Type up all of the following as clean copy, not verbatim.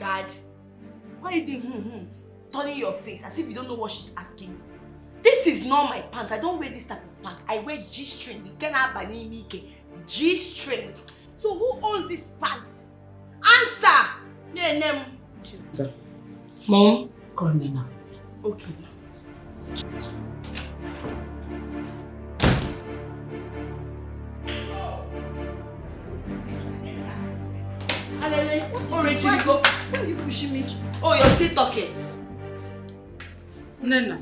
Dad, why are you doing turning your face as if you don't know what she's asking you? This is not my pants. I don't wear this type of pants. I wear G-string. G-string. So who owns this pants? Answer! Sir. Mom, call Nena. Okay. Why are you pushing me? Oh, you're still talking. Nena.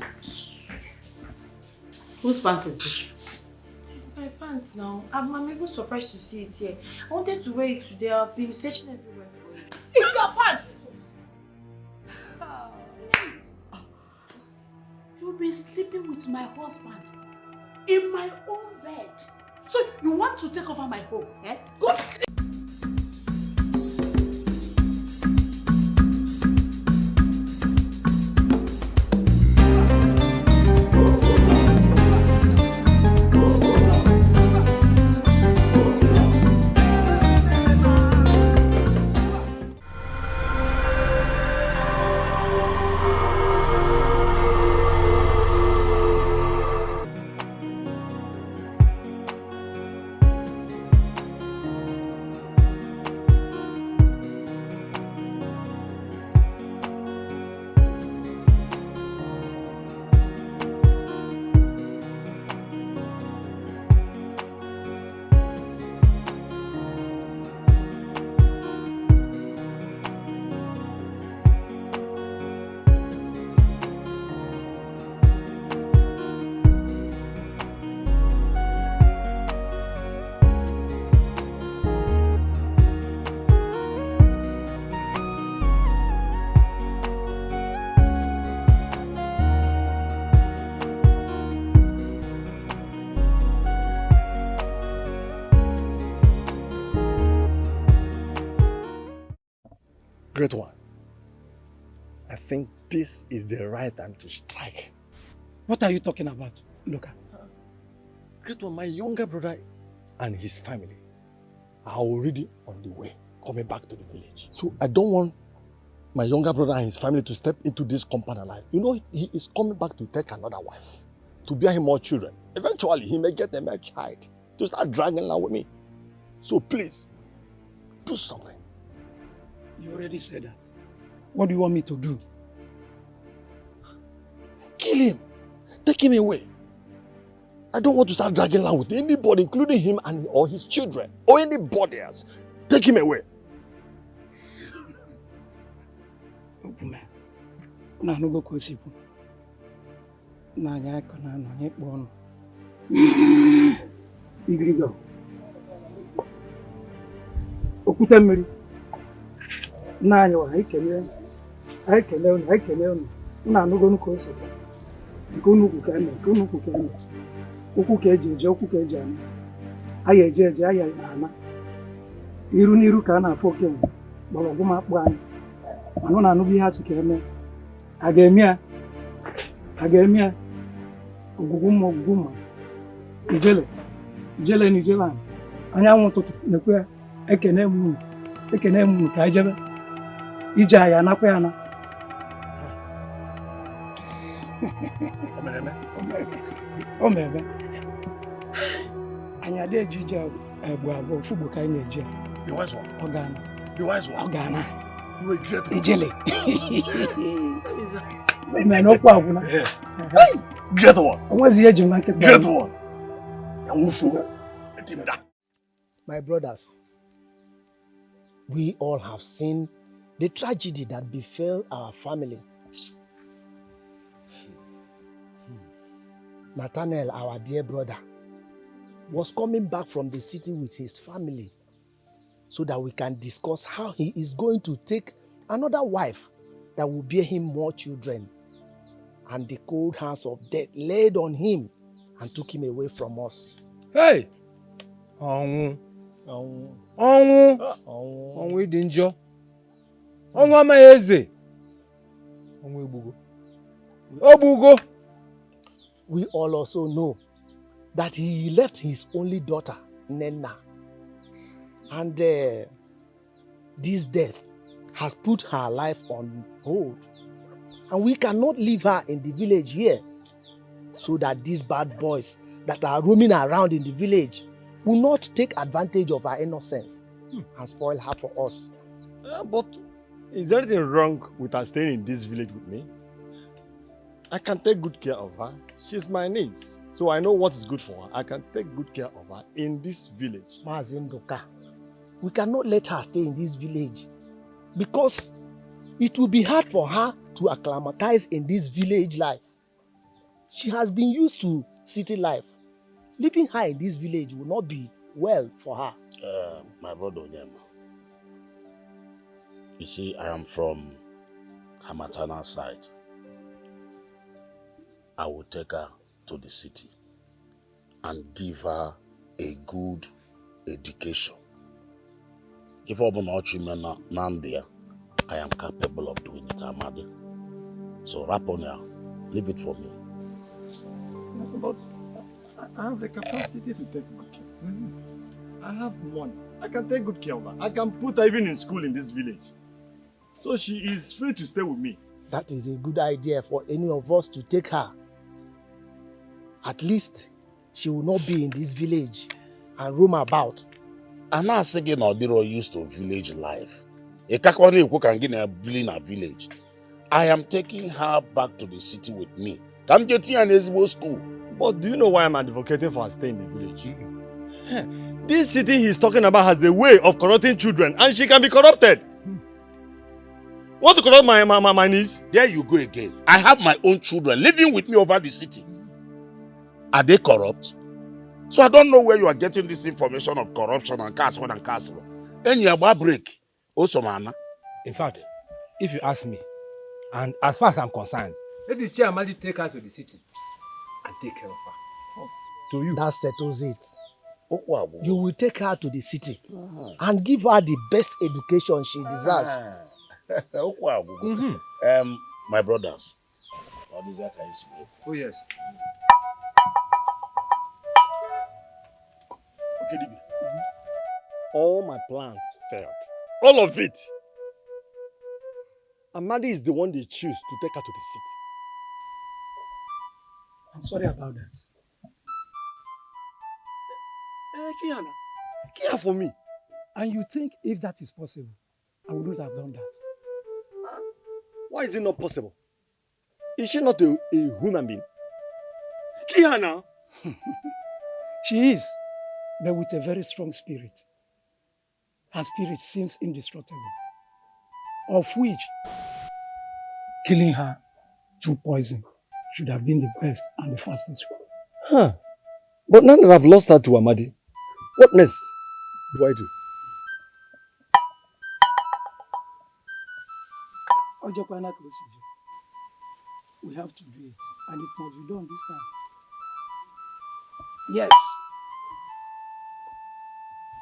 Whose pants is this? It is my pants now. I'm even surprised to see it here. I wanted to wear it today. I've been searching everywhere for it. It's your pants! You've been sleeping with my husband in my own bed. So you want to take over my home, eh? Go. Great one. I think this is the right time to strike. What are you talking about, Luka? Great one, my younger brother and his family are already on the way, coming back to the village. So I don't want my younger brother and his family to step into this compound alive. You know, he is coming back to take another wife, to bear him more children. Eventually, he may get a male child to start dragging along with me. So please, do something. You already said that. What do you want me to do? Kill him. Take him away. I don't want to start dragging along with anybody, including him and or his children, or anybody else. Take him away. Obume. Na no go kosipu. Na nya ko na no nye kpo no. Igrigo. Okuta mmiri. Na anya wa ikele unu. Na no go nuko osipu. Ko nuku ka na, ko nuku ka na. Okwu ka eji eje, okwu ka eji ana. Aya eje eje, aya ana. Iru n'iru ka a na-afọ okenye gbara ọgwụm akpụ anyị. Mana na anụghị ihe asị ka eme. A ga-eme ya. Ogwugwu mma. Ijele na ijele ahụ. Anyanwụ ụtụtụ na-ekwe ya. Ekene m ka ijebe. Ije aya anakwa ya na. Omeme. Anyị adị eji ije egbu abụọ fugbo ka anyị na-eji. The wise one. Ogana. The wise one. Ogana. You will get one. Ijele. Man, no problem. Get one. Onwezi eji nwa nkịta. Get one. Let him die. My brothers, we all have seen the tragedy that befell our family. Nathaniel, our dear brother, was coming back from the city with his family so that we can discuss how he is going to take another wife that will bear him more children. And the cold hands of death laid on him and took him away from us. Hey! Ọnwụ dị njọ. Ọnwụ amaghị eze. Ọnwụ egbugo. Ogbugo. We all also know that he left his only daughter, Nena. And this death has put her life on hold. And we cannot leave her in the village here so that these bad boys that are roaming around in the village will not take advantage of her innocence and spoil her for us. But is there anything wrong with her staying in this village with me? I can take good care of her. She's my niece. So I know what is good for her. I can take good care of her in this village. Mazindoka, we cannot let her stay in this village because it will be hard for her to acclimatize in this village life. She has been used to city life. Leaving her in this village will not be well for her. My brother Onyema, you see, I am from her maternal side. I will take her to the city and give her a good education. If I am capable of doing it, Amadi. So Raponia, leave it for me. But I have the capacity to take good care. I have money. I can take good care of her. I can put her even in school in this village. So she is free to stay with me. That is a good idea for any of us to take her. At least she will not be in this village and roam about. I'm not saying Odiro used to village life. In a village. I am taking her back to the city with me. Come get here in Ezbo school. But do you know why I'm advocating for her staying in the village? This city he's talking about has a way of corrupting children, and she can be corrupted. Want to corrupt my niece? There you go again. I have my own children living with me over the city. Are they corrupt? So I don't know where you are getting this information of corruption and caste one and caste one. Then you have break. Also, man. In fact, if you ask me, and as far as I'm concerned, let the chairman take her to the city and take care of her. To you. That settles it. You will take her to the city and give her the best education she deserves. My brothers. Oh yes. Okay, all my plans failed. All of it. Amadi is the one they choose to take her to the city. I'm sorry about that. Kiana, care for me. And you think if that is possible, I wouldn't have done that. Why is it not possible? Is she not a human being? Kiana! She is, but with a very strong spirit. Her spirit seems indestructible, of which killing her through poison should have been the best and the fastest way. Huh. But now that I've lost her to Amadi, what next do I do? We have to do it, and it must be done this time. Yes.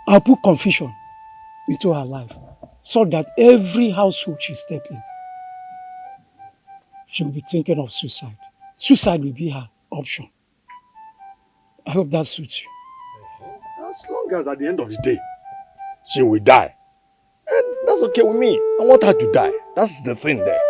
I'll put confusion into her life so that every household she steps in, she will be thinking of suicide. Suicide will be her option. I hope that suits you. As long as at the end of the day, she will die. And that's okay with me. I want her to die. That's the thing there.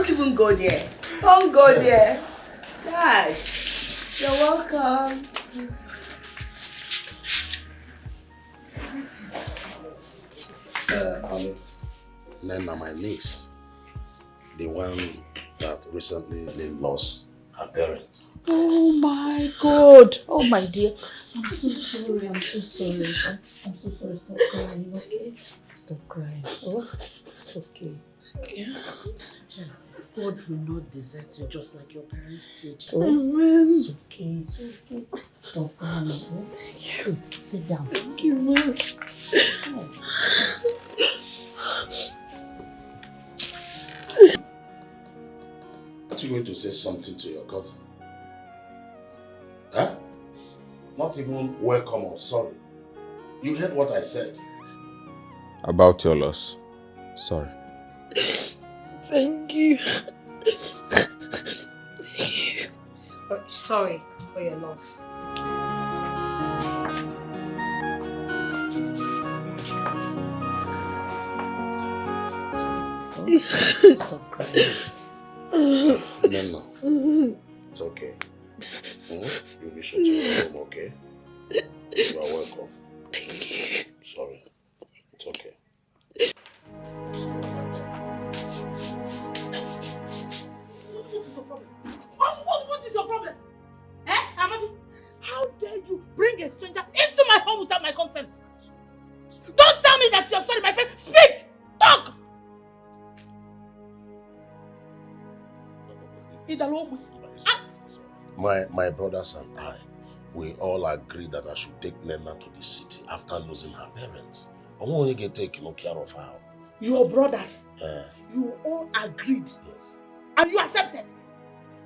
Don't even go there. Don't go there. Dad, you're welcome. Nena, my niece, the one that recently lost her parents. Oh my God. Oh my dear. I'm so sorry. I'm so sorry. I'm so sorry. Stop crying, okay? Stop crying. Oh, it's okay. God will not desert you just like your parents did. Oh, Amen. it's okay. It's okay. Stop crying. Oh. Please sit down. Thank you, man. Oh. Aren't you going to say something to your cousin? Huh? Not even welcome or sorry. You heard what I said. About your loss. Sorry. Thank you. Sorry for your loss. Stop crying. Nena, it's okay. You'll be sure to go home, okay? You are welcome. Thank you. Sorry. It's okay. What is your problem? Eh, Amadi? How dare you bring a stranger into my home without my consent? Don't tell me that you're sorry, my friend. Speak! Talk! My brothers and I, we all agreed that I should take Nena to the city after losing her parents. I won't only get taken care of her. Your brothers, you all agreed. Yes. And you accepted.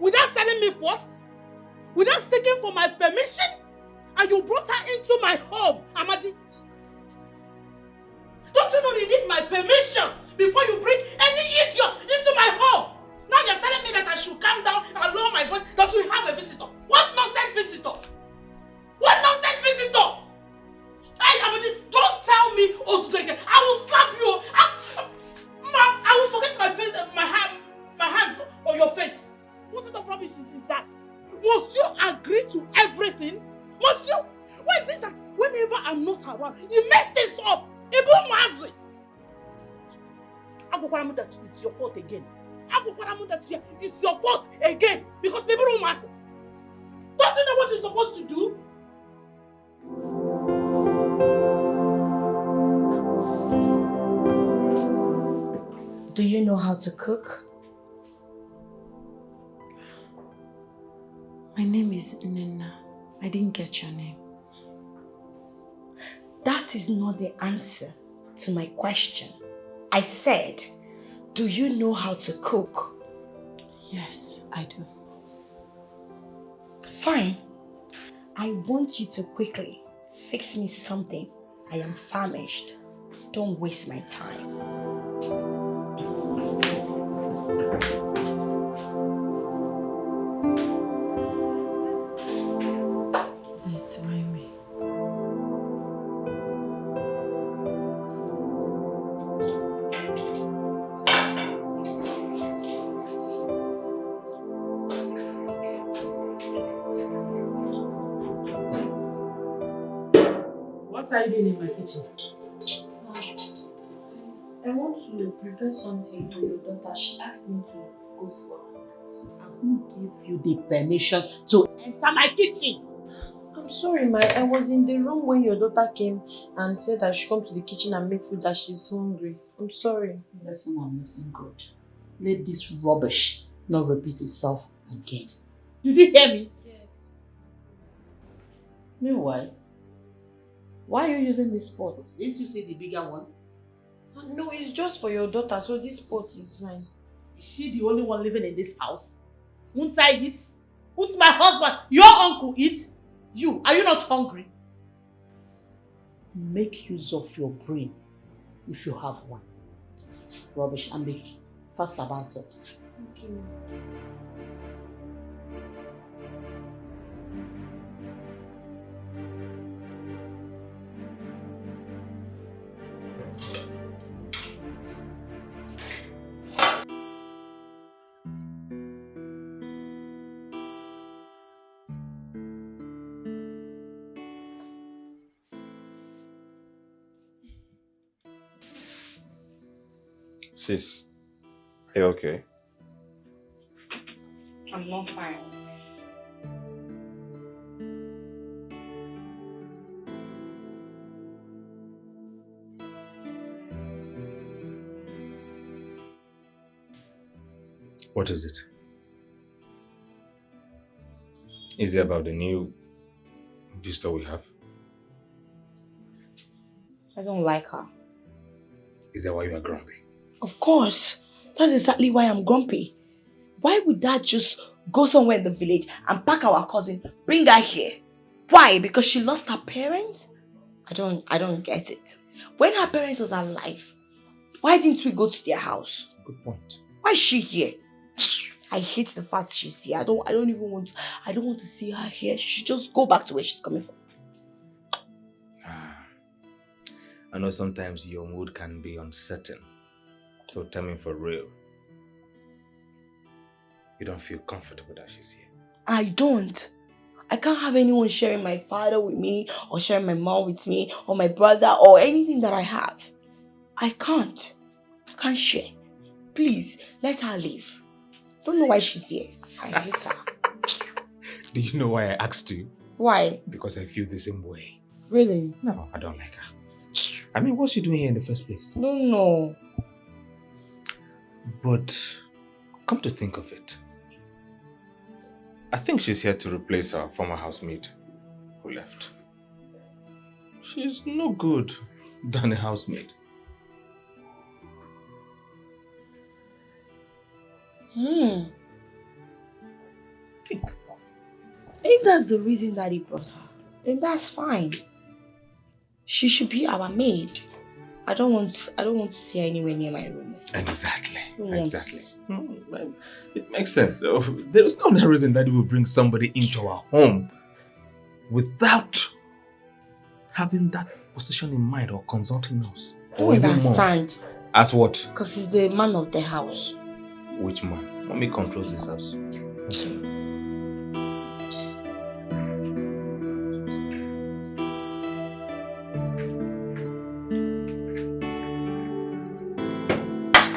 Without telling me first, without seeking for my permission, and you brought her into my home, Amadi. Don't you know you need my permission before you bring any idiot into my home? Now you're telling me that I should calm down and lower my voice, that we have a visitor. What nonsense visitor? What nonsense visitor? Hey, Amadi, don't tell me Osudo again. I will slap you. I will forget my face, my hands on your face. What sort of rubbish is that? Must you agree to everything? Must you? Why is it that whenever I'm not around, you mess this up? Ibu Mazi. That it's your fault again. That it's your fault again because Ibu Mazi. Don't you know what you're supposed to do? Do you know how to cook? My name is Nena. I didn't get your name. That is not the answer to my question. I said, do you know how to cook? Yes, I do. Fine. I want you to quickly fix me something. I am famished. Don't waste my time. That's why me. What are you doing in my kitchen? I want to prepare something for your daughter. She asked me to cook for her. Who gave you the permission to enter my kitchen? I'm sorry, I was in the room when your daughter came and said that she should come to the kitchen and make food, that she's hungry. I'm sorry. Listen, God. Let this rubbish not repeat itself again. Did you hear me? Yes. Meanwhile, why are you using this pot? Didn't you see the bigger one? No, it's just for your daughter, so this pot is fine. Is she the only one living in this house? Won't I eat? Won't my husband, your uncle, eat? You, are you not hungry? Make use of your brain if you have one. Rubbish, and be fast about it. Thank you. Sis, are you okay? I'm not fine. What is it? Is it about the new visitor we have? I don't like her. Is that why you are grumpy? Of course. That's exactly why I'm grumpy. Why would Dad just go somewhere in the village and pack our cousin, bring her here? Why? Because she lost her parents? I don't get it. When her parents was alive, why didn't we go to their house? Good point. Why is she here? I hate the fact she's here. I don't want to see her here. She should just go back to where she's coming from. I know sometimes your mood can be uncertain. So tell me for real. You don't feel comfortable that she's here? I don't. I can't have anyone sharing my father with me or sharing my mom with me or my brother or anything that I have. I can't. I can't share. Please, let her leave. Don't know why she's here. I hate her. Do you know why I asked you? Why? Because I feel the same way. Really? No, I don't like her. I mean, what's she doing here in the first place? Don't know. But come to think of it, I think she's here to replace her former housemaid who left. She's no good than a housemaid. Think. If that's the reason that he brought her, then that's fine. She should be our maid. I don't want to see her anywhere near my room. Exactly. It makes sense though. There is no reason that we will bring somebody into our home without having that position in mind or consulting us. I don't understand. As what? Because he's the man of the house. Which man? Mommy controls this house.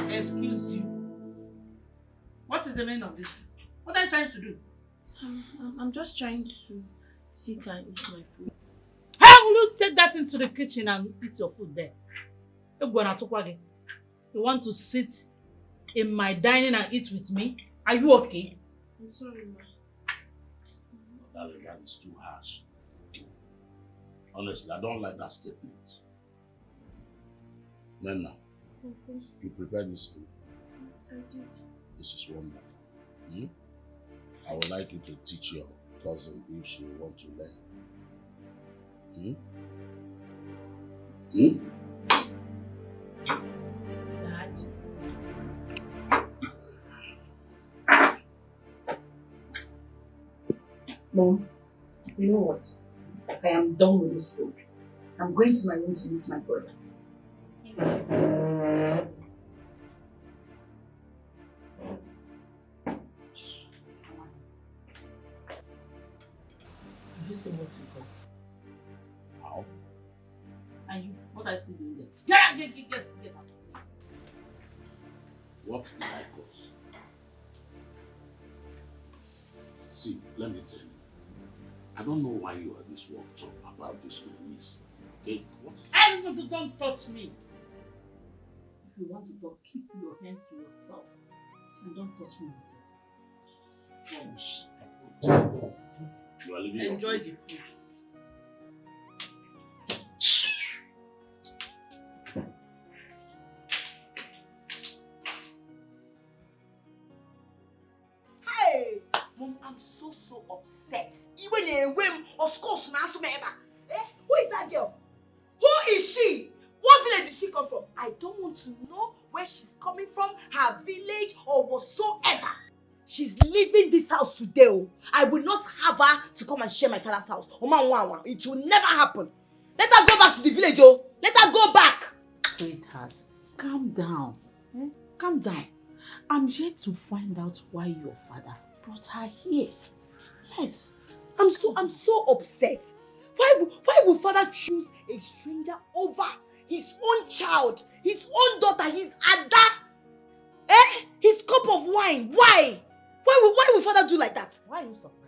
Excuse you. What is the meaning of this? What are you trying to do? I'm just trying to sit and eat my food. How will you take that into the kitchen and eat your food there? You want to sit in my dining and eat with me? Are you okay? I'm sorry, ma. That is too harsh. Honestly, I don't like that statement. Nena, you prepared this food? I did. This is wonderful. I would like you to teach your cousin if she wants to learn. Dad. Mom, you know what? I am done with this food. I'm going to my room to meet my brother. You say what you cause. How? And you, what are you doing there? Get out. What did I cause? See, let me tell you. I don't know why you are this worked up about this my niece. Okay? What? Don't touch me. If you want to talk, keep your hands to yourself. And don't touch me with it. You are leaving. Enjoy the food. Hey! Mom, I'm so upset. Even a whim of course now. Who is that girl? Who is she? What village did she come from? I don't want to know where she's coming from, her village or whatsoever. She's leaving this house today. I will not have her to come and share my father's house. It will never happen. Let her go back to the village. Let her go back. Sweetheart, calm down. Calm down. I'm here to find out why your father brought her here. Yes. I'm so upset. Why would father choose a stranger over his own child, his own daughter, his Ada? His cup of wine. Why? Why will father do like that? Why are you surprised?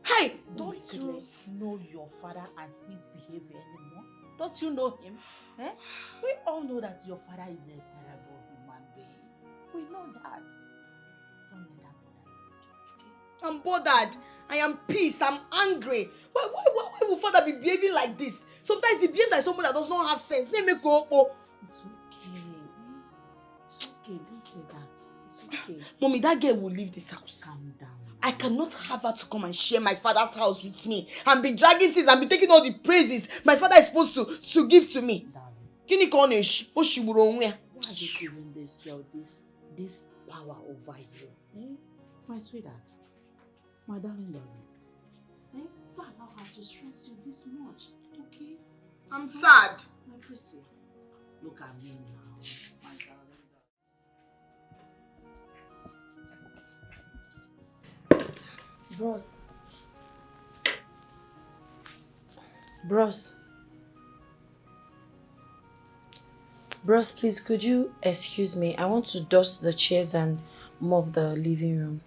Hey! Don't you know your father and his behavior anymore? Don't you know him? We all know that your father is a terrible human being. We know that. Don't let that bother you, okay? I'm bothered. I am pissed. I'm angry. Why will father be behaving like this? Sometimes he behaves like someone that does not have sense. Let me go. It's okay. It's okay. Don't say that. It's okay. Mommy, that girl will leave this house. Calm down. I cannot have her to come and share my father's house with me and be dragging things and be taking all the praises my father is supposed to give to me. Darling. Why are you giving this girl this power over you? My sweetheart. My darling. Don't allow her to stress you this much. Okay? I'm sad. My pretty. Look at me now. My darling. Bros, please, could you excuse me? I want to dust the chairs and mop the living room.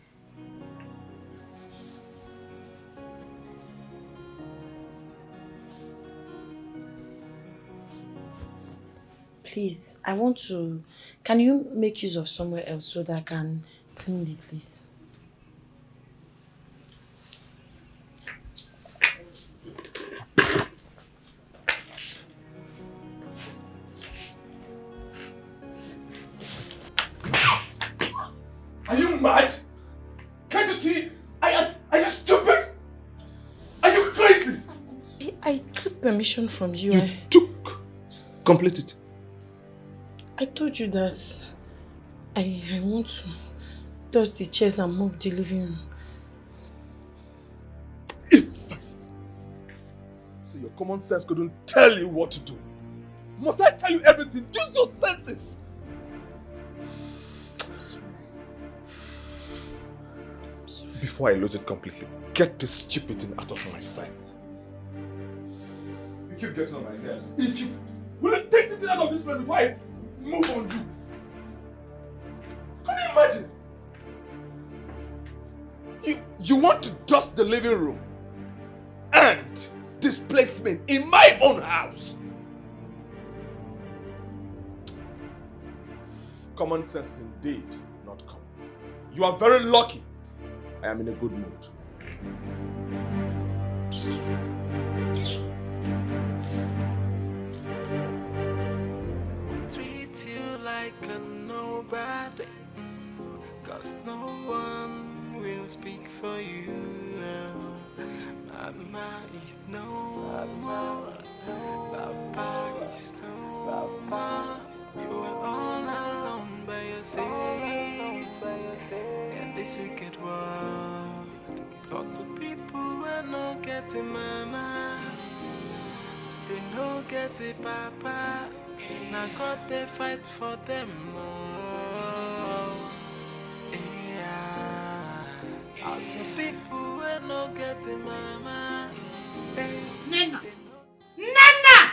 Please, I want to... Can you make use of somewhere else so that I can clean the place? Are you mad? Can't you see? Are you stupid? Are you crazy? I took permission from you. You took? Complete it. I told you that I want to dust the chairs and mop the living room. So your common sense couldn't tell you what to do. Must I tell you everything? Use your senses. Before I lose it completely, get this stupid thing out of my sight. You keep getting on my nerves. If you will you take this thing out of this place before I move on you. Can you imagine? You want to dust the living room and displacement in my own house. Common sense is indeed not common. You are very lucky. I am in a good mood. Treat you like a nobody, 'cause no one will speak for you. Mama is no more, Papa is no more. You are all alone by yourself in this wicked world. Lots of people are not getting mama, they no get it papa. Now God they fight for them all. Yeah. Lots of people are not getting mama. Nena! Nena!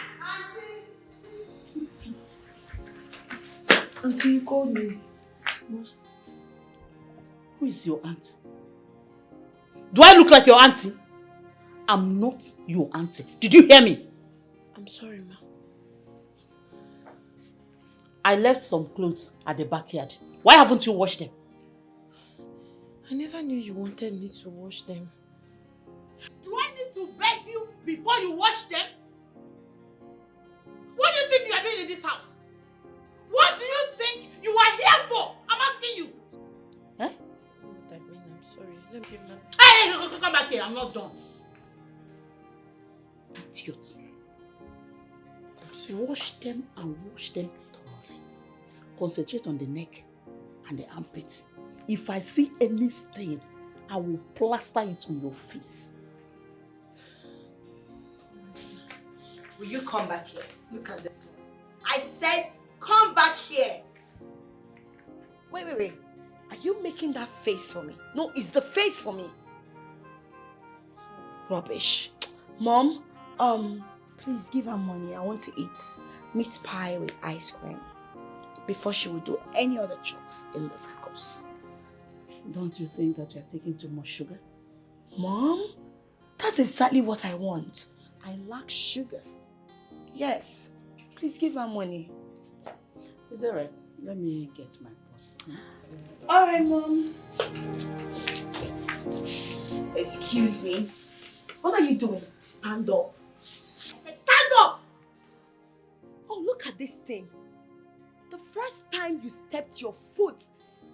Auntie, you called me. Who is your auntie? Do I look like your auntie? I'm not your auntie. Did you hear me? I'm sorry, ma. I left some clothes at the backyard. Why haven't you washed them? I never knew you wanted me to wash them. Do I need to beg you before you wash them? What do you think you are doing in this house? What do you think you are here for? I'm asking you. That's not what I mean. I'm sorry. Let me give my... Hey, come back here. I'm not done. Idiot. Wash them and wash them thoroughly. Concentrate on the neck and the armpits. If I see any stain, I will plaster it on your face. Will you come back here? Look at this one. I said, come back here. Wait. Are you making that face for me? No, it's the face for me. Rubbish. Mom, please give her money. I want to eat meat pie with ice cream. before she will do any other chores in this house. Don't you think that you're taking too much sugar? Mom, that's exactly what I want. I lack sugar. Yes. Please give her money. Is that right? Let me get my purse. Alright, Mom. Excuse me. What are you doing? Stand up. I said stand up! Oh, look at this thing. The first time you stepped your foot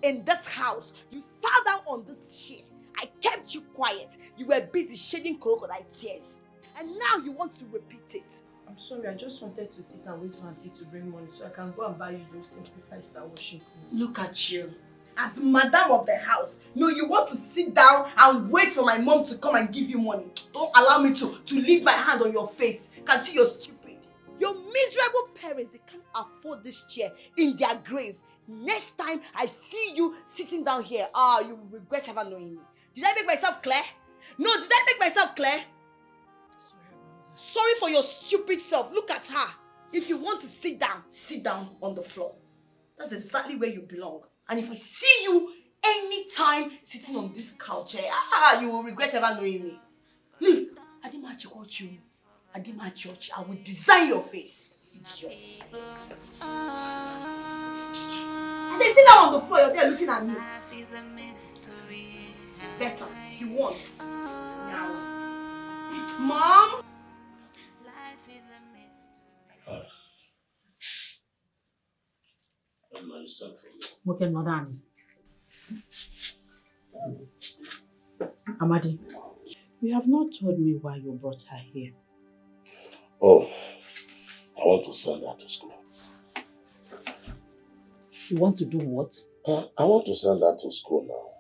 in this house, you sat down on this chair. I kept you quiet. You were busy shedding crocodile tears. And now you want to repeat it. I'm sorry, I just wanted to sit and wait for Auntie to bring money so I can go and buy you those things before I start washing clothes. Look at you. As madam of the house, no, you want to sit down and wait for my mom to come and give you money. Don't allow me to leave my hand on your face. Can see you're stupid. Your miserable parents, they can't afford this chair in their grave. Next time I see you sitting down here, you will regret ever knowing me. Did I make myself clear? No, did I make myself clear? Sorry for your stupid self. Look at her. If you want to sit down on the floor. That's exactly where you belong. And if I see you anytime sitting on this couch, you will regret ever knowing me. Look, I didn't match you. I didn't match you. I will design your face. Idiot. I said, sit down on the floor. You're there looking at me. Better, if you want. Mom? Okay, madam. Amadi, you have not told me why you brought her here. Oh, I want to send her to school. You want to do what? I want to send her to school now.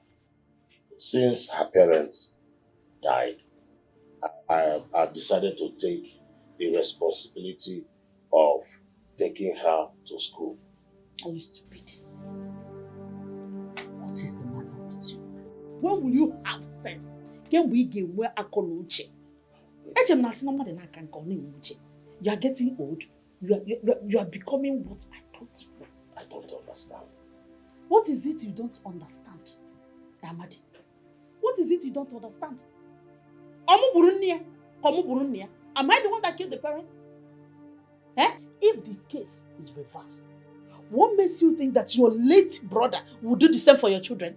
Since her parents died, I've decided to take the responsibility of taking her to school. Are you stupid? What is the matter with you? When will you have sense? Can we get where I can uche? You are getting old. You are becoming what I thought. I don't understand. What is it you don't understand, Amadi? What is it you don't understand? Am I the one that killed the parents? If the case is reversed, what makes you think that your late brother will do the same for your children?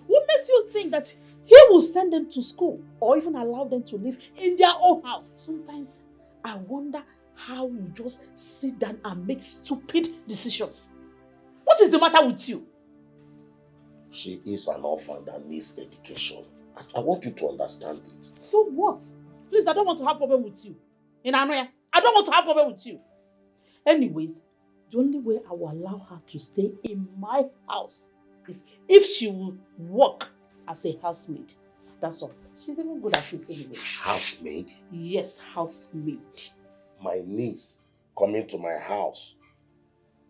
What makes you think that he will send them to school or even allow them to live in their own house? Sometimes I wonder how you just sit down and make stupid decisions. What is the matter with you? She is an orphan that needs education. I want you to understand it. So what? Please, I don't want to have problem with you. I don't want to have problem with you. Anyways, the only way I will allow her to stay in my house is if she will work as a housemaid. That's all. She's even good at it anyway. Housemaid? Yes, housemaid. My niece coming to my house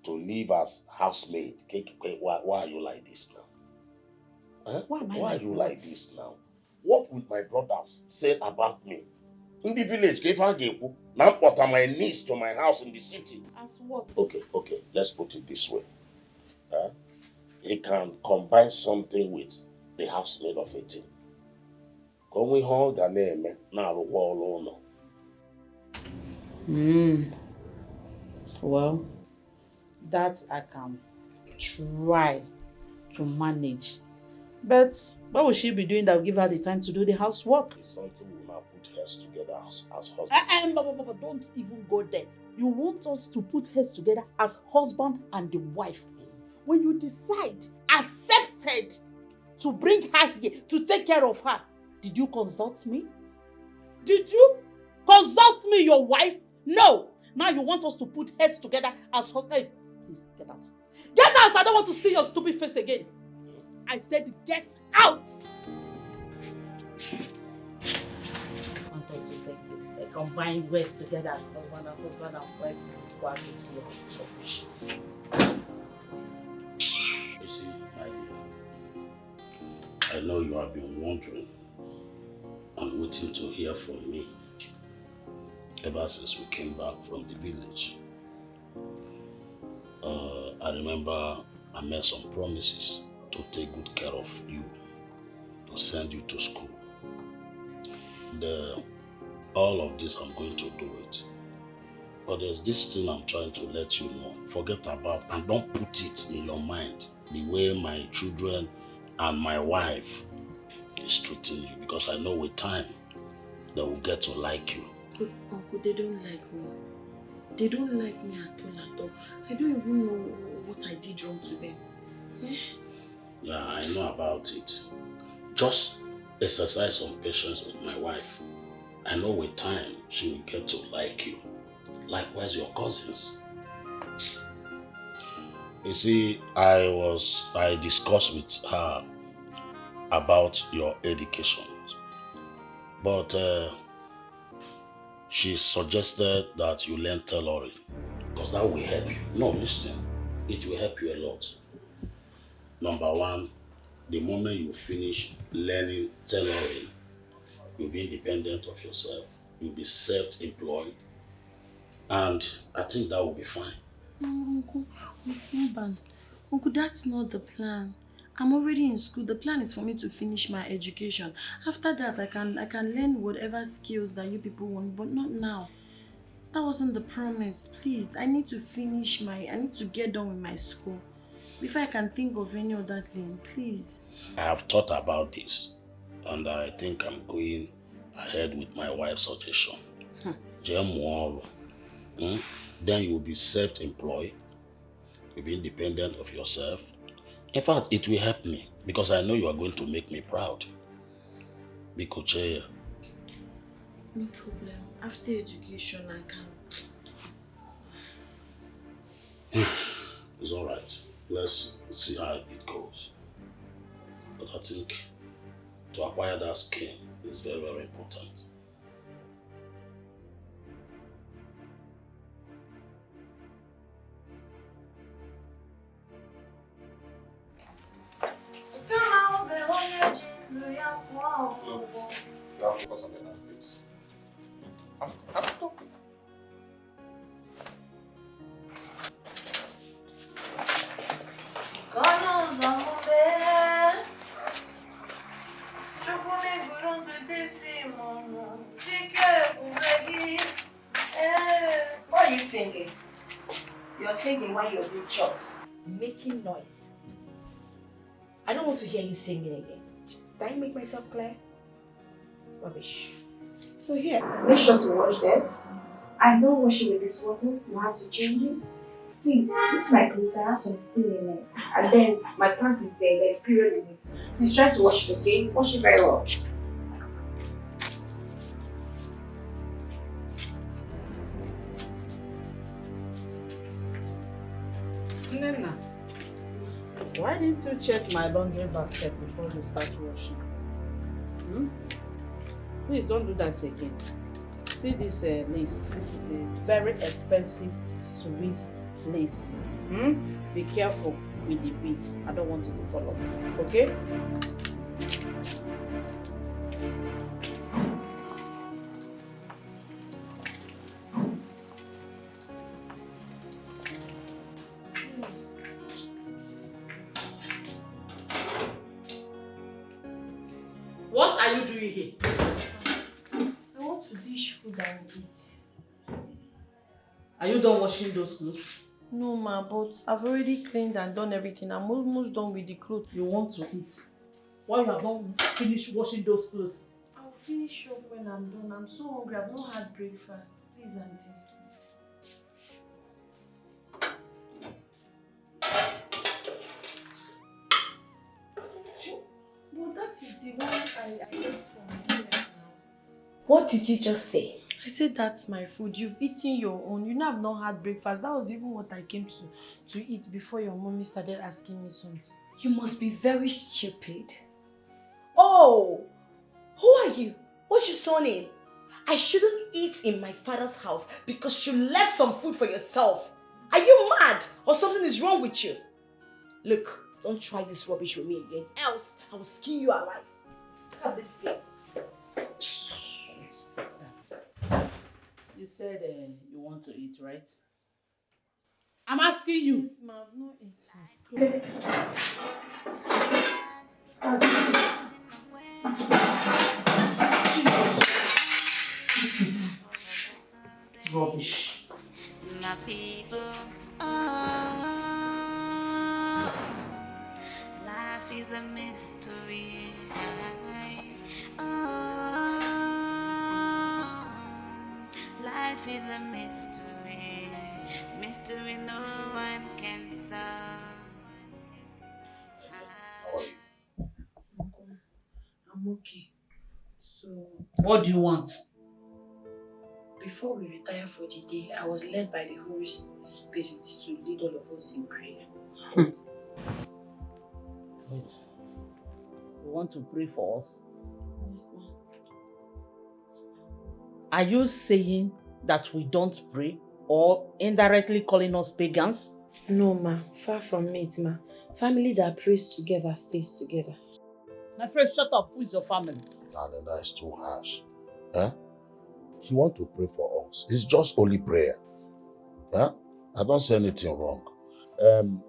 to live as housemaid. Why are you like this now? Huh? Why are you like this now? What would my brothers say about me? In the village, now put my niece to my house in the city. As what? Okay, let's put it this way. He can combine something with the housemaid of 18. Going home, the name now wall. Well, that I can try to manage. But what will she be doing that will give her the time to do the housework? It's something we'll now put heads together as husband. Don't even go there. You want us to put heads together as husband and the wife. When you decide, accepted to bring her here, to take care of her, did you consult me? Did you consult me, your wife? No. Now you want us to put heads together as husband. Hey, please, get out. Get out! I don't want to see your stupid face again. I said, get out! I want us to take the combined words together as husband and wife. Go out into your You see, my dear, I know you have been wondering and waiting to hear from me ever since we came back from the village. I remember I made some promises to take good care of you, to send you to school. All of this, I'm going to do it. But there's this thing I'm trying to let you know. Forget about, and don't put it in your mind the way my children and my wife is treating you, because I know with time they will get to like you. But Uncle, they don't like me. They don't like me at all. I don't even know what I did wrong to them. Eh? Yeah, I know about it. Just exercise some patience with my wife. I know with time she will get to like you. Likewise your cousins. You see, I discussed with her about your education. But she suggested that you learn tailoring, because that will help you. No, listen, it will help you a lot. Number one, the moment you finish learning tailoring, you'll be independent of yourself. You'll be self-employed. And I think that will be fine. Uncle, that's not the plan. I'm already in school. The plan is for me to finish my education. After that, I can learn whatever skills that you people want, but not now. That wasn't the promise. Please, I need to get done with my school before I can think of any other thing. Please. I have thought about this, and I think I'm going ahead with my wife's suggestion. Then you will be self-employed. You'll be independent of yourself. In fact, it will help me, because I know you are going to make me proud. Bikoche. No problem. After education, I can. It's all right. Let's see how it goes. But I think to acquire that skill is very, very important. Look, you have to focus on the now, please. I'm talking. Why are you singing? You're singing while you're doing shots. Making noise. I don't want to hear you singing again. Did I make myself clear? Rubbish. So here, make sure to wash this. I don't wash it with this water. You have to change it. Please, this is my clothes. I have some stain in it. And then my pants is there. There's period in it. Please try to wash it, okay? Wash it very well. Nena, why didn't you check my laundry basket before you start washing? Please don't do that again. See this lace. This is a very expensive Swiss lace. Be careful with the beads. I don't want it to fall off. Okay? What are you doing here? I want to dish food and eat. Are you done washing those clothes? No, ma, but I've already cleaned and done everything. I'm almost done with the clothes. You want to eat? Why you have not finished washing those clothes? I'll finish up when I'm done. I'm so hungry. I've not had breakfast. Please, auntie. Well, that is the one I left for myself now. What did you just say? I said that's my food. You've eaten your own. You know I've not had breakfast. That was even what I came to eat before your mommy started asking me something. You must be very stupid. Oh! Who are you? What's your surname? I shouldn't eat in my father's house because you left some food for yourself. Are you mad? Or something is wrong with you? Look, don't try this rubbish with me again. Else, I will skin you alive. Look at this thing. You said you want to eat, right? I'm asking you. Yes, ma, I've not eaten. Rubbish. My people, life is a mystery. Life is a mystery. Mystery no one can solve. I'm okay. So, What do you want? before we retire for the day, I was led by the Holy Spirit to lead all of us in prayer. Wait. You want to pray for us? Yes, ma'am. Are you saying that we don't pray or indirectly calling us pagans? No, ma. Far from it, ma. Family that prays together stays together. My friend, shut up. Who is your family? That is too harsh. Huh? He wants to pray for us. It's just only prayer. Huh? I don't say anything wrong.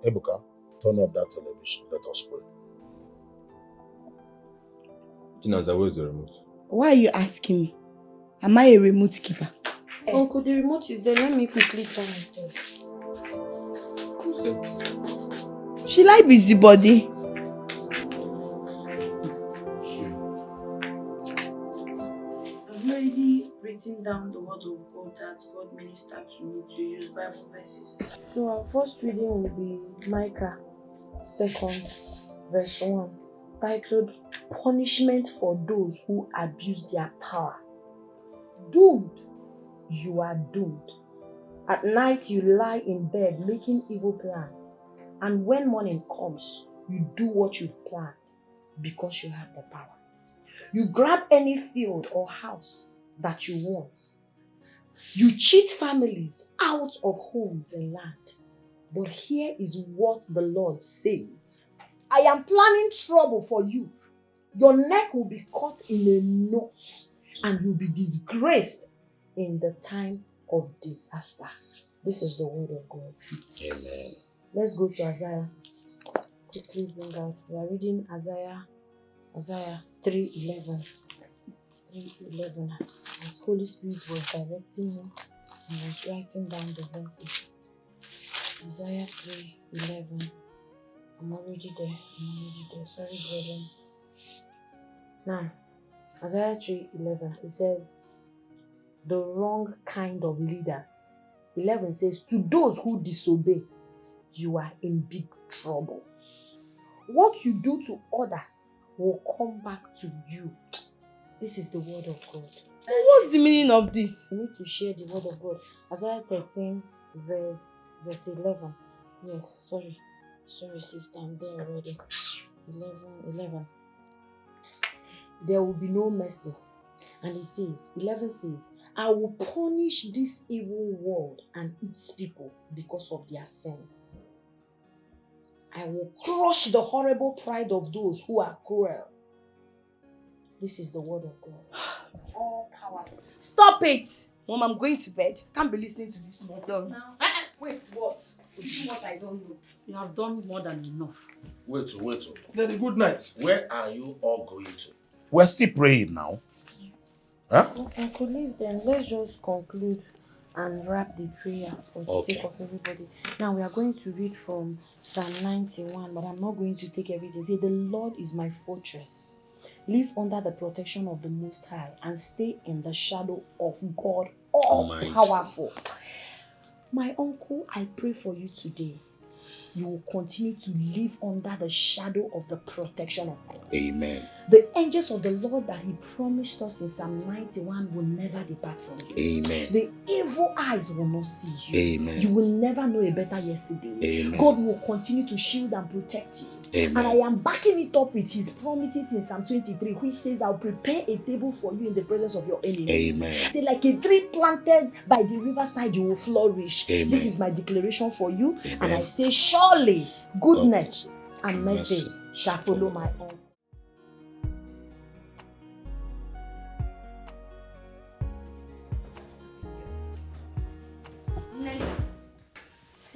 Ebuka, turn off that television. Let us pray. Chinaza, where's the remote? Why are you asking me? Am I a remote keeper? Uncle, the remote is there. Let me quickly turn it off. Who said? She like busybody. I've already written down the word of God that God ministered to me to use Bible verses. So our first reading will be Micah 2 verse 1, titled Punishment for Those Who Abuse Their Power. Doomed. You are doomed. At night you lie in bed making evil plans, and when morning comes, you do what you've planned because you have the power. You grab any field or house that you want. You cheat families out of homes and land. But here is what the Lord says. I am planning trouble for you. Your neck will be caught in a noose and you'll be disgraced in the time of disaster. This is the word of God. Amen. Let's go to Isaiah. Quickly bring out. We are reading Isaiah 3:11. 3:11. As Holy Spirit was directing me, I was writing down the verses. Isaiah 3:11. I'm already there. Sorry, brethren. Now, Isaiah 3:11. It says, the wrong kind of leaders. 11 says, to those who disobey, you are in big trouble. What you do to others will come back to you. This is the word of God. What's the meaning of this? You need to share the word of God. Isaiah 13 verse 11. Yes, sorry sister, I'm there already. 11. There will be no mercy. And it says, 11 says, I will punish this evil world and its people because of their sins. I will crush the horrible pride of those who are cruel. This is the word of God. All power. Stop it! Mom, I'm going to bed. Can't be listening to this nonsense. Wait, what? Do what I don't know. You have done more than enough. Wait. Daddy, good night. Where are you all going to? We're still praying now. Huh? I could leave them. Let's just conclude and wrap the prayer for the sake of everybody. Now we are going to read from Psalm 91, but I'm not going to take everything. Say, the Lord is my fortress. Live under the protection of the Most High and stay in the shadow of God all-powerful. My uncle, I pray for you today. You will continue to live under the shadow of the protection of God. Amen. The angels of the Lord that he promised us in Psalm 91 will never depart from you. Amen. The evil eyes will not see you. Amen. You will never know a better yesterday. Amen. God will continue to shield and protect you. Amen. And I am backing it up with his promises in Psalm 23, which says, I'll prepare a table for you in the presence of your enemies. Amen. Say, like a tree planted by the riverside, you will flourish. Amen. This is my declaration for you. Amen. And I say, surely goodness and mercy shall follow my own.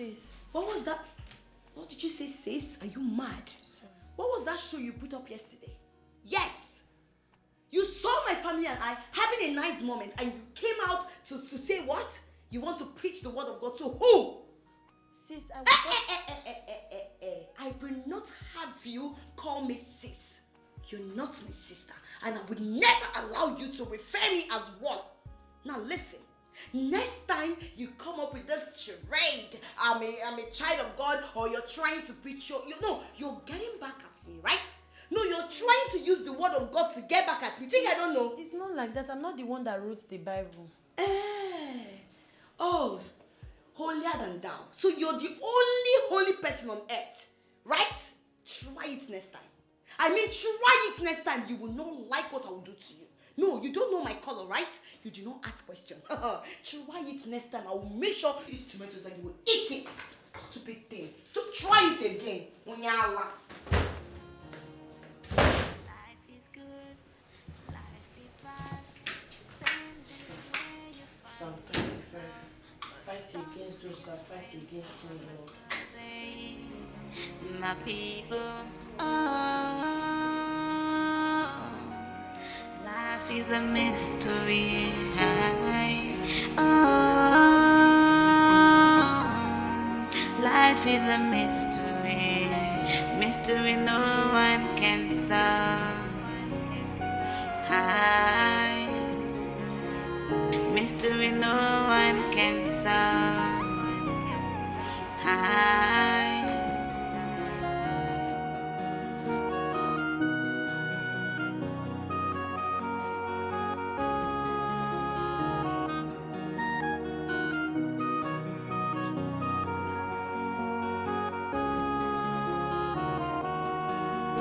sis. What was that? What did you say, sis? Are you mad? Sorry. What was that show you put up yesterday? Yes! You saw my family and I having a nice moment and you came out to say what? You want to preach the word of God to who? Sis, I I will not have you call me sis. You're not my sister and I would never allow you to refer me as one. Now listen. Next time you come up with this charade, I'm a child of God, or you're trying to preach you're getting back at me, right? No, you're trying to use the word of God to get back at me. Think I don't know? It's not like that. I'm not the one that wrote the Bible. Oh, holier than thou. So you're the only holy person on earth, right? Try it next time. I mean, try it next time. You will not like what I will do to you. No, you don't know my color, right? You do not ask questions. Try it next time. I will make sure these tomatoes and you will eat it. Stupid thing. So try it again. Onyala. Life is good, life is bad. Psalm 25. Fight against those that fight against me, Lord. My people, life is a mystery. Life is a mystery. Mystery no one can solve. Mystery no one can solve.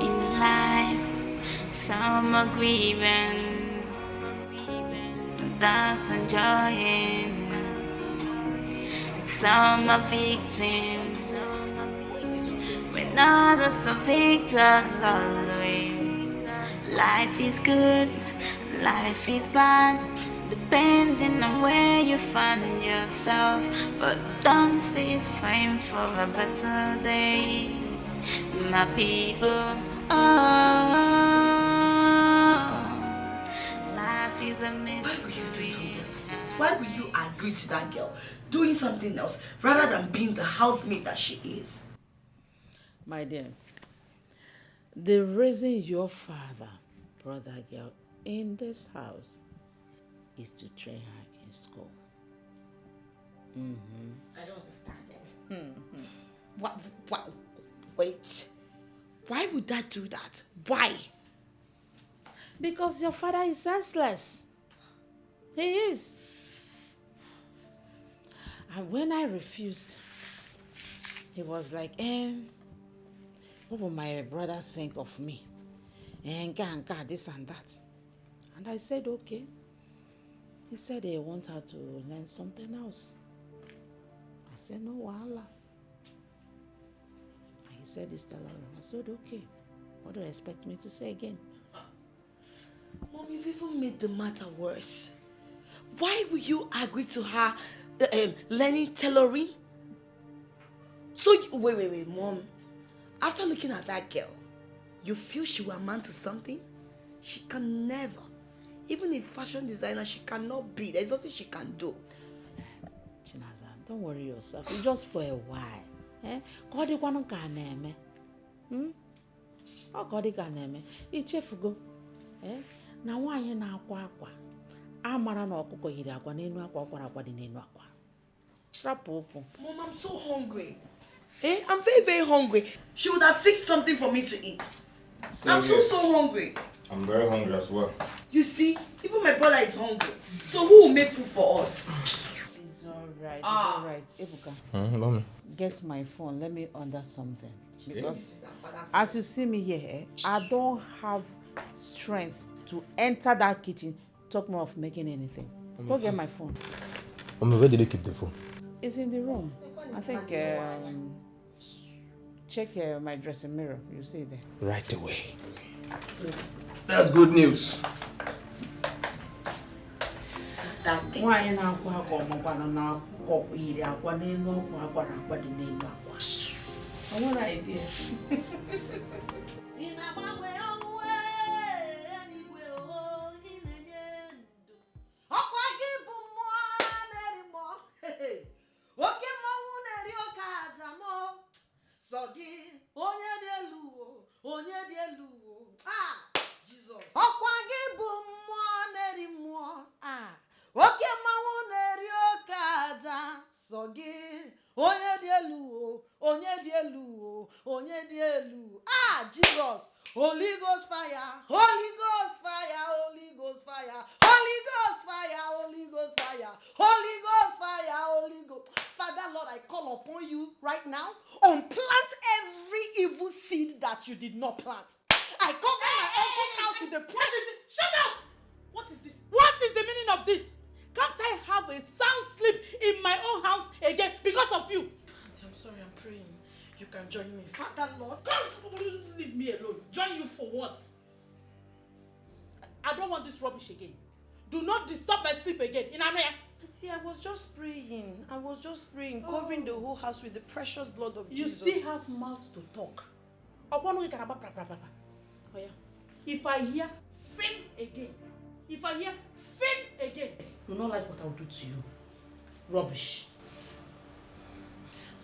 In life, some are grieving, that's enjoying. Some are victims, when others are victors always. Life is good, life is bad, depending on where you find yourself. But don't cease praying for a better day, my people. Life is a mystery. Why will you agree to that girl doing something else rather than being the housemaid that she is? My dear, the reason your father brought that girl in this house is to train her in school. I don't understand it. Wait. Why would that do that? Why? Because your father is senseless. He is. And when I refused, he was like, what will my brothers think of me? This and that. And I said, okay. He said they want her to learn something else. I said, no, wahala. And he said, it's tailoring. I said, okay. What do you expect me to say again? Mom, you've even made the matter worse. Why will you agree to her learning tailoring? So, wait, Mom. After looking at that girl, you feel she will amount to something? She can never. Even a fashion designer, she cannot be. There's nothing she can do. Chinaza, don't worry yourself. It's just for a while. God, you want to go. Oh, God, you can It's go. Now, why you na akwa? Amara no ọkụkọ yiri akwa n'enu akwa ọkwara akwa dị n'enu akwa. Mom, I'm so hungry. I'm very, very hungry. She would have fixed something for me to eat. I'm so hungry. I'm very hungry as well. You see, even my brother is hungry. So who will make food for us? It's alright. It's alright. Ebuka, Mommy. get my phone. Let me order something. Because as you see me here, I don't have strength to enter that kitchen. Talk more of making anything. Go get my phone. Mommy, where did they keep the phone? It's in the room. I think, check my dressing mirror. You see it there. Right away. Please. That's good news. That thing. Why you now? Kọkwa iri akwa n'elu ọkwa akwara akwa dị n'elu akwa. I want an idea. Jesus. Ọkwa gị bụ mmụọ na-eri mmụọ. Oke mmanwụ na-eri oke aja. Sọ gị onye dị elu o, onye dị elu o, onye dị elu. Jesus. Holy Ghost fire, Holy Ghost fire, Holy Ghost fire, Holy Ghost fire, Holy Ghost fire, Holy Ghost fire, Holy Ghost. Father Lord, I call upon you right now. Unplant every evil seed that you did not plant. I cover my uncle's house with the precious. Shut up! What is this? What is the meaning of this? Can't I have a sound sleep in my own house again because of you? Auntie, I'm sorry, I'm praying. You can join me. Father Lord, Leave me alone. Join you for what? I don't want this rubbish again. Do not disturb my sleep again. In Anoya. Auntie, I was just praying. Covering the whole house with the precious blood of You Jesus. still have mouth to talk. If I hear film again, do not like what I'll do to you. Rubbish.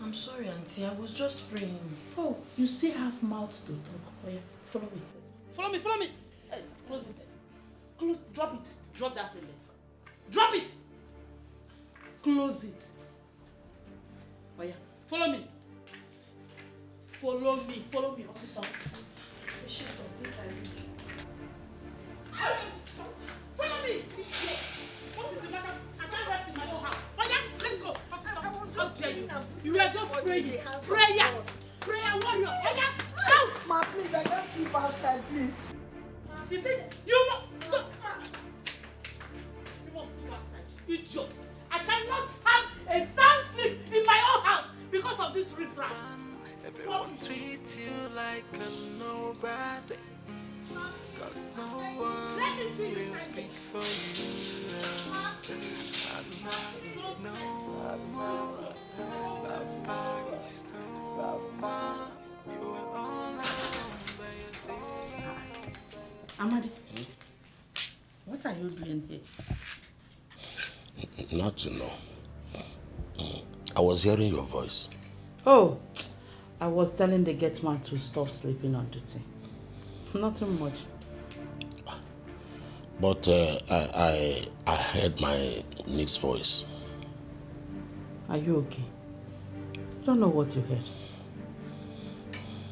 I'm sorry, Auntie. I was just praying. Oh, you still have mouth to talk. Follow me. Follow me. Hey, close it. Drop it. Drop that thing. Drop it. Close it. Follow me. Follow me. Officer. Shut up, this I read. Follow me. What is the matter? I can't rest in my own house. Let's go. You were just praying. Prayer warrior. Out. Ma, please, I can't sleep outside, please. You see, you must sleep outside. Idiot. I cannot have a sound sleep in my own house because of this riffraff. Everyone treats you like a nobody. Cause no one will speak for you. Mama is no more. Papa is no more. You are all alone by yourself. Amadi, what are you doing here? Not to know. I was hearing your voice. Oh, I was telling the gate man to stop sleeping on duty. Nothing much. But I heard my niece's voice. Are you okay? I don't know what you heard.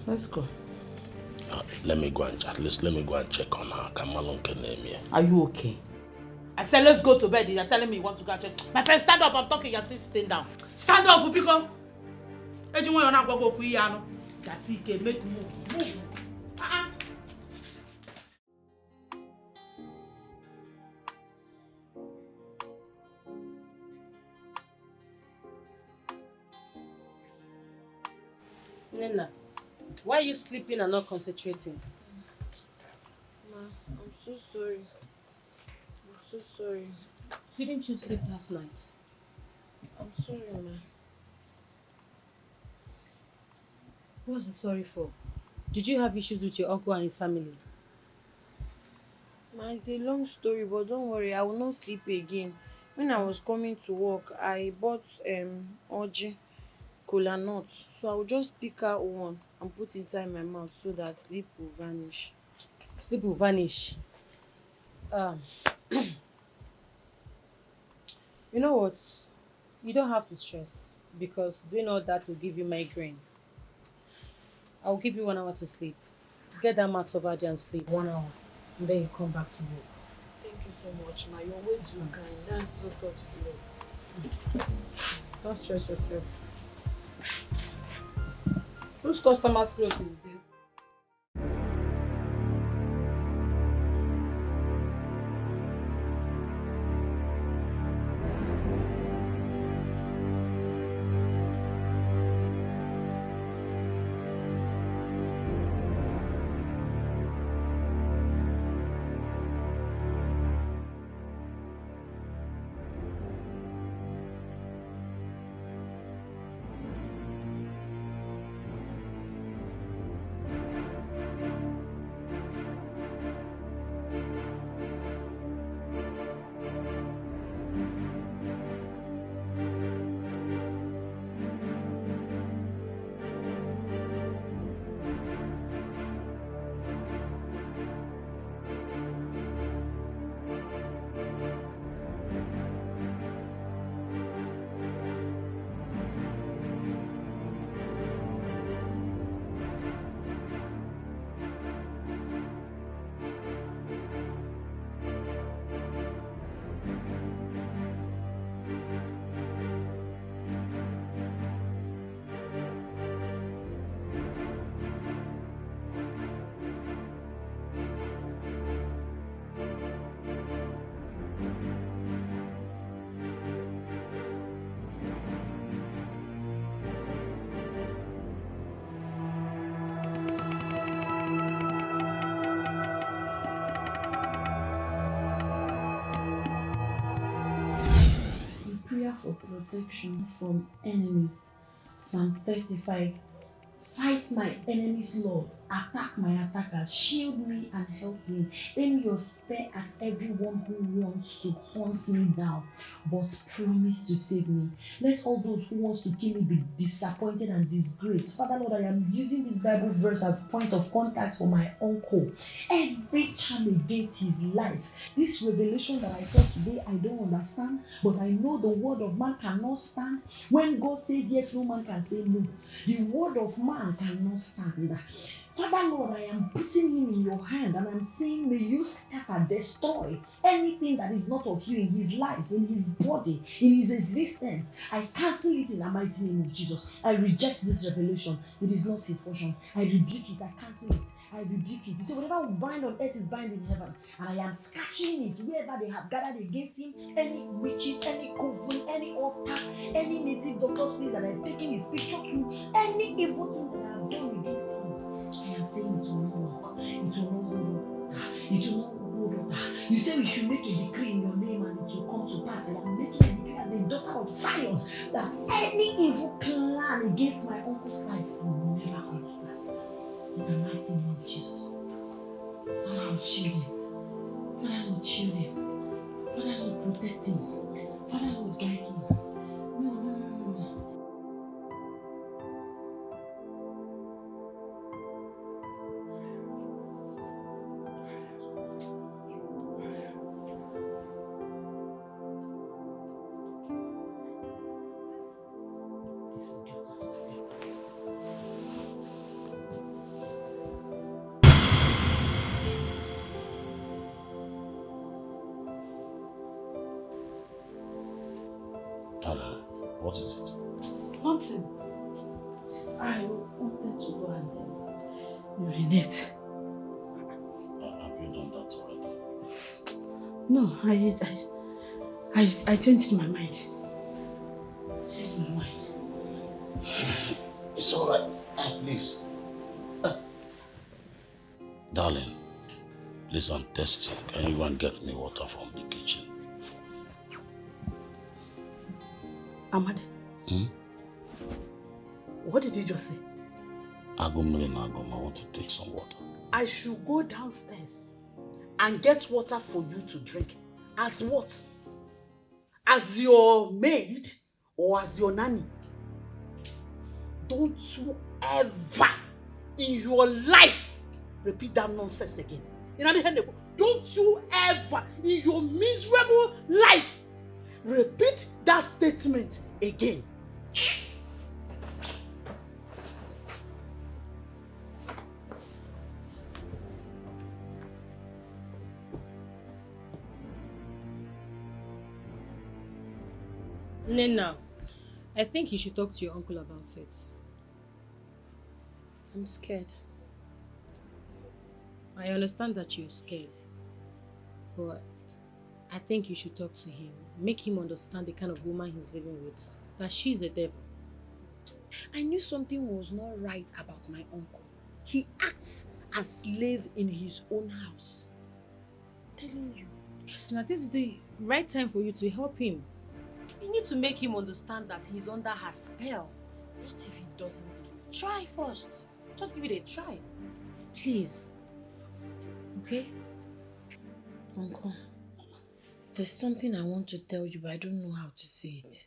Let's go. Let me go and check on her. Are you okay? I said, let's go to bed. You're telling me you want to go and check. My friend, stand up. I'm talking. You're still sitting down. Stand up, Upiko. Make move. Nena, why are you sleeping and not concentrating? Ma, I'm so sorry. Didn't you sleep last night? I'm sorry, ma. What's the sorry for? Did you have issues with your uncle and his family? Ma, it's a long story, but don't worry, I will not sleep again. When I was coming to work, I bought orgy, cola nut. So I will just pick out one and put inside my mouth so that sleep will vanish. Sleep will vanish. You know what? You don't have to stress because doing all that will give you migraine. I'll give you 1 hour to sleep. Get that mat over there and sleep 1 hour. And then you come back to work. Thank you so much, ma. You're way too kind. That's so thoughtful. Don't stress yourself. Whose customer's clothes is this? for protection from enemies. Psalm 35. Fight my enemies, Lord. Attack my attackers. Shield me and help me. Aim your spear at everyone who wants to hunt me down, but promise to save me. Let all those who want to kill me be disappointed and disgraced. Father Lord, I am using this Bible verse as point of contact for my uncle. Every charm against his life. This revelation that I saw today, I don't understand, but I know the word of man cannot stand. When God says yes, no man can say no. The word of man cannot stand. Father Lord, I am putting him in your hand and I'm saying, may you scatter, destroy anything that is not of you in his life, in his body, in his existence. I cancel it in the mighty name of Jesus. I reject this revelation. It is not his portion. I rebuke it. I cancel it. I rebuke it. You see, whatever we bind on earth is bind in heaven. And I am scratching it wherever they have gathered against him. Any witches, any coven, any altar, any native doctor's place that I've taken his picture to, any evil thing that I have done against him. I am saying it will not work. It will not hold up. It will not hold up. You say we should make a decree in your name and it will come to pass. And I'm making a decree as a daughter of Zion that any evil plan against my uncle's life will never come to pass. In the mighty name of Jesus. Father Lord, shield him. Father Lord, shield him. Father Lord, protect him. Father Lord, guide him. No. What is it? Nothing. I wanted to go and urinate. Have you done that already? No, I changed my mind. Changed my mind. It's alright. Please. Darling, please, I'm thirsty. Can you go and get me water from the kitchen? Ahmad, what did you just say? I want to take some water. I should go downstairs and get water for you to drink. As what? As your maid or as your nanny? Don't you ever in your life repeat that nonsense again. Don't you ever in your miserable life repeat that statement again. Nena, I think you should talk to your uncle about it. I'm scared. I understand that you're scared, but I think you should talk to him. Make him understand the kind of woman he's living with. That she's a devil. I knew something was not right about my uncle. He acts as slave in his own house. I'm telling you. Yes, now this is the right time for you to help him. You need to make him understand that he's under her spell. What if he doesn't believe? Try first. Just give it a try. Please. Okay? Uncle, there's something I want to tell you, but I don't know how to say it.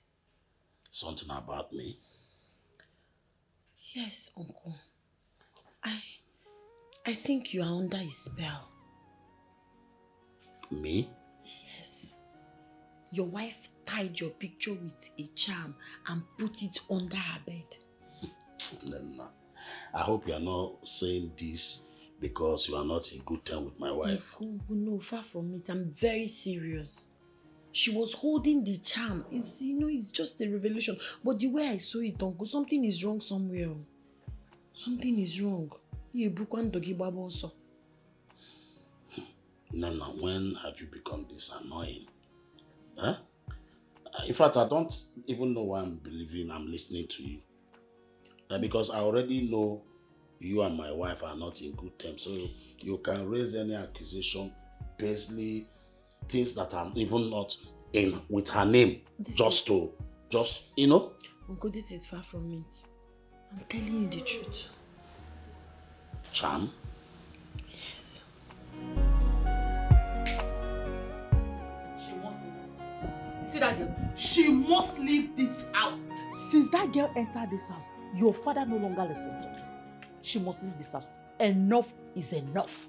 Something about me? Yes, Uncle. I think you are under his spell. Me? Yes. Your wife tied your picture with a charm and put it under her bed. Nena, I hope you are not saying this because you are not in good time with my wife. No, far from it. I'm very serious. She was holding the charm. It's just a revelation. But the way I saw it, Uncle, something is wrong somewhere. Something is wrong. Nana, when have you become this annoying? Huh? In fact, I don't even know why I'm listening to you. Because I already know you and my wife are not in good terms. So you can raise any accusation, basically things that are even not in with her name just you know. Uncle, this is far from it. I'm telling you the truth. Charm? Yes. She must leave this house. You see that girl? She must leave this house. Since that girl entered this house, your father no longer listens to her. She must leave this house. Enough is enough.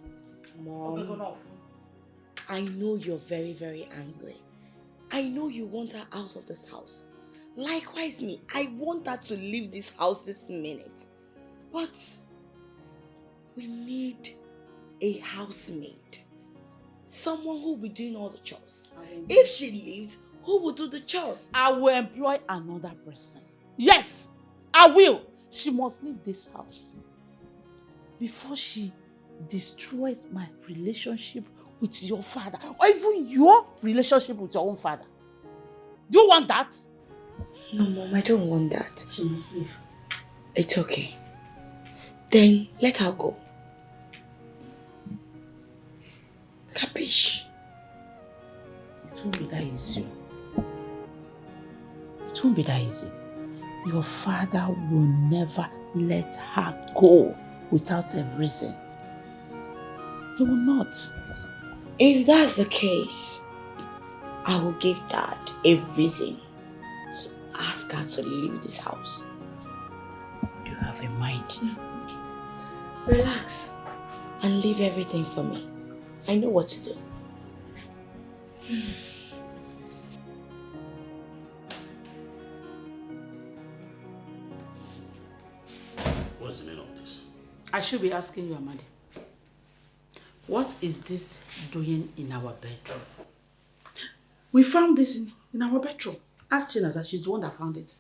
Mom, Okay, enough. I know you're very, very angry. I know you want her out of this house. Likewise me, I want her to leave this house this minute. But we need a housemaid. Someone who will be doing all the chores. If she leaves, who will do the chores? I will employ another person. Yes, I will. She must leave this house before she destroys my relationship with your father, or even your relationship with your own father. Do you want that? No, Mom, I don't want that. She must leave. It's okay. Then let her go. Capiche? It won't be that easy. It won't be that easy. Your father will never let her go without a reason. He will not. If that's the case, I will give Dad a reason to ask her to leave this house. You have a mind. Relax and leave everything for me. I know what to do. What's the meaning of this? I should be asking you, Amadi. What is this doing in our bedroom? We found this in our bedroom. Ask Chinaza, she's the one that found it.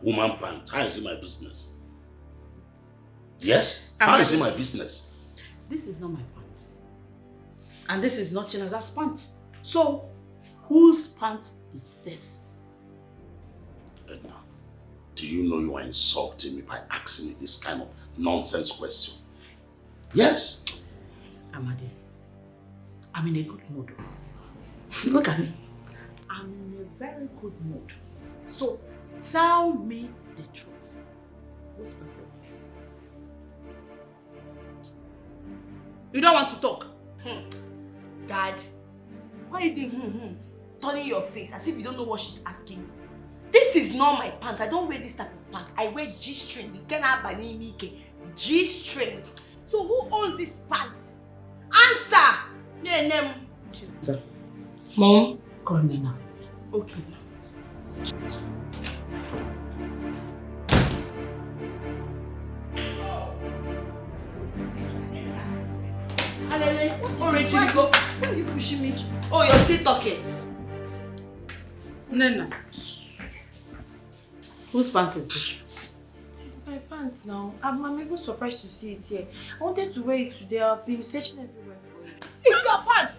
Woman pant, how is it my business? Yes? How is it my business? This is not my pant. And this is not Chinaza's pant. So, whose pant is this? Edna, do you know you are insulting me by asking me this kind of nonsense question? Yes. Amadi, I'm in a good mood. Look at me. I'm in a very good mood. So, tell me the truth. Whose pant is this? You don't want to talk? Dad, why are you doing turning your face as if you don't know what she's asking you? This is not my pants. I don't wear this type of pants. I wear G-string. G-string. So who owns this pants? Answer! Sir. Mom? Call Nena. Okay. Why are you pushing me? Oh, you're still talking. Nena. Whose pants is this? It is my pants now. I'm even surprised to see it here. I wanted to wear it today. I've been searching everywhere for it. It's your pants!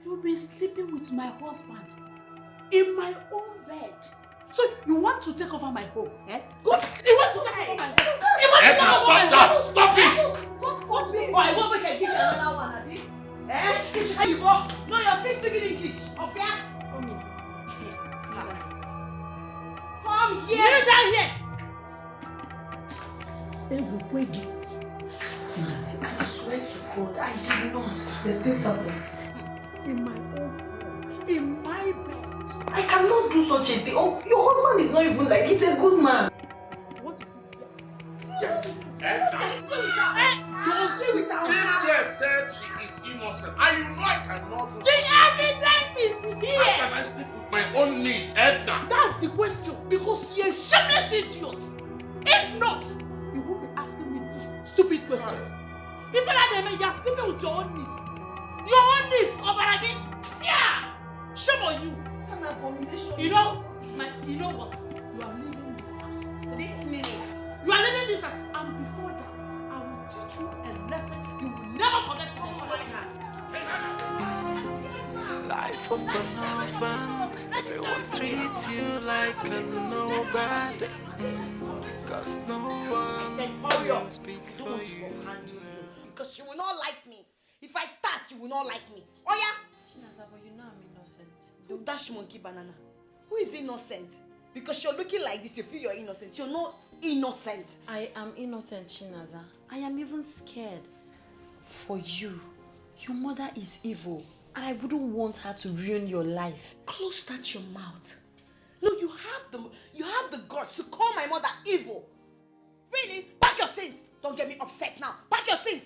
You've been sleeping with my husband in my own bed. So you want to take over my home, eh? Go! You want to take over my home? Edna, stop that! Stop it! What me? Oh, I won't make a give you another one, Abi. Eh? Teach how you go. No, you're still speaking English. Okay? Come here. Come here. Kneel down here. Nancy, I swear to God, I did not. You're still talking. In my own home, in my bed. I cannot do such a thing. Oh, your husband is not even like, he's a good man. What is Edna! Don't deal with her. This girl said she is innocent. And you know I cannot do The evidence is here. How can I sleep with my own niece, Edna? That's the question. Because you're a shameless idiot. If not, you won't be asking me this stupid question. If you're sleeping with your own niece. Your own niece, Obaragi. Yeah. Shame on you. It's an abomination. You know what? You are leaving this house. This minute. You are leaving this house. And before that, I will teach you a lesson you will never forget. Life of an orphan, everyone treats you like a nobody. Cause no one will speak for you. Because she will not like me. If I start, you will not like me. Oh yeah? Chinaza, but you know I'm innocent. Don't dash monkey banana. Who is innocent? Because you're looking like this, you feel you're innocent. You're not innocent. I am innocent, Chinaza. I am even scared. For you. Your mother is evil. And I wouldn't want her to ruin your life. Close that your mouth. No, you have the guts to call my mother evil. Really? Pack your things. Don't get me upset now. Pack your things.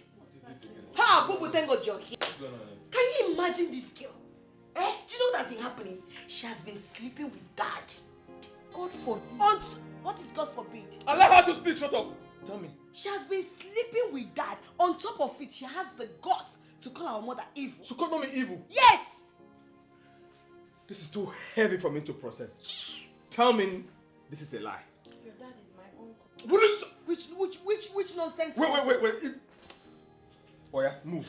Ha, Bubu, thank God you're here. Can you imagine this girl? Eh? Do you know what's been happening? She has been sleeping with Dad. God forbid. What is God forbid? Allow her to speak. Shut up. Tell me. She has been sleeping with Dad. On top of it, she has the guts to call our mother evil. She called mommy evil? Yes! This is too heavy for me to process. Tell me this is a lie. Your dad is my uncle. Which nonsense? Wait. Oh yeah, move.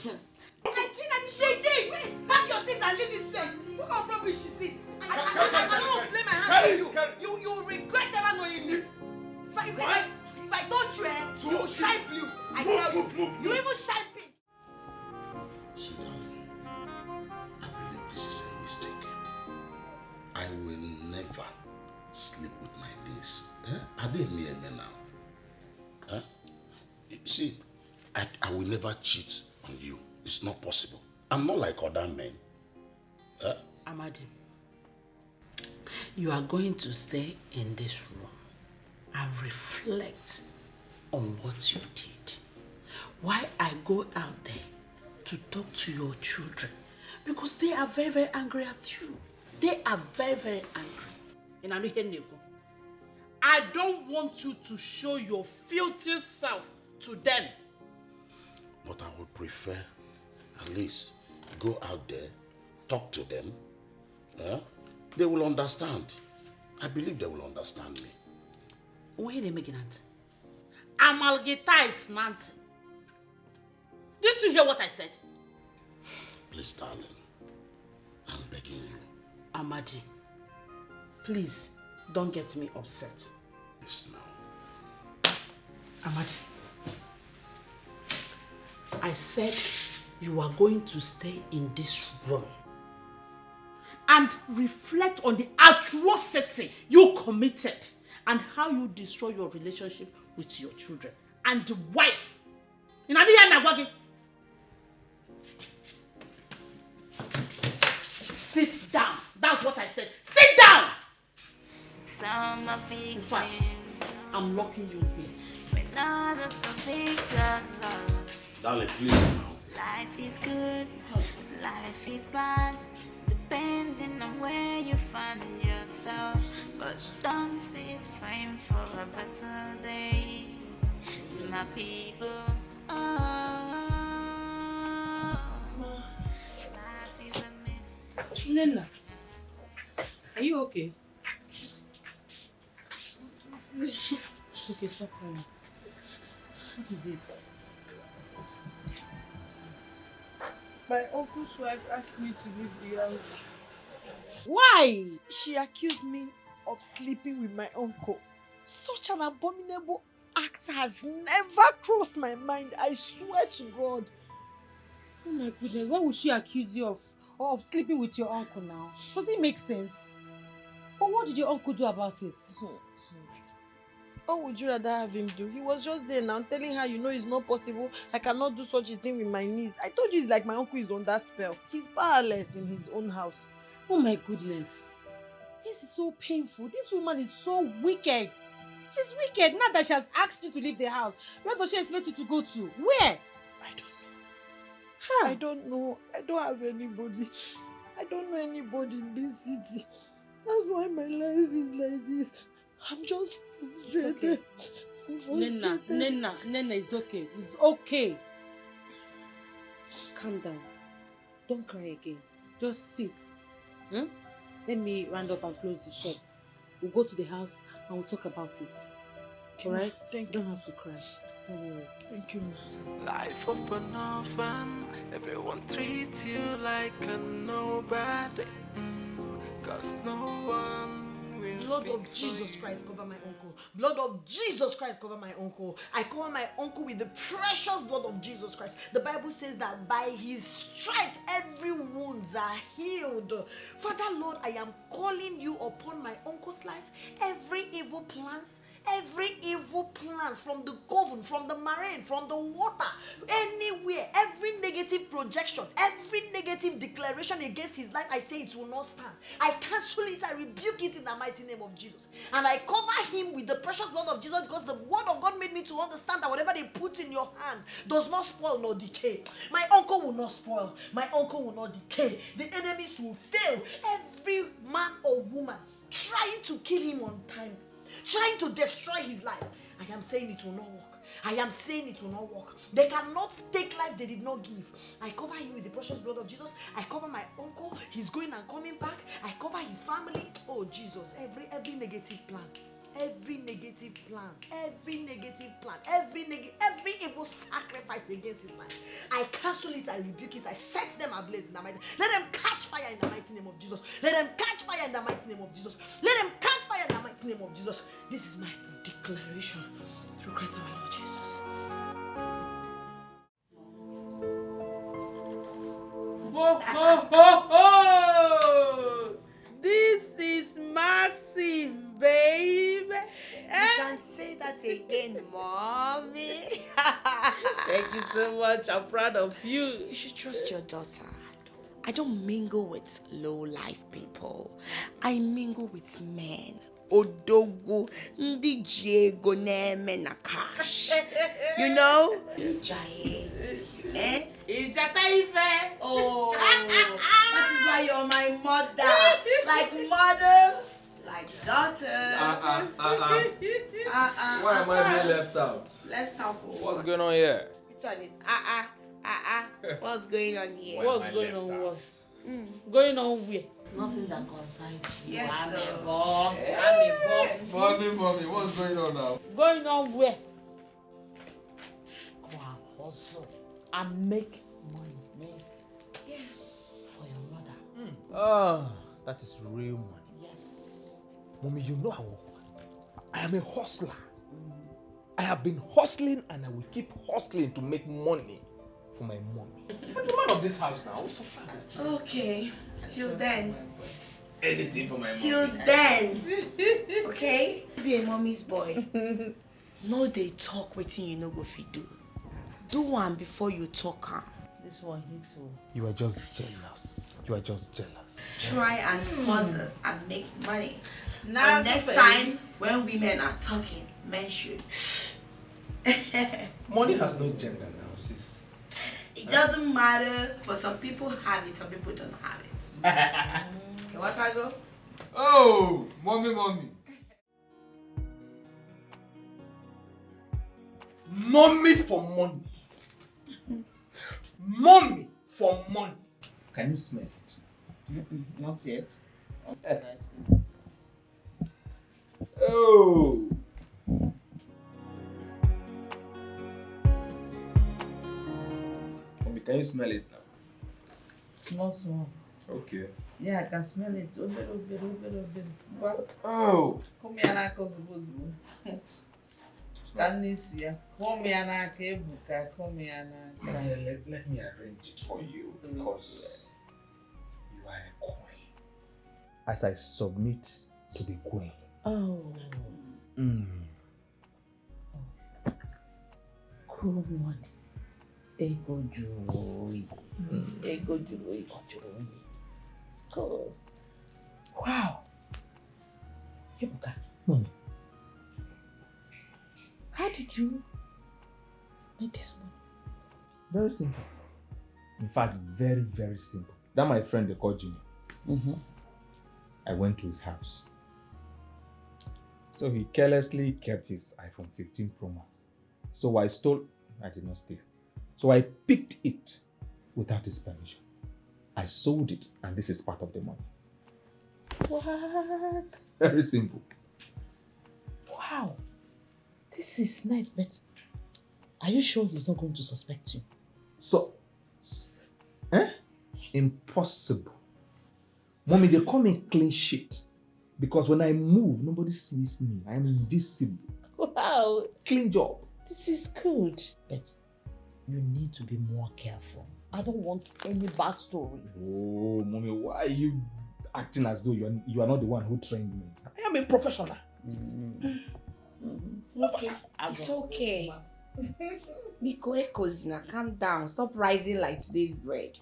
I think that she did. Pack your things and leave this place. What kind of rubbish is this? I don't want to lay my hands on you. You will regret ever knowing me. If I don't you will shine blue. I tell you. You even shine pink. See, darling, I believe this is a mistake. I will never sleep with my niece. Are they near me now? See, I will never cheat on you. It's not possible. I'm not like other men. Amadi, you are going to stay in this room and reflect on what you did. Why I go out there to talk to your children, because they are very, very angry at you. They are very, very angry. I don't want you to show your filthy self to them. But I would prefer at least go out there, talk to them. They will understand. I believe they will understand me. Why are they making that? Amalgata is Nancy. Didn't you hear what I said? Please, darling, I'm begging you. Amadi, please don't get me upset. Yes, now. Amadi, I said you are going to stay in this room and reflect on the atrocity you committed and how you destroy your relationship with your children and the wife. Sit down. That's what I said. Sit down! In fact, I'm locking you in. Darling, please now. Life is good, life is bad, depending on where you find yourself. But don't sit praying for a better day, my people. Life is a mist. Nena, are you okay? It's okay, stop crying. What is it? My uncle's wife asked me to leave the house. Why? She accused me of sleeping with my uncle. Such an abominable act has never crossed my mind. I swear to God. Oh my goodness, why would she accuse you of sleeping with your uncle now? Does it make sense? But what did your uncle do about it? What would you rather have him do? He was just there now telling her, you know, it's not possible. I cannot do such a thing with my niece. I told you it's like my uncle is on that spell. He's powerless in his own house. Oh my goodness. This is so painful. This woman is so wicked. She's wicked. Now that she has asked you to leave the house, where does she expect you to go to? Where? I don't know. I don't know. I don't have anybody. I don't know anybody in this city. That's why my life is like this. I'm just frustrated. Nena, it's okay. It's okay. Calm down. Don't cry again. Just sit. Let me round up and close the shop. We'll go to the house and we'll talk about it. Alright? Thank you. Don't have to cry. Don't worry. Thank you, Mom. Life of an orphan, everyone treats you like a nobody. Cause no one will Blood speak of Jesus Christ cover my uncle. uncle. Blood of Jesus Christ cover my uncle. I cover my uncle with the precious blood of Jesus Christ. The Bible says that by his stripes every wounds are healed. Father Lord, I am calling you upon my uncle's life. Every evil plans from the coven, from the marine, from the water, anywhere, every negative projection, every negative declaration against his life, I say it will not stand. I cancel it, I rebuke it in the mighty name of Jesus. And I cover him with the precious blood of Jesus, because the word of God made me to understand that whatever they put in your hand does not spoil nor decay. My uncle will not spoil. My uncle will not decay. The enemies will fail. Every man or woman trying to kill him on time, trying to destroy his life, I am saying it will not work. I am saying it will not work. They cannot take life they did not give. I cover him with the precious blood of Jesus. I cover my uncle. He's going and coming back. I cover his family. Oh Jesus, every negative plan. Every negative plan, every evil sacrifice against his life, I cancel it, I rebuke it, I set them ablaze in the mighty. Let them catch fire in the mighty name of Jesus. Let them catch fire in the mighty name of Jesus. Let them catch fire in the mighty name of Jesus. This is my declaration through Christ our Lord Jesus. Ho, ho, ho, ho! This is massive, babe. You can say that again, mommy. Thank you so much. I'm proud of you. You should trust your daughter. I don't mingle with low-life people. I mingle with men. Odogo, ndi Diego neme na cash. You know? Jaye. Eh? Oh, that is why you're my mother. Like mother, like daughter. Why am I being left out? Left out for What's going on here? Which one is what's going on here? What's going on? What? Going on where? Nothing that concerns you. Yes, I'm sir. a bomb. Mommy, what's going on now? Going on where? Go and hustle and make money, man. For your mother. Ah, that is real money. Yes. Mommy, you know I am a hustler. I have been hustling and I will keep hustling to make money for my mommy. I'm the man of this house now. What's so fast? Okay, till then. Anything for my Till mommy. then. Okay? Be a mommy's boy. No, they talk wetin you no go fit do. Do one before you talk am. This one hits you. You are just jealous. You are just jealous. Try and hustle and make money. Now, But next time, when women are talking, men should. Money has no gender now, sis. It doesn't matter, but some people have it, some people don't have it. Okay, what I go? Oh, mommy. Mommy for money. Mommy for money. Can you smell it? Not yet. Oh. Mommy, can you smell it now? Small. Okay. Yeah, I can smell it. A little bit. Oh. Come here now, Kozubozubo. Can you see? Come here now, Kebuka. Come here now. Let me arrange it for you because you are a queen. As I submit to the queen. Oh. Cool one. Ego joy. Ego joy. It's cool. Wow. Kebuka. How did you make this money? Very simple. In fact, very, very simple. That my friend they call Jimmy. I went to his house. So he carelessly kept his iPhone 15 Pro Max. So I did not steal. So I picked it without his permission. I sold it and this is part of the money. What? Very simple. Wow. This is nice, but are you sure he's not going to suspect you? So, impossible. Mommy, they call me clean sheet. Because when I move, nobody sees me. I am invisible. Wow, Clean job. this is good. But you need to be more careful. I don't want any bad story. Oh, mommy, why are you acting as though you are not the one who trained me? I am a professional. Okay, it's okay. Biko Ekozina, calm down. Stop rising like today's bread.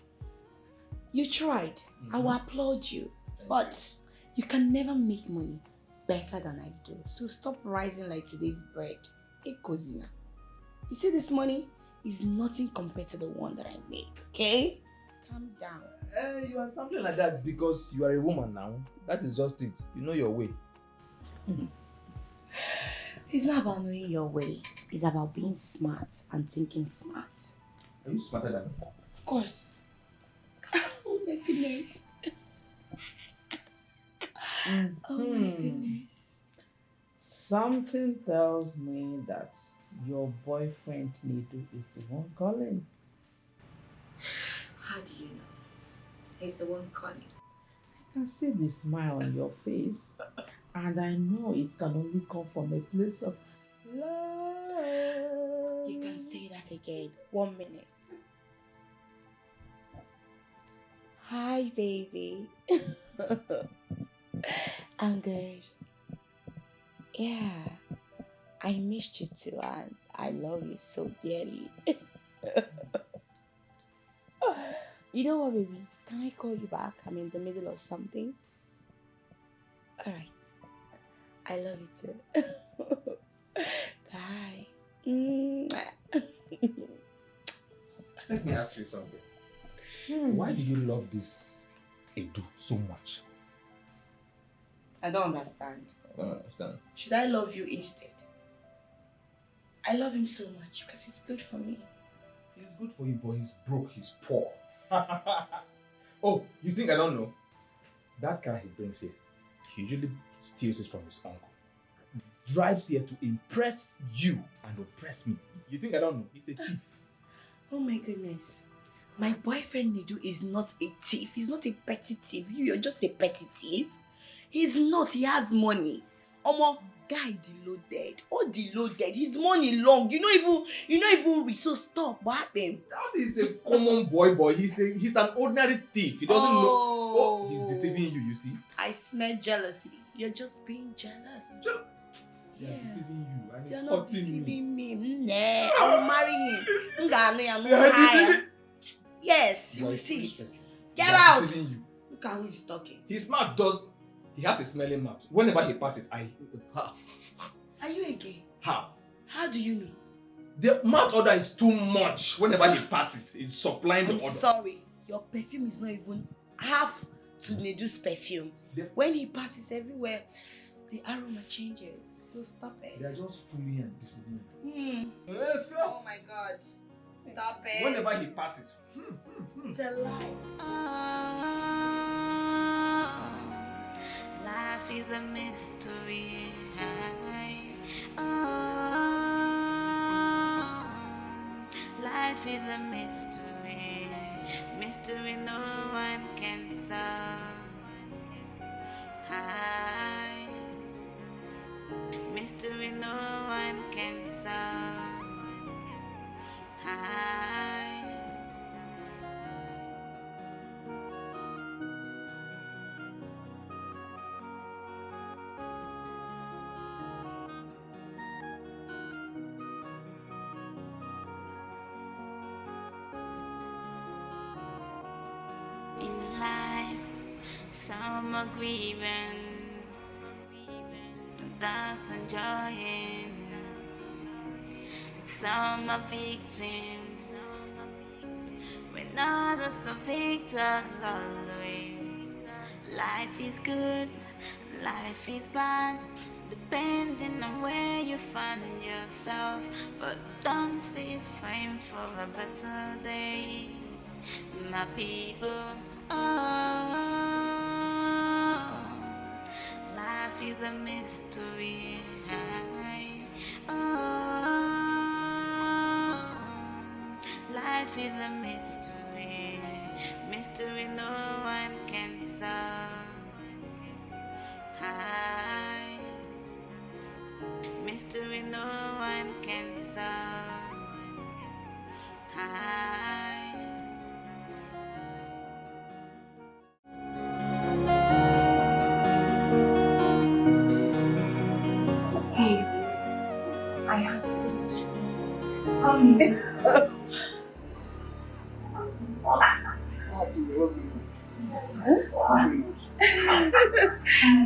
You tried. I will applaud you. But you can never make money better than I do. So stop rising like today's bread. Ekozina. You see this money is nothing compared to the one that I make, okay? Calm down. You are something like that because you are a woman now. That is just it. You know your way. It's not about knowing your way. It's about being smart and thinking smart. Are you smarter than me? Of course. Oh my goodness. Oh my goodness. Something tells me that your boyfriend Nidu is the one calling. How do you know? He's the one calling. I can see the smile on your face, and I know it can only come from a place of love. You can say that again. 1 minute. Hi, baby. I'm good. Yeah, I missed you too, and I love you so dearly. You know what, baby? Can I call you back? I'm in the middle of something. All right. I love you too. Bye. Let me ask you something. Why do you love this Edu so much? I don't understand. I don't understand. Should I love you instead? I love him so much because he's good for me. He's good for you, but he's broke, he's poor. Oh, you think I don't know? That car he brings here, he usually steals it from his uncle. Drives here to impress you and oppress me. You think I don't know? He's a thief. Oh my goodness. My boyfriend Nidu is not a thief. He's not a petty thief. You're just a petty thief. He's not. He has money. Omo, guy deloaded. Oh, deloaded. His money long. You know even rich. So stop. What happened? That is a common boy. He's an ordinary thief. He doesn't know. Oh, he's deceiving you, you see? I smell jealousy. You're just being jealous. Yeah, deceiving you. And You're he's not hurting deceiving me. me. Nah, I will marry him. Yes, you will see it. Get out. Look at who he's talking. His mouth he has a smelling mouth. Whenever he passes, how? Are you a gay? How? How do you know? The mouth odor is too much. Whenever he passes, it's supplying the I'm odor. sorry. Your perfume is not even half to Nedu's perfume. When he passes everywhere, the aroma changes. So stop it. They are just fooling and deceiving you. Oh my God. Stop it. Whenever he passes. It's a lie. Life is a mystery. Life is a mystery. Mystery no one can solve. Mystery no one can solve. In life, some are grieving, that's enjoying. Some are victims, when others are victors always. Life is good, life is bad, depending on where you find yourself. But don't cease praying for a better day, my people. Life is a mystery. Life is a mystery. Mystery no one can solve. High mystery no one can solve. High. Baby, I had so much fun.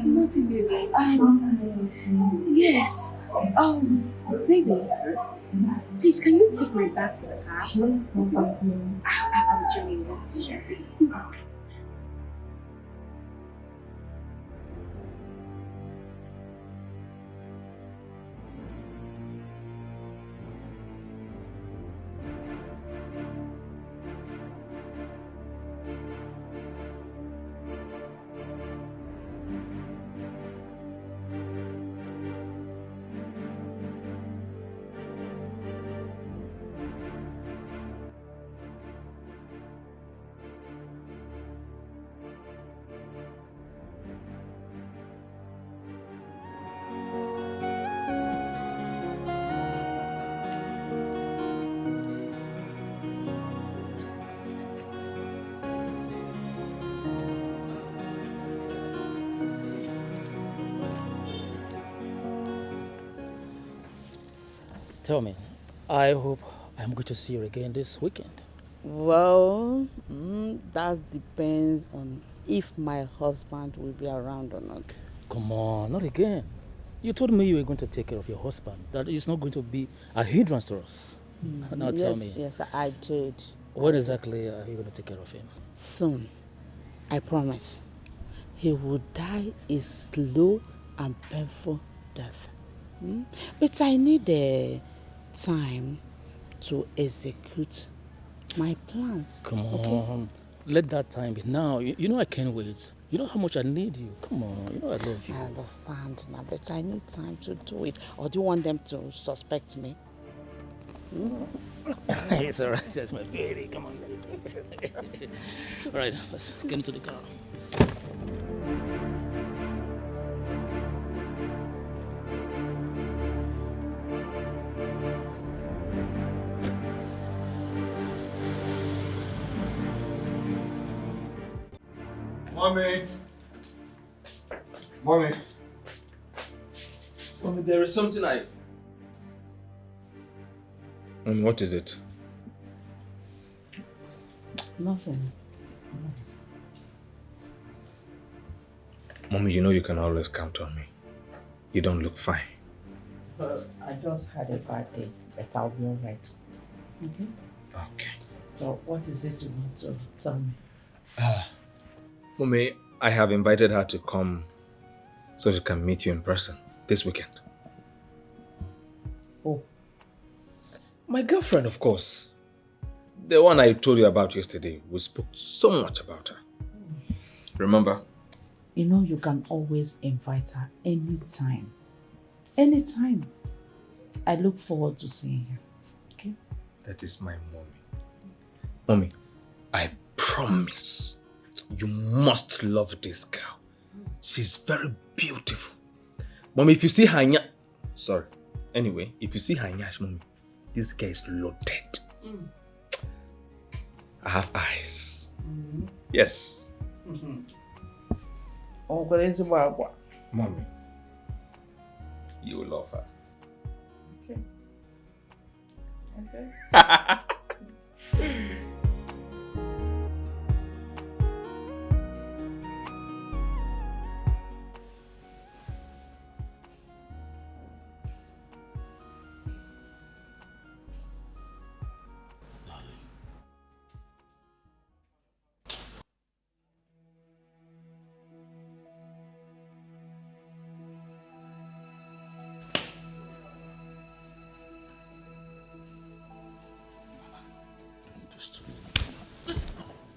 Nothing, baby. Yes. Baby, please, can you take my bag to the car? I'm joining you. Sure. Tell me, I hope I'm going to see you again this weekend. Well, that depends on if my husband will be around or not. Come on, not again. You told me you were going to take care of your husband. That is not going to be a hindrance to us. Now tell me. Yes, I did. When exactly are you going to take care of him? Soon. I promise. He will die a slow and painful death. But I need time to execute my plans. Come on. Okay? Let that time be now. You know I can't wait. You know how much I need you. Come on. You know I love you. I understand now, but I need time to do it. Or do you want them to suspect me? It's all right. That's my baby. Come on. All right. Let's get into the car. Mommy! Mommy! Mommy, there is something Mommy, what is it? Nothing. Mommy, you know you can always count on me. You don't look fine. I just had a bad day, but I'll be all right. Okay? Okay. So what is it you want to tell me? Mommy, I have invited her to come so she can meet you in person this weekend. Oh. My girlfriend, of course. The one I told you about yesterday. We spoke so much about her. Remember? You know you can always invite her anytime. Anytime. I look forward to seeing you. Okay? That is my mommy. Mommy, I promise you must love this girl. She's very beautiful. Mommy, if you see her sorry. Anyway, if you see her nyash, Mommy, this girl is loaded. I have eyes. Yes. Oh, Mommy, you will love her. Okay. Okay.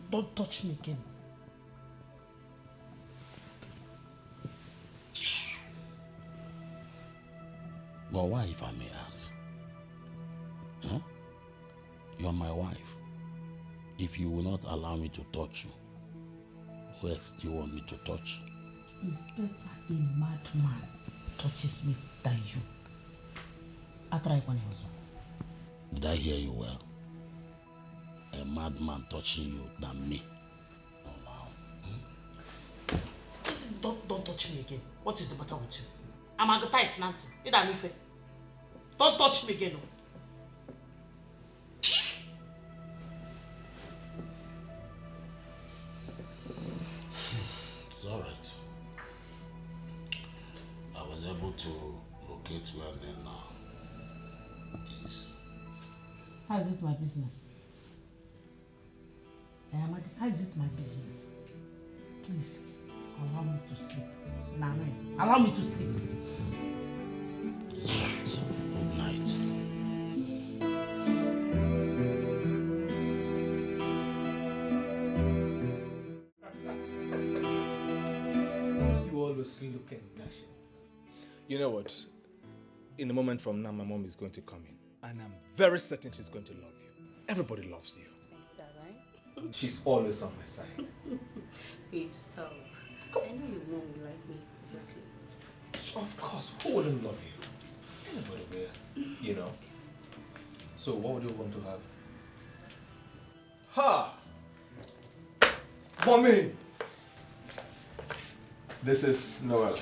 Don't touch me again. But why, if I may ask? Huh? You're my wife. If you will not allow me to touch you, who else do you want me to touch? It's better a madman touches me than you. I try one else. Did I hear you well? A madman touching you than me. Oh, wow. Don't touch me again. What is the matter with you? I'm Agatha Nancy. Don't touch me again. No. It's all right. I was able to locate where Nena is. How is it my business? How is it my business? Please, allow me to sleep. Nana, allow me to sleep. Good night. You always looking dashing. You know what? In a moment from now, my mom is going to come in. And I'm very certain she's going to love you. Everybody loves you. That, right? She's always on my side. Babe, stop. I know your mom will like me, obviously. Of course, who wouldn't love you? Anybody will, you know. So what would you want to have? Ha! Mommy! This is Noella.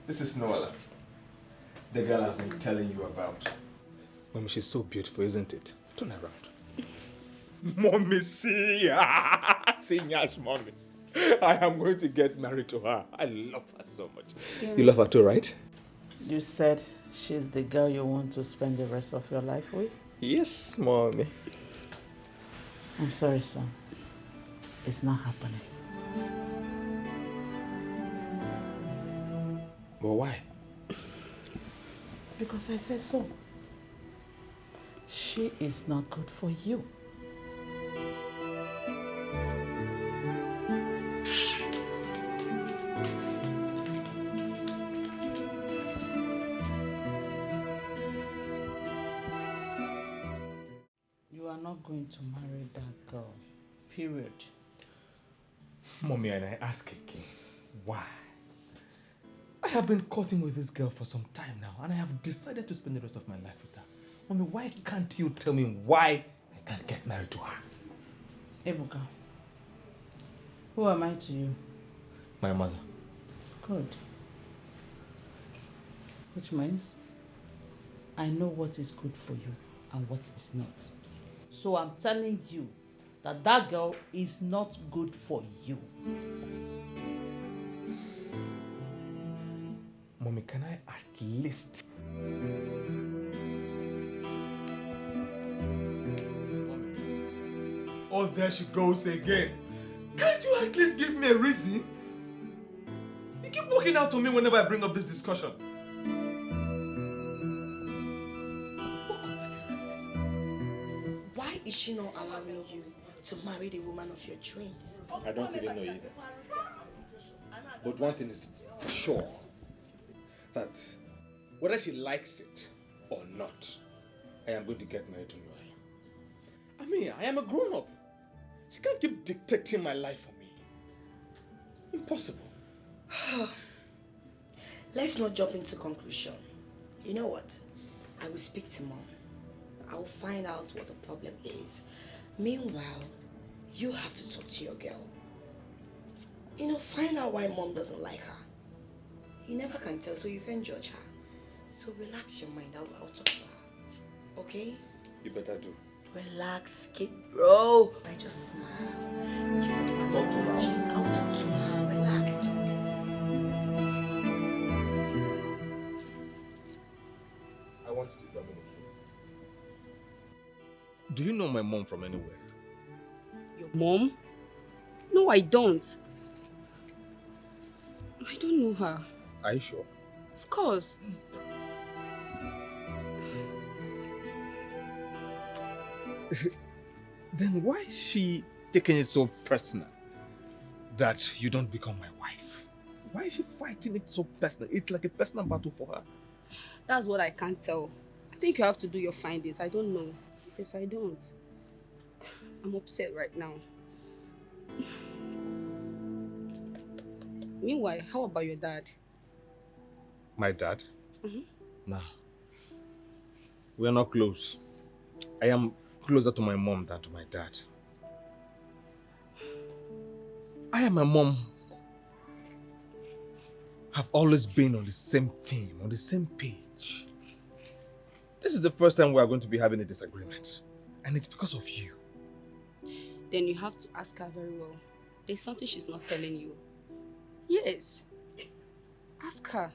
This is Noella. The girl I've been telling you about. Mommy, she's so beautiful, isn't it? Turn around. Mommy, see? See, yes, Mommy. I am going to get married to her. I love her so much. Yeah. You love her too, right? You said she's the girl you want to spend the rest of your life with? Yes, Mommy. I'm sorry, son. It's not happening. But why? Because I said so. She is not good for you. You are not going to marry that girl. Period. Mommy, and I ask again, why? I have been courting with this girl for some time now, and I have decided to spend the rest of my life with her. Mommy, why can't you tell me why I can't get married to her? Ebuka, who am I to you? My mother. Good. Which means I know what is good for you and what is not. So I'm telling you that that girl is not good for you. Mommy, can I at least... Oh, there she goes again. Can't you at least give me a reason? You keep walking out to me whenever I bring up this discussion. What could be the reason? Why is she not allowing you to marry the woman of your dreams? I don't even know either. But one thing is for sure, that whether she likes it or not, I am going to get married to Noella. I mean, I am a grown-up. She can't keep dictating my life for me. Impossible. Let's not jump into conclusion. You know what? I will speak to Mom. I will find out what the problem is. Meanwhile, you have to talk to your girl. You know, find out why Mom doesn't like her. You never can tell, so you can judge her. So relax your mind. I'll talk to her. Okay? You better do. Relax, kid, bro. I just smile. I'll talk to her. Relax. I want you to tell me the truth. Do you know my mom from anywhere? Your mom? No, I don't. I don't know her. Are you sure? Of course. Then why is she taking it so personal that you don't become my wife? Why is she fighting it so personal? It's like a personal battle for her. That's what I can't tell. I think you have to do your findings. I don't know. Yes, I don't. I'm upset right now. Meanwhile, how about your dad? My dad? Mm-hmm. Nah. We are not close. I am closer to my mom than to my dad. I and my mom have always been on the same team, on the same page. This is the first time we are going to be having a disagreement. And it's because of you. Then you have to ask her very well. There's something she's not telling you. Yes. Ask her.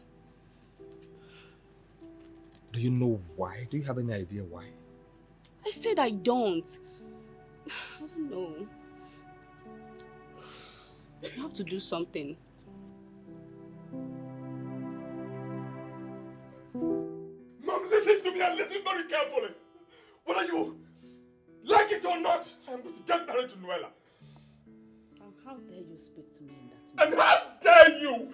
Do you know why? Do you have any idea why? I said I don't. I don't know. You have to do something. Mom, listen to me and listen very carefully. Whether you like it or not, I am going to get married to Noella. How dare you speak to me in that manner? And how dare you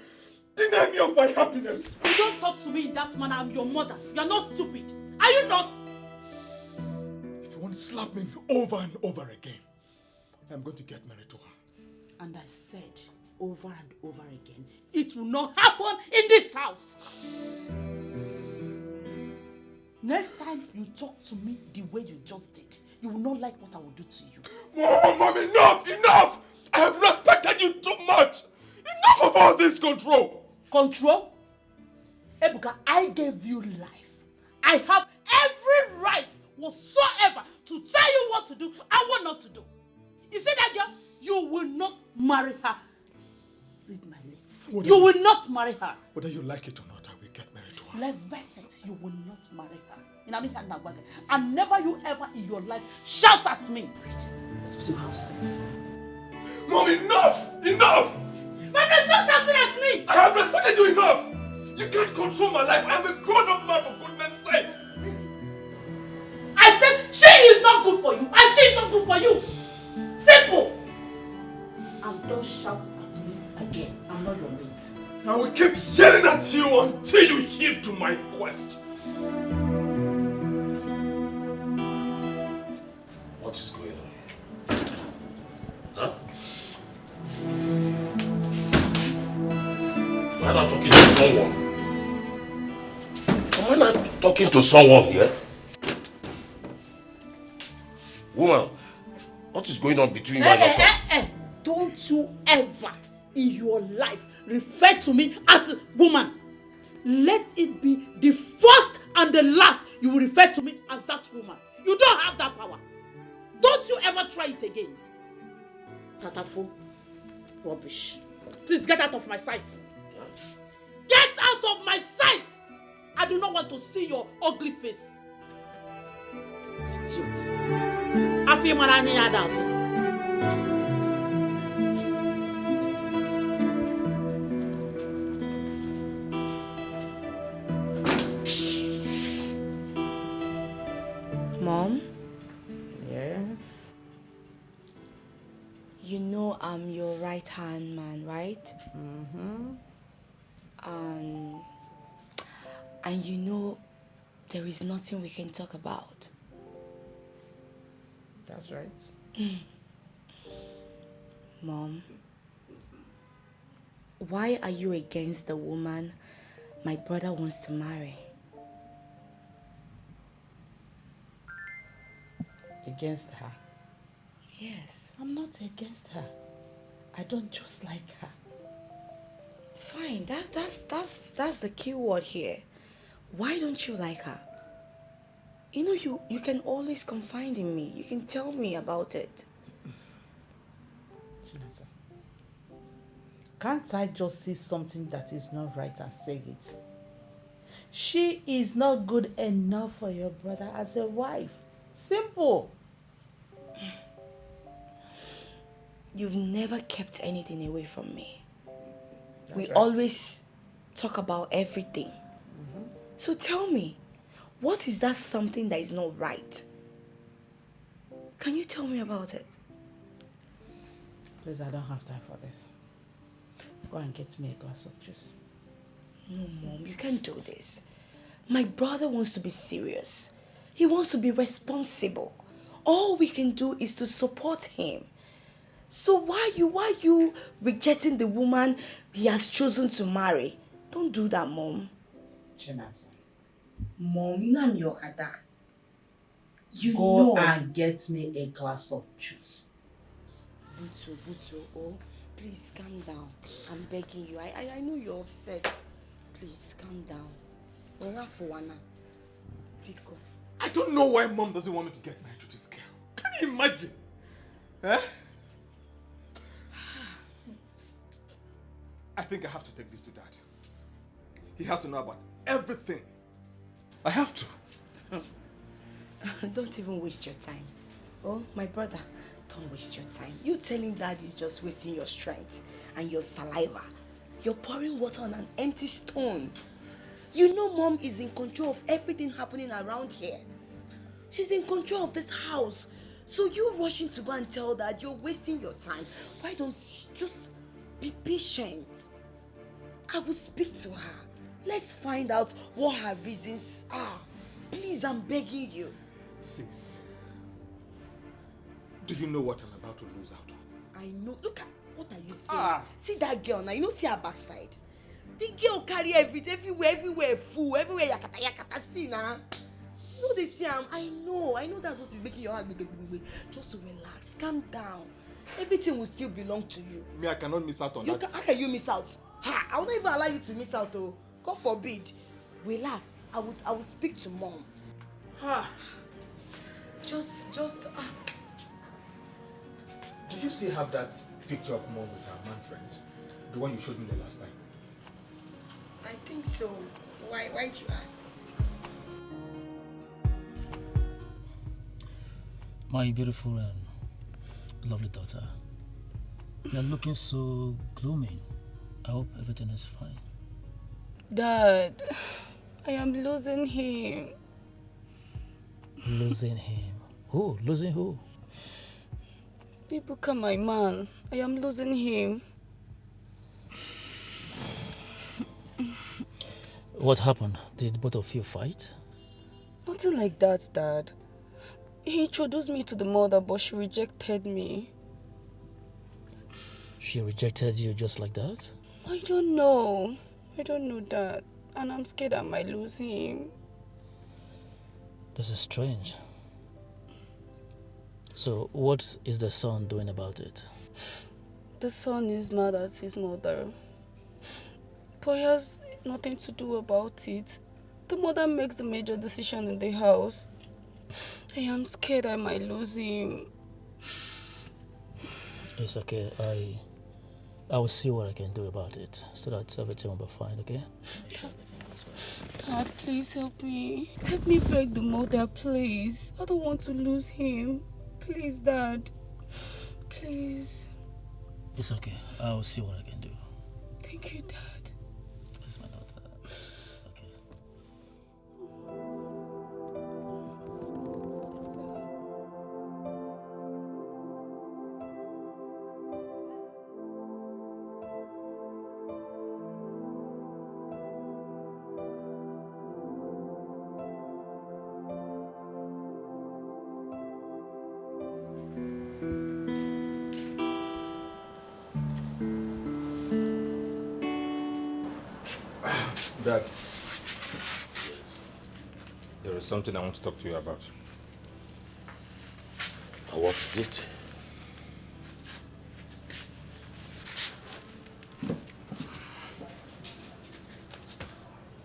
deny me of my happiness? You don't talk to me in that manner. I'm your mother. You're not stupid. Are you not? If you want to slap me over and over again, I'm going to get married to her. And I said over and over again, it will not happen in this house. Next time you talk to me the way you just did, you will not like what I will do to you. Mom, enough! Enough! I have respected you too much! Enough of all this control! Control? Ebuka, I gave you life. I have every right whatsoever to tell you what to do and what not to do. You see that girl? You will not marry her. Read my lips. You will not marry her. Whether you like it or not, I will get married to her. Let's bet it. You will not marry her. And never you ever in your life shout at me. You have sense. Mom, enough! Enough! My friend's not shouting at me! I have respected you enough! You can't control my life. I am a grown-up man, for goodness sake! I said she is not good for you and she is not good for you. Simple! And don't shout at me again. I'm not your mate. I will keep yelling at you until you heed to my quest. What is going on here? Huh? Am I not talking to someone? Am I not talking to someone here? Woman, what is going on between you and your son? Don't you ever in your life refer to me as a woman. Let it be the first and the last you will refer to me as that woman. You don't have that power. Don't you ever try it again. Tatafo. Rubbish. Please get out of my sight. Get out of my sight! I do not want to see your ugly face. Idiot. I feel marani adults. Mom? Yes? You know I'm your right-hand man, right? Mm-hmm. And you know there is nothing we can talk about. That's right. Mom, why are you against the woman my brother wants to marry? Against her? Yes. I'm not against her. I don't just like her. Fine, that's the key word here. Why don't you like her? You know, you can always confide in me. You can tell me about it. Can't I just see something that is not right and say it? She is not good enough for your brother as a wife. Simple. You've never kept anything away from me. We right. always talk about everything. So tell me, what is that something that is not right? Can you tell me about it? Please, I don't have time for this. Go and get me a glass of juice. No, Mom, you can't do this. My brother wants to be serious. He wants to be responsible. All we can do is to support him. So why you rejecting the woman he has chosen to marry? Don't do that, Mom. Chinasa, Mom, you know I'm your Ada. You go know. and get me a glass of juice. Buto, oh, please calm down. I'm begging you. I know you're upset. Please calm down. I don't know why Mom doesn't want me to get married to this girl. Can you imagine? Eh? I think I have to take this to Dad. He has to know about everything. I have to. Don't even waste your time. Oh, my brother, don't waste your time. You telling Dad is just wasting your strength and your saliva. You're pouring water on an empty stone. You know Mom is in control of everything happening around here. She's in control of this house. So you rushing to go and tell Dad you're wasting your time. Why don't you just be patient? I will speak to her. Let's find out what her reasons are. Please, I'm begging you. Sis, do you know what I'm about to lose out on? I know. Look at, what are you saying? See that girl now, you don't see her backside. The girl carry everything, everywhere, fool, everywhere, yakata, see now. You know they see him. I know that's what is making your heart be. Just relax, calm down. Everything will still belong to you. Me, I cannot miss out on that. How can you miss out? I will not even allow you to miss out, oh. God forbid. Relax. I will speak to Mom. Just. Do you still have that picture of Mom with her man friend? The one you showed me the last time? I think so. Why do you ask? My beautiful and lovely daughter, you're looking so gloomy. I hope everything is fine. Dad, I am losing him. Losing him? Who? Losing who? Ibuka, my man. I am losing him. What happened? Did both of you fight? Nothing like that, Dad. He introduced me to the mother, but she rejected me. She rejected you just like that? I don't know, Dad. And I'm scared I might lose him. This is strange. So, what is the son doing about it? The son is mad at his mother. But he has nothing to do about it. The mother makes the major decision in the house. I am scared I might lose him. It's okay. I will see what I can do about it so that everything will be fine, okay? Dad, please help me. Help me beg the mother, please. I don't want to lose him. Please, Dad. Please. It's okay. I will see what I can do. Thank you, Dad. It's my daughter. It's okay. Dad. Yes. There is something I want to talk to you about. What is it?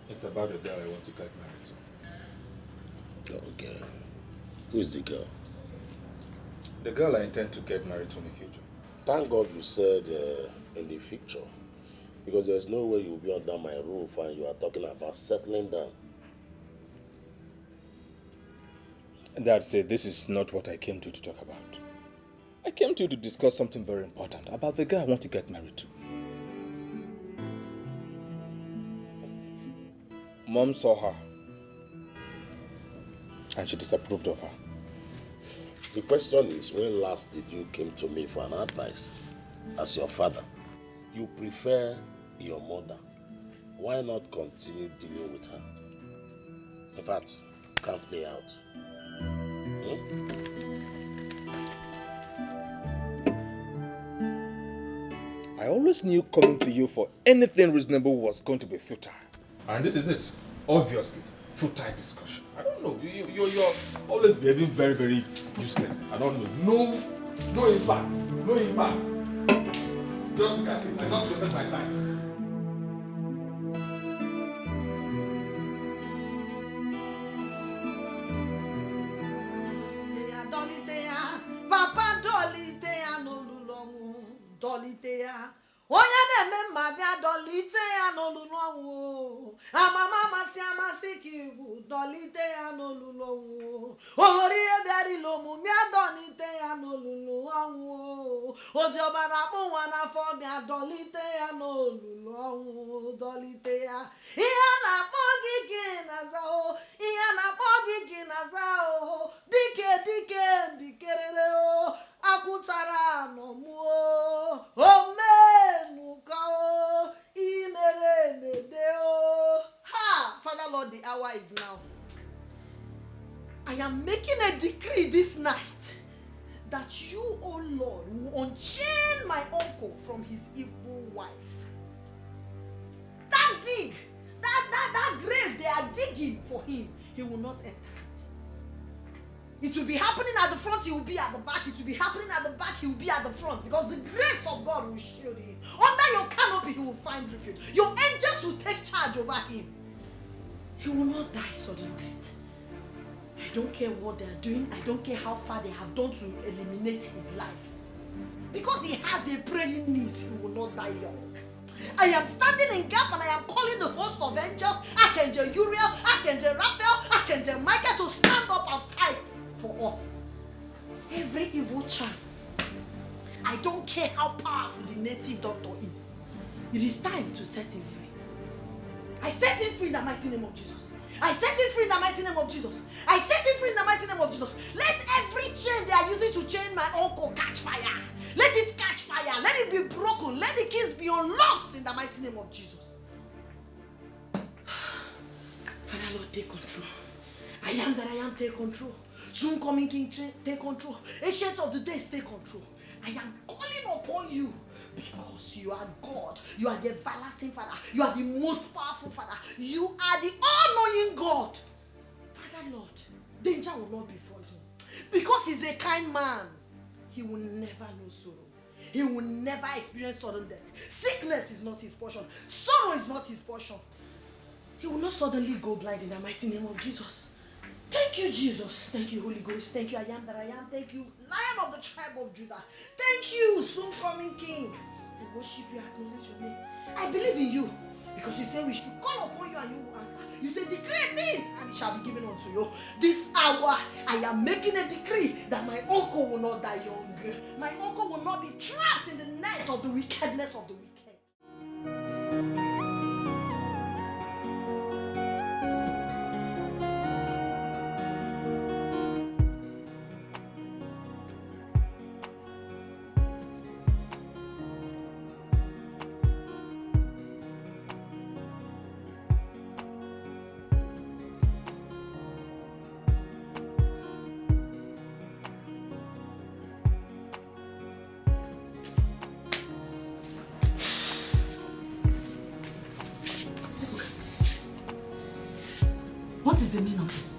It's about a girl I want to get married to. Oh, girl. Who is the girl? The girl I intend to get married to in the future. Thank God you said in the future. Because there's no way you'll be under my roof and you are talking about settling down. Dad said this is not what I came to talk about. I came to discuss something very important about the girl I want to get married to. Mom saw her and she disapproved of her. The question is, when last did you came to me for an advice? As your father, you prefer your mother. Why not continue dealing with her? In fact, count me out. I always knew coming to you for anything reasonable was going to be futile. And this is it. Obviously, futile discussion. I don't know. You're always behaving very, very useless. I don't know. No impact. No impact. Just look at it. I just wasted my time. Papa Dolitea no lulongu, Dolitea. Oya na-eme mma bịa dọlite ya n'olulu ọnwụ. Amama masị amasị ka iwu dọlite ya n'olulu ọnwụ. Olori ihe bịara ile omume bịa dọlite ya n'olulu ọnwụ. Oji ọbara akpụ nwa n'afọ bịa dọlite ya n'olulu ọnwụ. Dọlite ya. Ihe na-akpọ gị gị na-aza o. Ihe na-akpọ gị gị na-aza o. Dike dikerere o. Akụtara n'ọmụọ. Omenuka o. Imere nede o. Ha! Father Lord, the hour is now. I am making a decree this night that you, O Lord, will unchain my uncle from his evil wife. That dig, that grave they are digging for him, he will not enter. It will be happening at the front, he will be at the back. It will be happening at the back, he will be at the front. Because the grace of God will shield him. Under your canopy, he will find refuge. Your angels will take charge over him. He will not die sudden death. I don't care what they are doing. I don't care how far they have done to eliminate his life. Because he has a praying niece, he will not die young. I am standing in gap and I am calling the host of angels, Archangel Uriel, Archangel Raphael, Archangel Michael to stand up and fight for us. Every evil charm. I don't care how powerful the native doctor is. It is time to set him free. I set him free in the mighty name of Jesus. I set him free in the mighty name of Jesus. I set him free in the mighty name of Jesus. Let every chain they are using to chain my uncle catch fire. Let it catch fire. Let it be broken. Let the keys be unlocked in the mighty name of Jesus. Father Lord, take control. I am that I am, take control. Soon coming King, take control. Ancient of the days, take control. I am calling upon you because you are God. You are the everlasting Father. You are the most powerful Father. You are the all-knowing God. Father Lord, danger will not befall him. Because he's a kind man, he will never know sorrow. He will never experience sudden death. Sickness is not his portion. Sorrow is not his portion. He will not suddenly go blind in the mighty name of Jesus. Thank you, Jesus. Thank you, Holy Ghost. Thank you, I am that I am. Thank you, Lion of the tribe of Judah. Thank you, soon coming King. I worship you, I acknowledge your name. I believe in you because you say we should call upon you and you will answer. You say decree a thing and it shall be given unto you. This hour, I am making a decree that my uncle will not die young. My uncle will not be trapped in the net of the wickedness of the wicked. What is the meaning of this?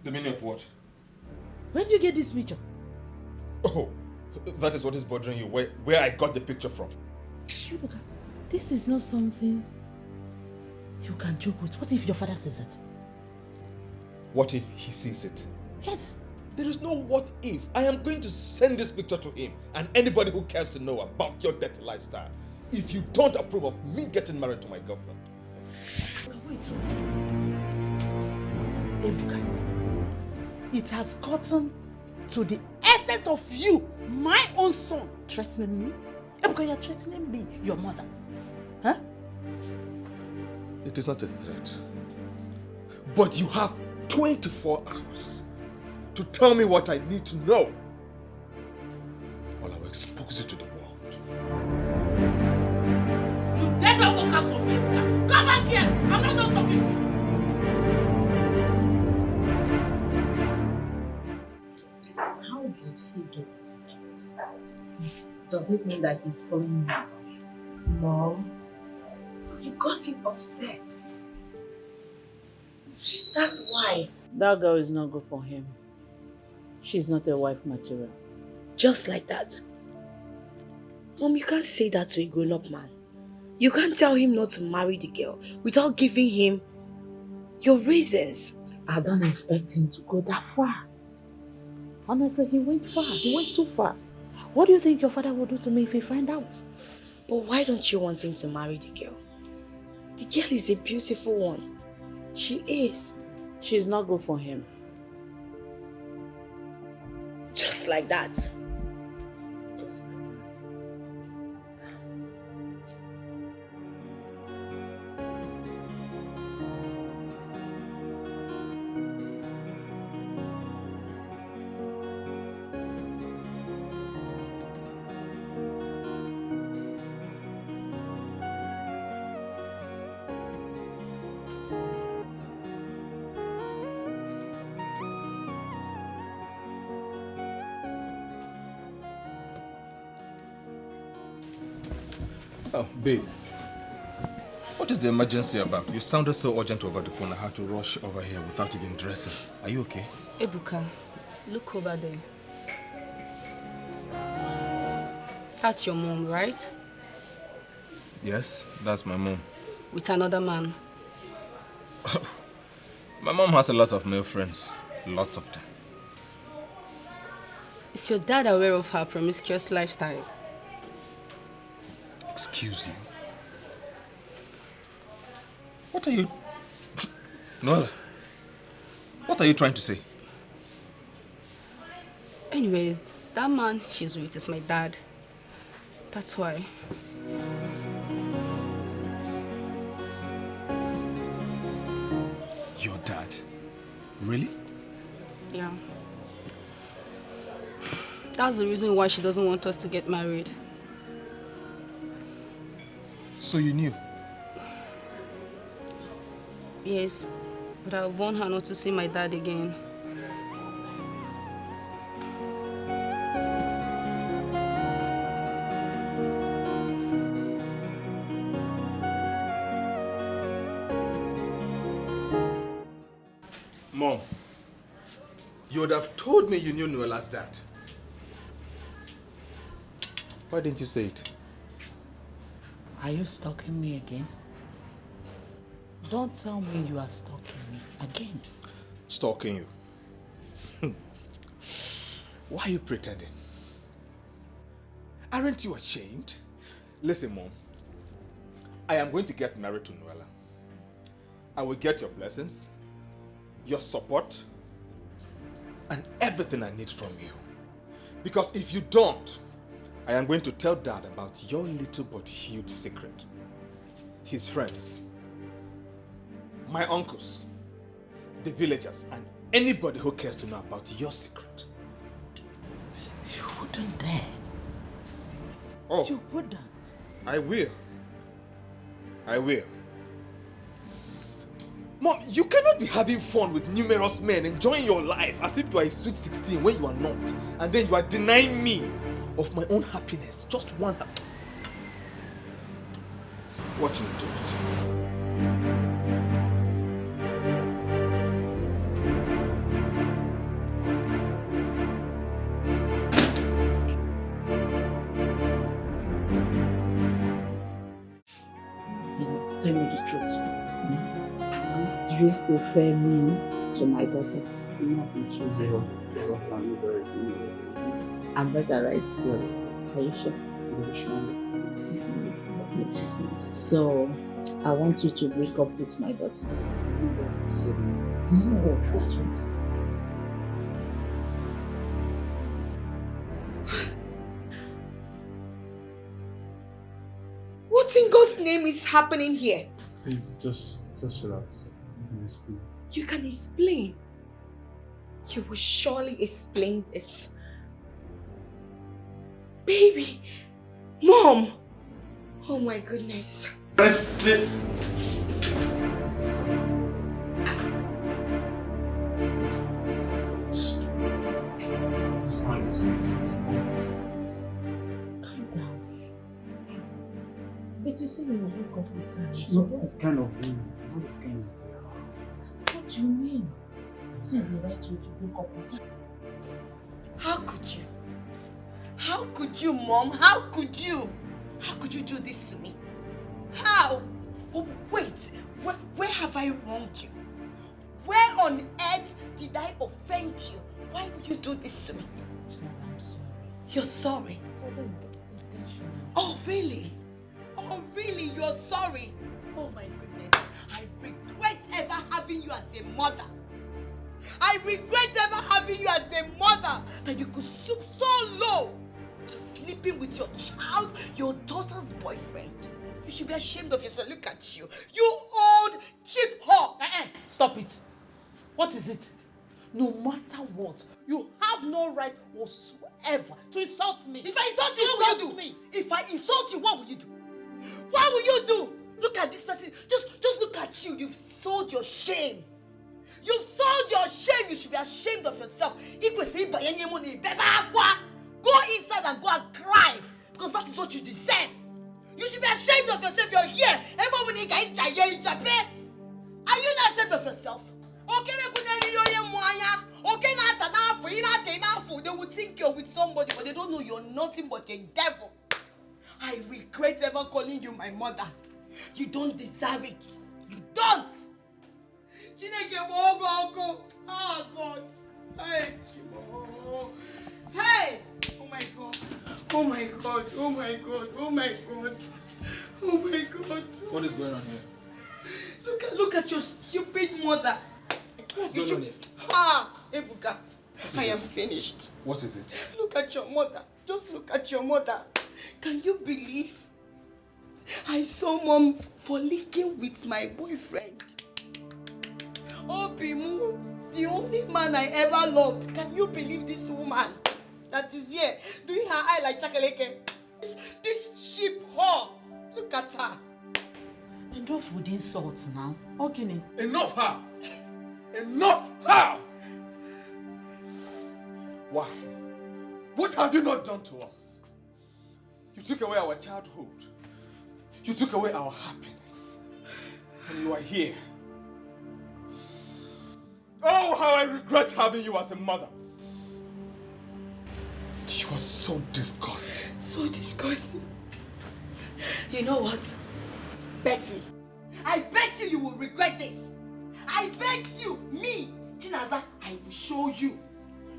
The meaning of what? Where did you get this picture? Oh, that is what is bothering you, where I got the picture from. Ibuka, this is not something you can joke with. What if your father sees it? What if he sees it? Yes. There is no what if. I am going to send this picture to him and anybody who cares to know about your dirty lifestyle. If you don't approve of me getting married to my girlfriend. Wait. Ebuka, it has gotten to the extent of you, my own son, threatening me. Ebuka, you're threatening me, your mother. Huh? It is not a threat. But you have 24 hours to tell me what I need to know, or I will expose you to the world. You dare not walk out on me, Ebuka. Come back here. I'm not done talking to you. How did he do Does it mean that he's following me? Mom, you got him upset. That's why. That girl is not good for him. She's not a wife material. Just like that. Mom, you can't say that to a grown-up man. You can't tell him not to marry the girl without giving him your reasons. I don't expect him to go that far. Honestly, he went far. He went too far. What do you think your father will do to me if he find out? But why don't you want him to marry the girl? The girl is a beautiful one. She is. She's not good for him. Just like that. Oh, babe. What is the emergency about? You sounded so urgent over the phone. I had to rush over here without even dressing. Are you okay? Ebuka, look over there. That's your mom, right? Yes, that's my mom. With another man. My mom has a lot of male friends. Lots of them. Is your dad aware of her promiscuous lifestyle? Excuse you. What are you... Noel, what are you trying to say? Anyways, that man she's with is my dad. That's why. Your dad? Really? Yeah. That's the reason why she doesn't want us to get married. So you knew? Yes, but I've warned her not to see my dad again. Mom, you would have told me you knew Noela's dad. Why didn't you say it? Are you stalking me again? Don't tell me you are stalking me again. Stalking you? Why are you pretending? Aren't you ashamed? Listen, Mom. I am going to get married to Noela. I will get your blessings, your support, and everything I need from you. Because if you don't, I am going to tell Dad about your little but huge secret. His friends, my uncles, the villagers, and anybody who cares to know about your secret. You wouldn't dare. Oh. You wouldn't. I will. I will. Mom, you cannot be having fun with numerous men, enjoying your life as if you are a sweet 16 when you are not. And then you are denying me of my own happiness. Just one. Watch me do it. Tell me the truth. Do you prefer me to my daughter? I'm better, right? Are you sure? So, I want you to break up with my daughter. No, that's what. What in God's name is happening here? Babe, just relax. You can explain. You can explain. You will surely explain this. Baby! Mom! Oh my goodness. But you said you woke up with her. She's not this kind of woman. Not this kind of girl. What do you mean? This is the right way to break up with her. How could you? How could you, Mom? How could you? How could you do this to me? How? Oh, wait, where have I wronged you? Where on earth did I offend you? Why would you do this to me? I'm sorry. You're sorry? It wasn't intentional. Oh, really? Oh, really? You're sorry? Oh, my goodness. I regret ever having you as a mother. I regret ever having you as a mother, that you could stoop so low to sleeping with your child, your daughter's boyfriend. You should be ashamed of yourself. Look at you. You old cheap whore. Stop it. What is it? No matter what, you have no right whatsoever to insult me. If I insult you, what will you do? Me. If I insult you, what will you do? What will you do? Look at this person. Just look at you. You've sold your shame. You've sold your shame. You should be ashamed of yourself. Go inside and go and cry, because that is what you deserve. You should be ashamed of yourself. You're here. Are you not ashamed of yourself? They would think you're with somebody, but they don't know you're nothing but a devil. I regret ever calling you my mother. You don't deserve it. You don't. Oh God. Hey, Chimo. Hey. Oh my God. Oh my God. Oh my God. Oh my God. Oh my God. What is going on here? Look at your stupid mother. What's going on here? Ebuka, I am finished. What is it? Look at your mother. Just look at your mother. Can you believe I saw Mom fornicking with my boyfriend? Oh, Bimu, the only man I ever loved. Can you believe this woman that is here doing her eye like chakaleke? This sheep whore. Look at her. Enough with insults now. Okay. Enough her! Enough her! Why? What have you not done to us? You took away our childhood. You took away our happiness. And you are here. Oh, how I regret having you as a mother. You are so disgusting. So disgusting. You know what? Bet me. I bet you will regret this. I bet you, me, Chinaza, I will show you.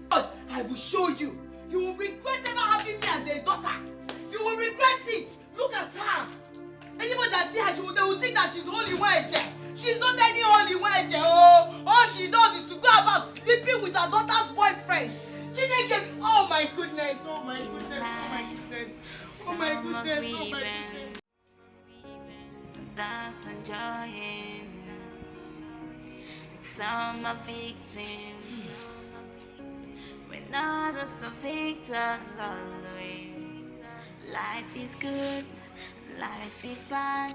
God, I will show you. You will regret ever having me as a daughter. You will regret it. Look at her. Anybody that see her, they will think that she's holy wench. She's not any holy wench. Oh, all she does is to go about sleeping with her daughter's boyfriend. Chinenye, oh my goodness, oh my goodness, oh my goodness, oh my goodness, oh my goodness. That's enjoying. Some are victims, when others are victims always. Life is good, life is bad,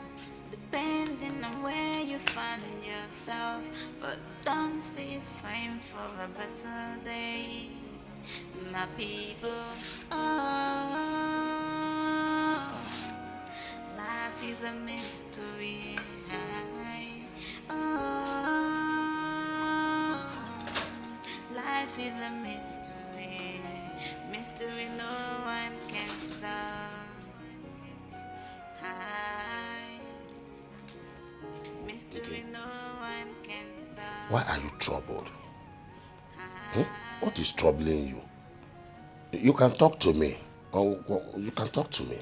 depending on where you find yourself. But don't cease praying for a better day, my people. Oh, life is a mystery. Oh, life is a mystery. Mystery no one can solve. Mystery no one can solve. Why are you troubled? What is troubling you? You can talk to me. You can talk to me.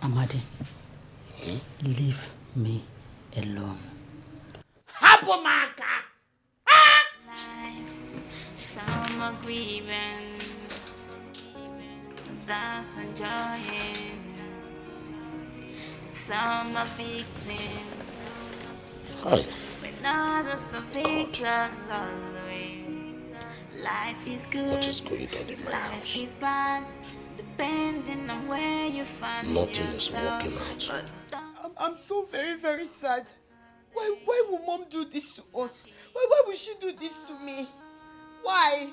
Amadi, leave me alone. Habomaka! Life, some are grieving, that's enjoying. Some are victims, Hi. when others are victims always. Life is good, What is going on in my life house? is bad, depending on where you find Nothing is yourself. working out. I'm so very, very sad. Why would Mom do this to us? Why would she do this to me? Why?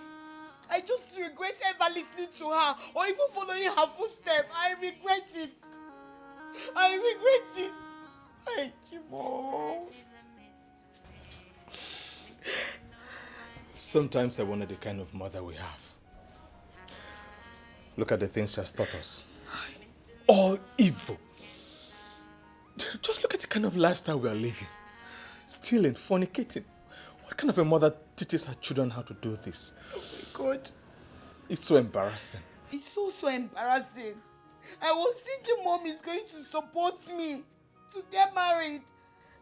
I just regret ever listening to her or even following her footsteps. I regret it. I regret it. Thank you, Mom. Sometimes I wonder the kind of mother we have. Look at the things she has taught us. All evil. Just look at the kind of lifestyle we are living. Stealing, fornicating. What kind of a mother teaches her children how to do this? Oh my God. It's so embarrassing. It's so embarrassing. I was thinking Mom is going to support me to get married.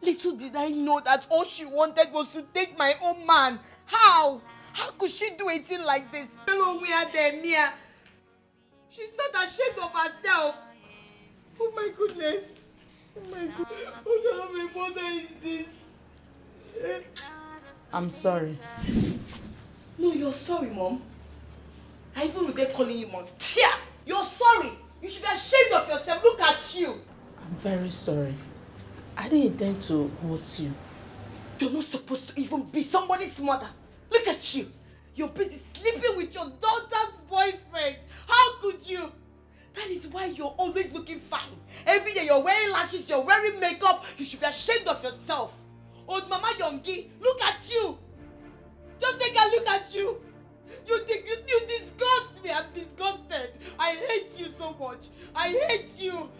Little did I know that all she wanted was to take my own man. How? How could she do a thing like this? Hello, Mia Demia. She's not ashamed of herself. Oh my goodness. Oh my God. What kind of a mother is this? I'm sorry. No, you're sorry, Mom. I even regret calling you Mom. Tia, you're sorry. You should be ashamed of yourself. Look at you. I'm very sorry. I didn't intend to hurt you. You're not supposed to even be somebody's mother. Look at you. You're busy sleeping with your daughter's boyfriend. How could you? That is why you're always looking fine. Every day you're wearing lashes, you're wearing makeup. You should be ashamed of yourself. Old Mama Yongi, look at you. Just take a look at you. You disgust me. I'm disgusted. I hate you so much. I hate you.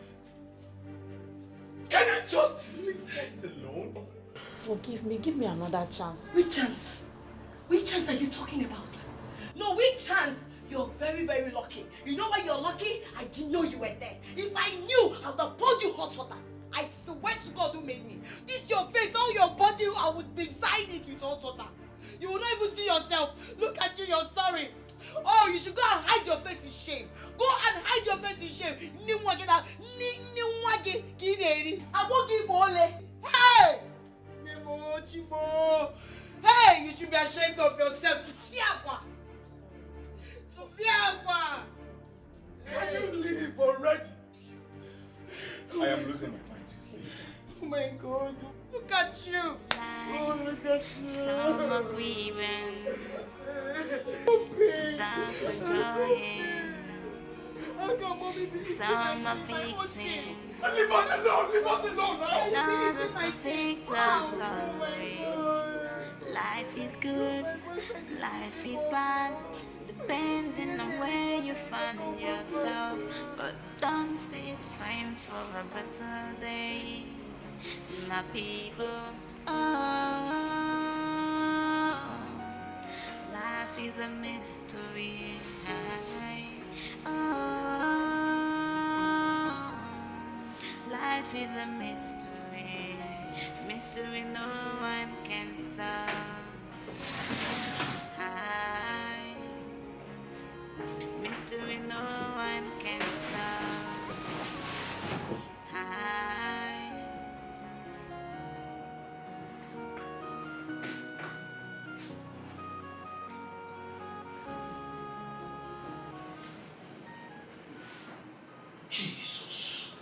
Can you just leave us alone? Forgive me. Give me another chance. Which chance? Which chance are you talking about? No, which chance? You're very, very lucky. You know why you're lucky? I didn't know you were there. If I knew, I would have poured you hot water. I swear to God who made me. This your face, all your body, I would design it with hot water. You will not even see yourself. Look at you, you're sorry. Oh, you should go and hide your face in shame. Go and hide your face in shame. Hey! Hey, you should be ashamed of yourself. Can you leave already? I am losing my mind. Oh my God. Look at you. Oh, look at you. Some are grieving. That's enjoying. How come Mommy be some are beating. Leave us alone. Leave us alone. Others are victims of life is good, life is bad, depending on where you find yourself. But don't sit frame for a better day, my people. Oh, life is a mystery. Oh, life is a mystery, mystery no one can solve. Mystery no one can solve. Jesus.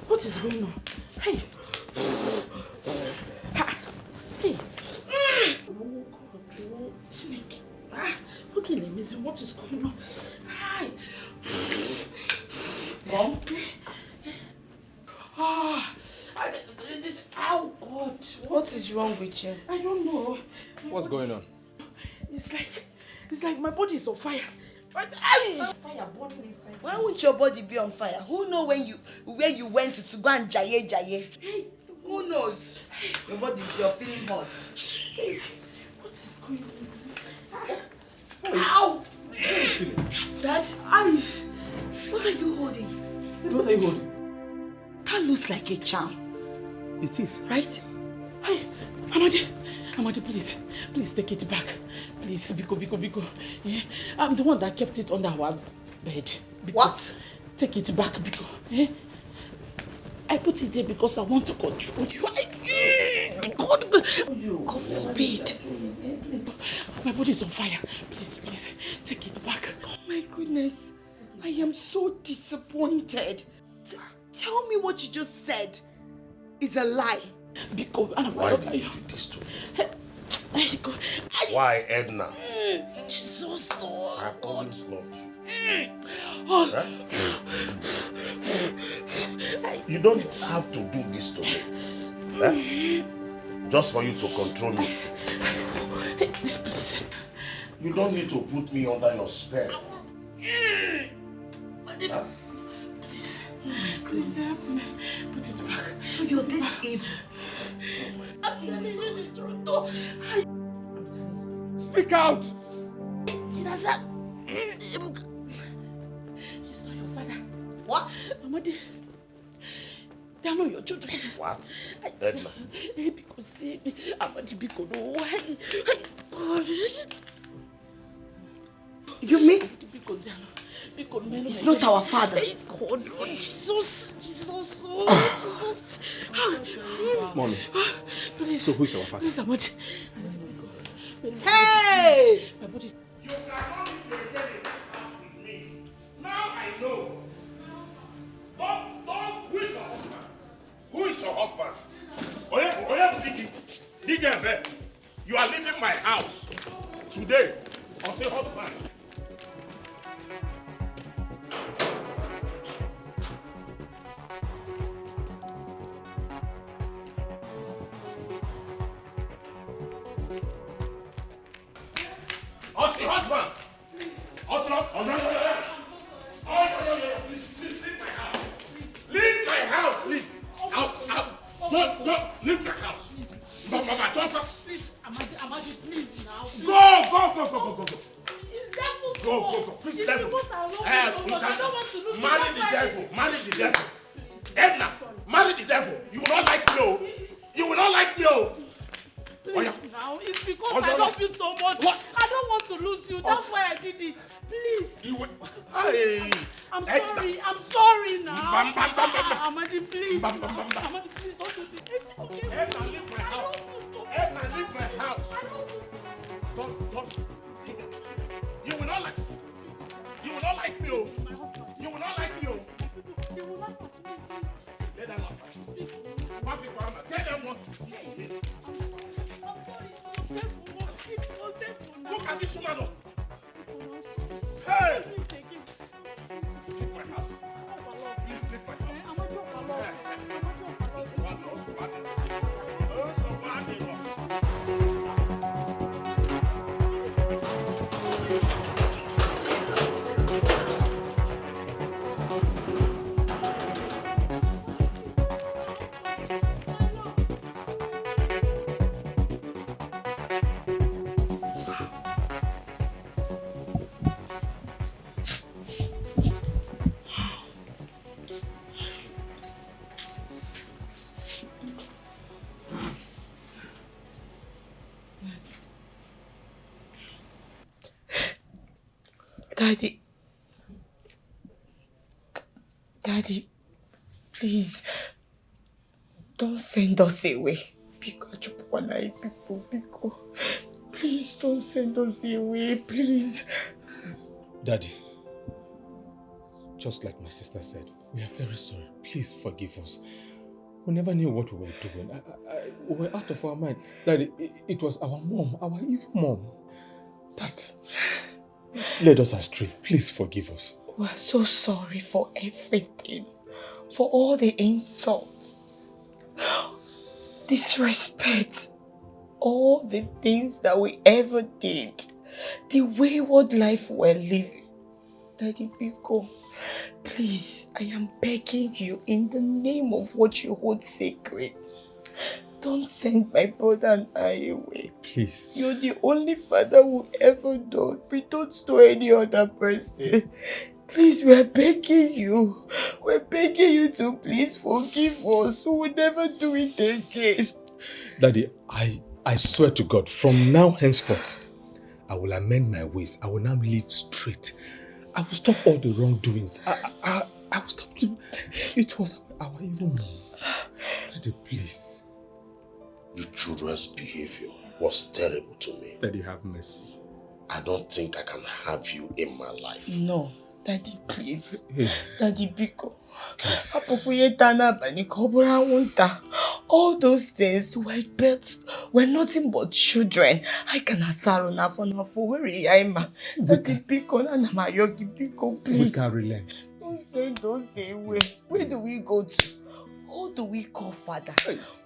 What is going on? Hey. Hey. Oh God. Oh, Chineke. Okay, let me see what is going on. Hi. Mom? Oh God. What is wrong with you? I don't know. What's going on? It's like my body is on fire. Fire burning inside. Why won't your body be on fire? Who know where you went to go and jaye? Hey, who knows? Your body is your feeling hot. Hey, what is going on? Ow! Dad, what are you holding? What are you holding? That looks like a charm. It is. Right? Hey, Amadi, please take it back. Please, Biko. Yeah? I'm the one that kept it under our bed. Biko. What? Take it back, Biko. Yeah? I put it there because I want to control you. God forbid. My body is on fire. Please, take it back. Oh my goodness. I am so disappointed. Tell me what you just said is a lie. Why did you do this to me? Why, Edna? Jesus. I always loved you. Oh. You don't have to do this to me. Just for you to control me. You don't need to put me under your spell. Please help me. Put it back. So you're this evil. I'm telling you the truth. Speak out! Chinasa. He's not your father. What? Amadi. They are not your children. What? Edna. Because Amadi Biko, no. You mean? Because they are not. It's not our father. God, Jesus. Mommy. Please. So who is our father? Please, Amadi. Hey! My body is... You cannot be pretending this house with me. Now I know. Don't. Who is your husband? Who is your husband? Nnebe, you are leaving my house today. I'll say husband. Husband! Please, leave my house. Leave my house, leave. Don't leave my house. Mama, jump up. Please, Amadi, please now. Go. It's devil. Go. Please, devil. Because I love you so much. I don't want to lose you. Marry the devil. Edna, marry the devil. You will not like me, oh. Please now, it's because I love you so much. What? I don't want to lose you. That's why I did it. Please. I'm sorry now. Amadi, please. Amadi, please don't do this. It's okay. Edna, leave my house. Don't. You will not like me. You will not like me, oh. You will not like me, oh. They will not continue. Let them laugh. One big one. Tell them what. Look at this woman. Hey! Leave my house. Please leave my house. Daddy, please, don't send us away. Biko. Please don't send us away, please. Daddy, just like my sister said, we are very sorry. Please forgive us. We never knew what we were doing. We were out of our mind. Daddy, it was our mom, our evil mom, that led us astray. Please forgive us. We're so sorry for everything. For all the insults, disrespect, all the things that we ever did, the wayward life we're living. Daddy Biko, please, I am begging you in the name of what you hold sacred. Don't send my brother and I away. Please. You're the only father who ever done. We don't know any other person. Please, we're begging you. We're begging you to please forgive us. We will never do it again. Daddy, I swear to God, from now henceforth, I will amend my ways. I will now live straight. I will stop all the wrongdoings. I will stop. It was our evil mom. Daddy, please. Your children's behavior was terrible to me. Daddy, have mercy. I don't think I can have you in my life. No. Daddy, please. Hey. Daddy Biko. All those things were nothing but children. I can asaro na for where I'm. Daddy Biko, Biko, please. We can relent. Don't say where do we go to? Who do we call father?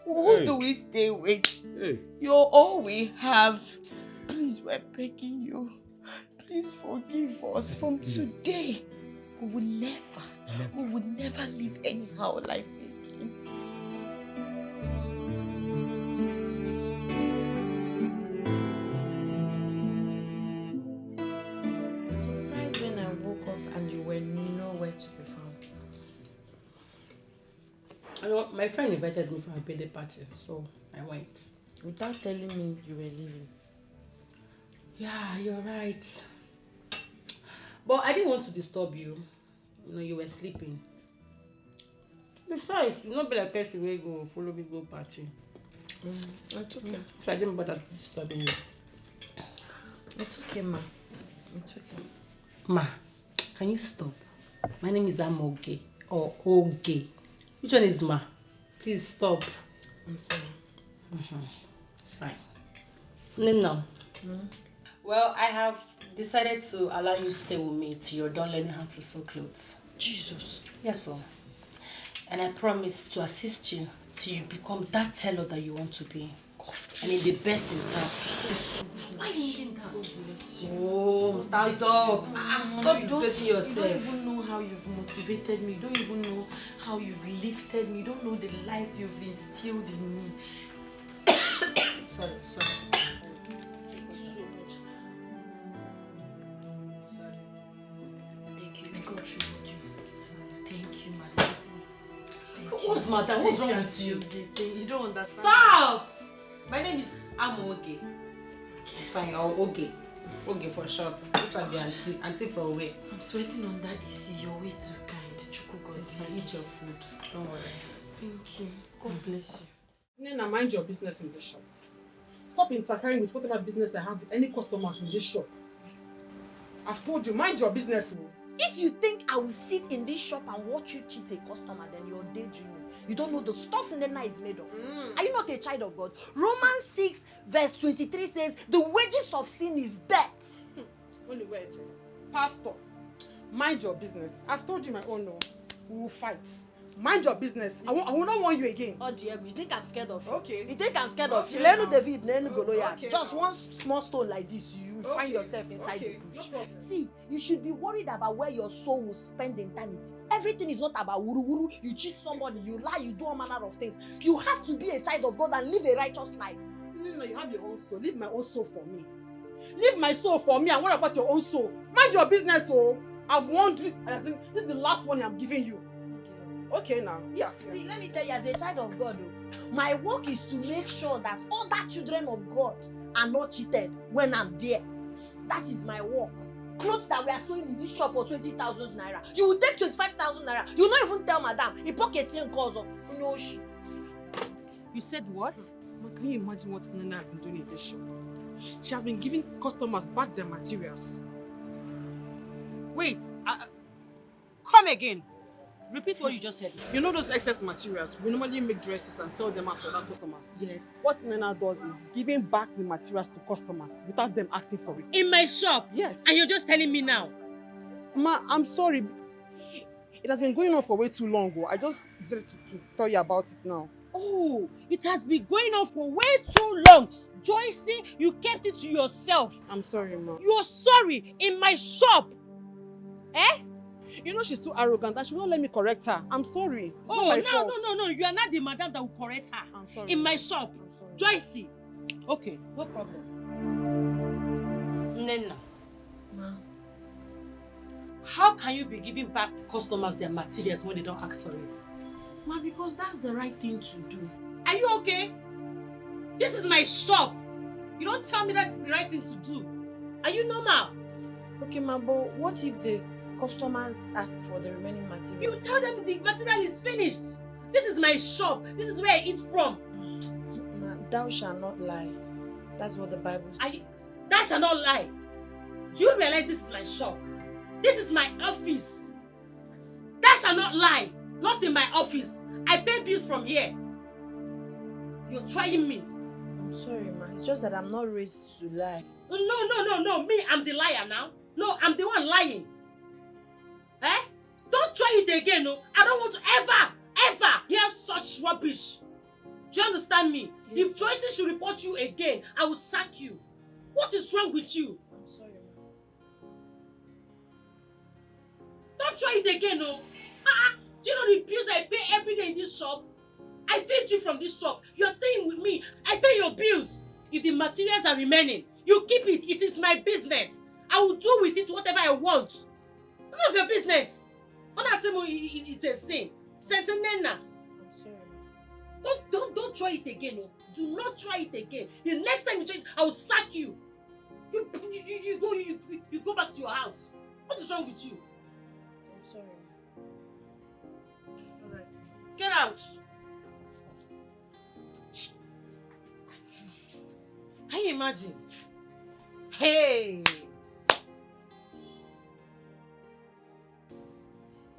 Who do we stay with? You're all we have. Please, we're begging you. Please forgive us from today. We will never live anyhow life again. Surprised when I woke up and you were nowhere to be found. You know, my friend invited me for a birthday party, so I went. Without telling me you were leaving. Yeah, you're right. But I didn't want to disturb you. You know, you were sleeping. Besides, you not be like person where go follow me go party. It's okay. So I didn't bother disturbing you. It's okay, ma. It's okay. Ma, can you stop? My name is Amoge or Oge. Which one is Ma? Please stop. I'm sorry. It's fine. Nena. Well, I have decided to allow you stay with me till you're done learning how to sew clothes. Jesus. Yes, sir. And I promise to assist you till you become that tailor that you want to be. I mean, the best in town. Why are you doing that? God bless you. Oh, stand up. Stop disgracing yourself. You don't even know how you've motivated me. You don't even know how you've lifted me. You don't know the life you've instilled in me. Sorry. Thank you so much. Sorry. Thank you. May God reward you. Thank you, madam. What's madam? What's wrong with you? You don't understand. Stop! My name is Amoge. Fine, or Oge. Oge for short. Which will be auntie. Auntie for where? I'm sweating on that AC. You're way too kind. Chukugozi. Eat your food. Don't worry. Thank you. God bless you. Nena, mind your business in this shop. Stop interfering with whatever business I have with any customers in this shop. I've told you, mind your business. If you think I will sit in this shop and watch you cheat a customer, then you're daydreaming. You don't know the stuff Nena is made of. Are you not a child of God? Romans 6 verse 23 says, the wages of sin is death. Only word. Pastor, mind your business. I've told you my own no. We will fight. Mind your business. I will not warn you again. Oh dear, you think I'm scared of you? Okay. You think I'm scared of you? Okay, Lenu now. David, Lenu Goliath. Okay, Just now. one small stone like this, you will find yourself inside the bush. No. See, you should be worried about where your soul will spend eternity. Everything is not about wuru wuru. You cheat somebody, you lie, you do all manner of things. You have to be a child of God and live a righteous life. No, you have your own soul. Leave my own soul for me. Leave my soul for me and what about your own soul? Mind your business, oh. I've warned you. I think this is the last one I'm giving you. Okay now. Yeah. See, let me tell you, as a child of God, my work is to make sure that other children of God are not cheated when I'm there. That is my work. Clothes that we are sewing in this shop for 20,000 naira. You will take 25,000 naira. You will not even tell madam. He pocket in cause of no. You said what? Ma, can you imagine what Nena has been doing in this shop? She has been giving customers back their materials. Wait. Come again. Repeat what you just said. You know those excess materials, we normally make dresses and sell them out to other customers. Yes. What Nena does is giving back the materials to customers without them asking for it. In my shop? Yes. And you're just telling me now? Ma, I'm sorry. It has been going on for way too long. I just decided to tell you about it now. Oh, it has been going on for way too long. Joycey, you kept it to yourself. I'm sorry, Ma. You're sorry in my shop. Eh? You know she's too arrogant and she won't let me correct her. I'm sorry. It's not my fault. No. You are not the madam that will correct her. I'm sorry. In my shop. Joycey. Okay, no problem. Nena. Ma. How can you be giving back customers their materials when they don't ask for it? Ma, because that's the right thing to do. Are you okay? This is my shop. You don't tell me that's the right thing to do. Are you normal? Okay, ma, but what if the customers ask for the remaining material? You tell them the material is finished. This is my shop. This is where I eat from. Ma, thou shalt not lie. That's what the Bible says. Thou shalt not lie. Do you realize this is my shop? This is my office. Thou shalt not lie. Not in my office. I pay bills from here. You're trying me. I'm sorry, ma. It's just that I'm not raised to lie. No. Me, I'm the liar now. No, I'm the one lying. Eh? Don't try it again, no. I don't want to ever hear such rubbish. Do you understand me? Yes. If Joyce should report you again, I will sack you. What is wrong with you? I'm sorry, ma. Don't try it again, no. Do you know the bills I pay every day in this shop? I feed you from this shop. You're staying with me. I pay your bills. If the materials are remaining, you keep it. It is my business. I will do with it whatever I want. None of your business. It's a sin. Nena. I'm sorry. Don't try it again. No. Do not try it again. The next time you try it, I will sack you. You go back to your house. What is wrong with you? I'm sorry. Alright. Get out. Can you imagine? Hey!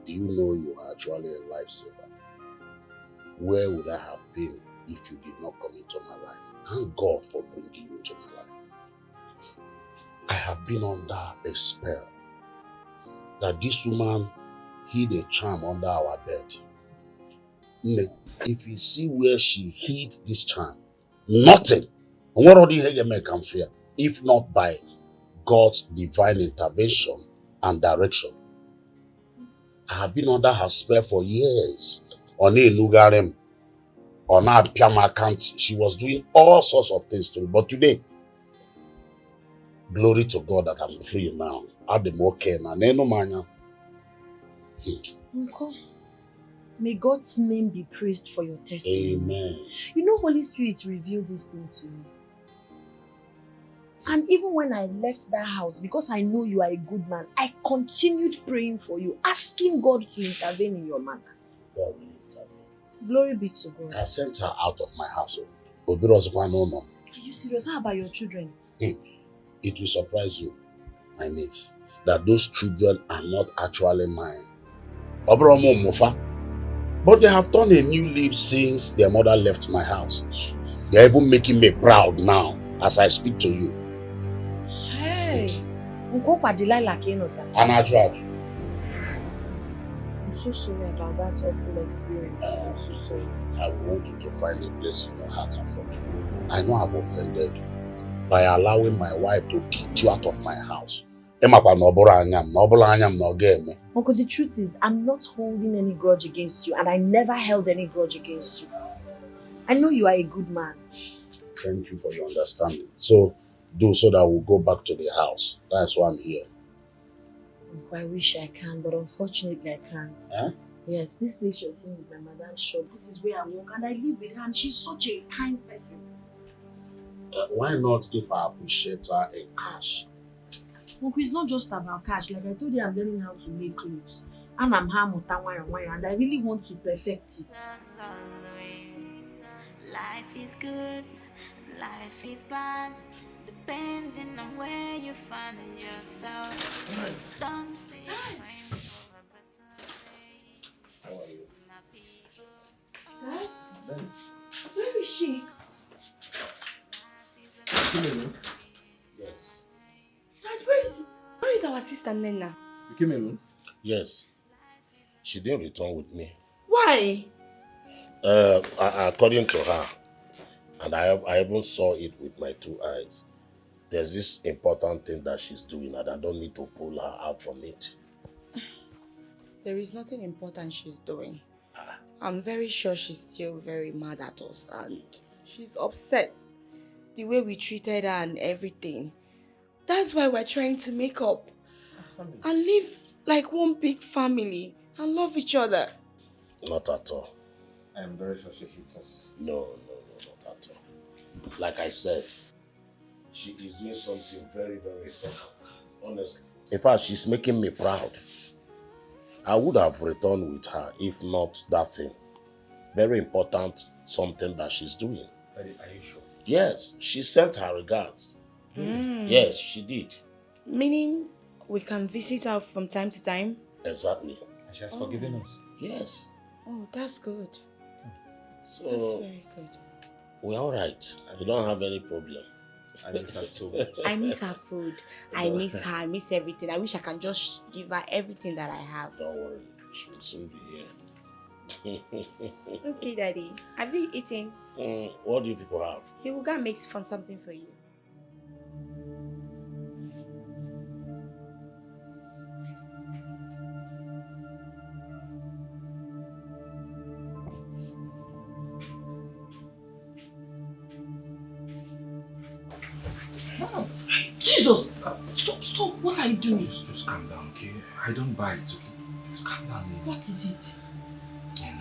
Do you know you are actually a lifesaver? Where would I have been if you did not come into my life? Thank God for bringing you into my life. I have been under a spell that this woman hid a charm under our bed. If you see where she hid this charm, nothing. What are you make and fear? If not by God's divine intervention and direction. I have been under her spell for years. On a Nugarem, on a Piama County, she was doing all sorts of things to me. But today, glory to God that I'm free now. I'm okay now. Uncle, may God's name be praised for your testimony. Amen. You know, Holy Spirit revealed this thing to me. And even when I left that house, because I know you are a good man, I continued praying for you, asking God to intervene in your matter. God will intervene. Glory be to God. I sent her out of my household. Are you serious? How about your children? It will surprise you, my niece, that those children are not actually mine. But they have turned a new leaf since their mother left my house. They're even making me proud now as I speak to you. Hey, I'm so sorry about that awful experience. I'm so sorry. I want you to find a place in your heart and forgive. I know I've offended you by allowing my wife to kick you out of my house. Uncle, the truth is, I'm not holding any grudge against you, and I never held any grudge against you. I know you are a good man. Thank you for your understanding. So that we'll go back to the house. That's why I'm here. Uncle, I wish I can, but unfortunately I can't. Huh? Yes, this place you're seeing is my mother's shop. This is where I work, and I live with her, and she's such a kind person. Why not give her appreciator a cash? Uncle, it's not just about cash. Like I told you, I'm learning how to make clothes. And I'm and I really want to perfect it. Life is good, life is bad, depending on where you find yourself. Don't say time for a better day. How are you? My people. Dad? Where is she? Yes. Dad, where is our sister Nena? You came alone? Yes. She didn't return with me. Why? According to her, and I even saw it with my 2 eyes, there's this important thing that she's doing and I don't need to pull her out from it. There is nothing important she's doing. I'm very sure she's still very mad at us and she's upset. The way we treated her and everything. That's why we're trying to make up. And live like one big family and love each other. Not at all. I am very sure she hates us. No, not at all. Like I said, she is doing something very, very important. Honestly. In fact, she's making me proud. I would have returned with her if not that thing. Very important something that she's doing. Are you sure? Yes, she sent her regards. Yes, she did. Meaning we can visit her from time to time? Exactly. And she has forgiven us. Yes. Oh, that's good. So, That's very good. we're all right. We don't have any problem. I miss her so much. I miss her food. I miss her. I miss everything. I wish I can just give her everything that I have. Don't worry. She will soon be here. Okay, Daddy. Have you eaten? What do you people have? He will go and make from something for you. Jesus! Stop! What are you doing? Just calm down, okay? I don't bite, okay? Just calm down, Nena. What is it?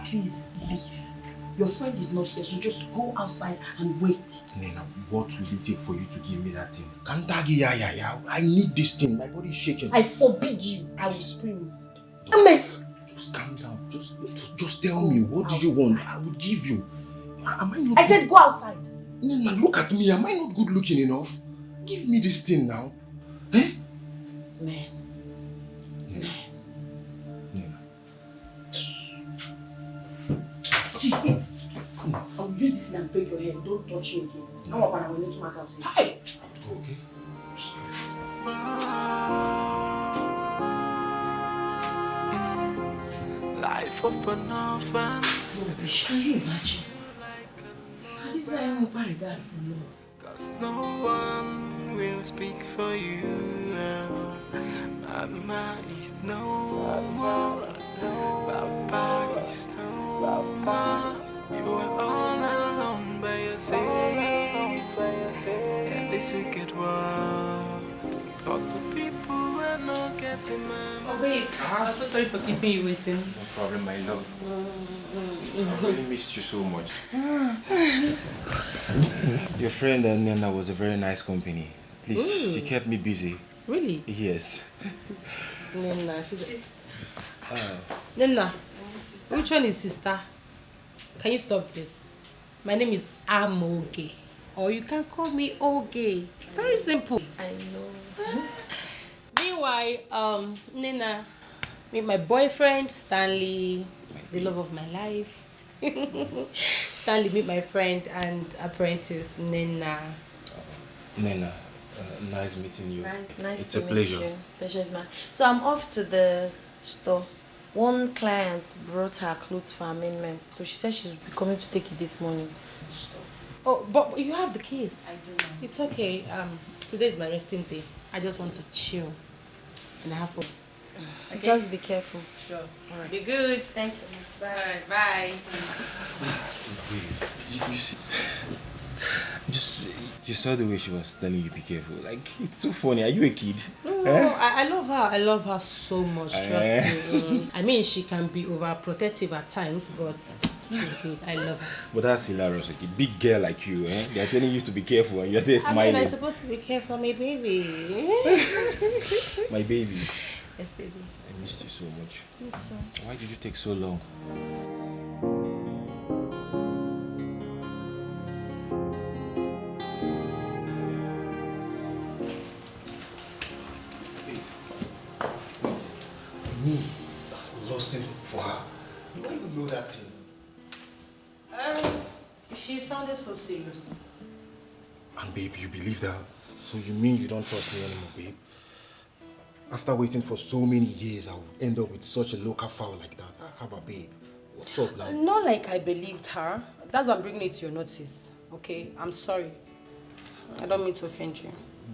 Please leave. Your friend is not here, so just go outside and wait. Nena, what will it take for you to give me that thing? Kantagi, I need this thing. My body is shaking. I forbid you. I will scream. Amen. Just calm down. Just tell me, what do you want? I will give you. Am I not? I said go outside. Nena, look at me. Am I not good looking enough? Give me this thing now. Eh? Man. Nena. See, I'll use this thing and break your head. Don't touch me again. I'm up and I will need to mark out. Hi! Go, okay? Life of an orphan. Rubbish, can you imagine? This is why I regard for love. Cause no one will speak for you. Mama is no more. Papa is no more. You are all alone by yourself in this wicked world. But to people we're not getting my Oh babe, I'm so sorry for keeping you waiting. No problem, my love. I really missed you so much. Your friend Nena was a very nice company. At least she kept me busy. Really? Yes. Nena, she's... Nena, which one is sister? Can you stop this? My name is Amoge. Or you can call me Oge. Very simple. I know. Meanwhile, Nena, meet my boyfriend, Stanley, the love of my life. Stanley, meet my friend and apprentice, Nena. Nena, nice meeting you. Nice it's to a pleasure. meet you. Pleasure is mine. So I'm off to the store. One client brought her clothes for amendment. So she said she's coming to take it this morning. Oh, but you have the keys. I do know. It's okay. Today is my resting day. I just want to chill and have fun. Okay. Just be careful. Sure. All right. Be good. Thank you. Bye. All right, bye. You saw the way she was telling you be careful. Like, it's so funny. Are you a kid? No, I love her. I love her so much. Trust me. I mean, she can be overprotective at times, but she's good. I love her. But that's hilarious. Like a big girl like you, eh? They're telling you to be careful and you're there smiling. I mean, I'm supposed to be careful, my baby. My baby. Yes, baby. I missed you so much. Me too. Why did you take so long? Me, lost him for her. You don't even know that thing. She sounded so serious. And babe, you believe that? So you mean you don't trust me anymore, babe? After waiting for so many years, I would end up with such a local fowl like that. How about babe? What's up, now? Not like I believed her. That's why I'm bringing it to your notice. Okay? I'm sorry. I don't mean to offend you.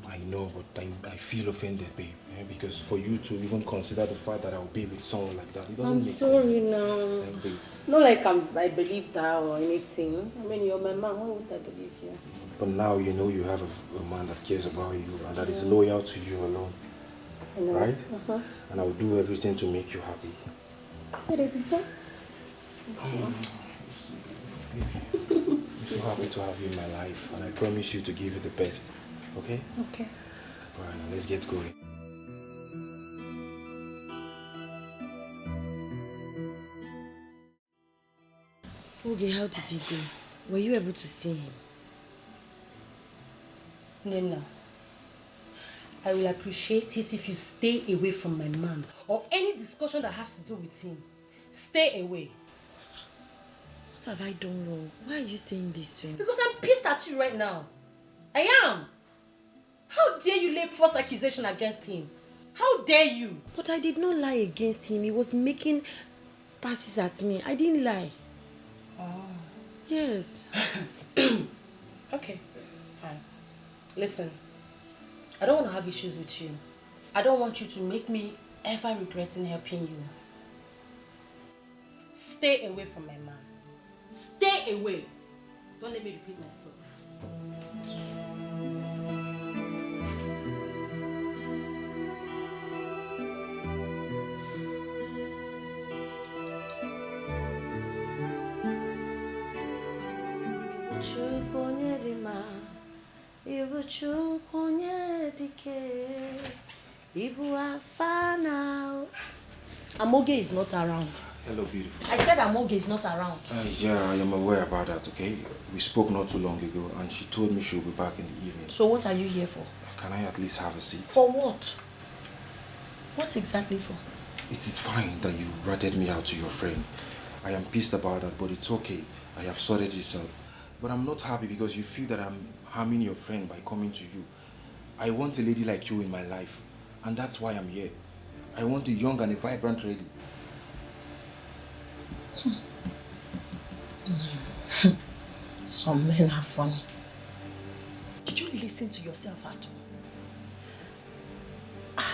I know, but I feel offended, babe. Because for you to even consider the fact that I'll be with someone like that, it doesn't make sense. I'm sorry now. Babe. Not like I believe that or anything. I mean, you're my man. Why would I believe you? But now you know you have a man that cares about you and that is loyal to you alone. I know. Right? And I'll do everything to make you happy. You said it before? I'm so happy to have you in my life, and I promise you to give you the best. Okay? Okay. Alright, now let's get going. Okay, how did he go? Were you able to see him? Nena, I will appreciate it if you stay away from my man or any discussion that has to do with him. Stay away. What have I done wrong? Why are you saying this to him? Because I'm pissed at you right now. I am. How dare you lay false accusation against him? How dare you? But I did not lie against him. He was making passes at me. I didn't lie. Oh. Yes. Okay, fine. Listen, I don't want to have issues with you. I don't want you to make me ever regretting helping you. Stay away from my man. Stay away. Don't let me repeat myself. Amoge is not around. Hello, beautiful. I said Amoge is not around. Yeah, I am aware about that, okay? We spoke not too long ago, and she told me she'll be back in the evening. So what are you here for? Can I at least have a seat? For what? What exactly for? It is fine that you ratted me out to your friend. I am pissed about that, but it's okay. I have sorted this out. But I'm not happy because you feel that I'm harming your friend by coming to you. I want a lady like you in my life, and that's why I'm here. I want a young and a vibrant lady. Some men are funny. Did you listen to yourself at all?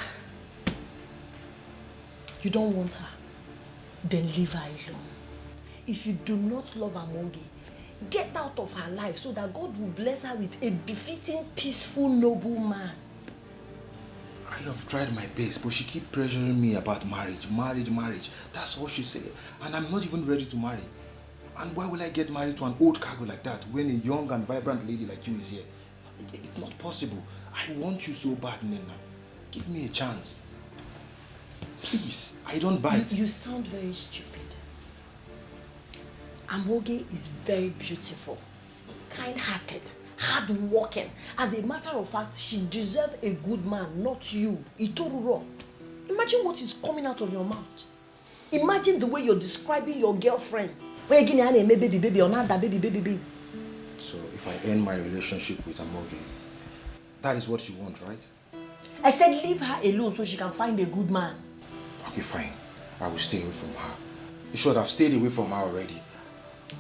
You don't want her? Then leave her alone. If you do not love Amoge, get out of her life so that God will bless her with a befitting, peaceful, noble man. I have tried my best, but she keeps pressuring me about marriage. That's all she said. And I'm not even ready to marry. And why will I get married to an old cargo like that when a young and vibrant lady like you is here? It's not possible. I want you so bad, Nena. Give me a chance. Please, I don't bite. You sound very stupid. Amoge is very beautiful, kind-hearted, hard-working. As a matter of fact, she deserves a good man, not you. Itoruro. Imagine what is coming out of your mouth. Imagine the way you're describing your girlfriend. So if I end my relationship with Amoge, that is what you want, right? I said leave her alone so she can find a good man. Okay, fine. I will stay away from her. You should have stayed away from her already.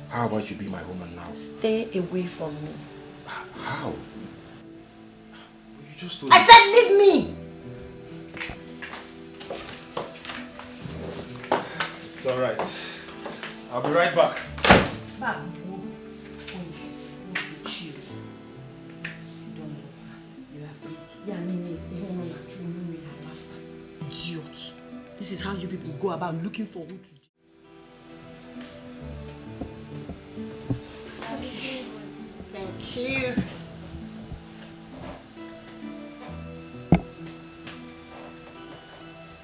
How about you be my woman now? Stay away from me. How? You just told I said leave me! It's alright. I'll be right back. Back. Chill. Don't love her. You are pretty. Idiot. This is how you people go about looking for who to do. Thank you.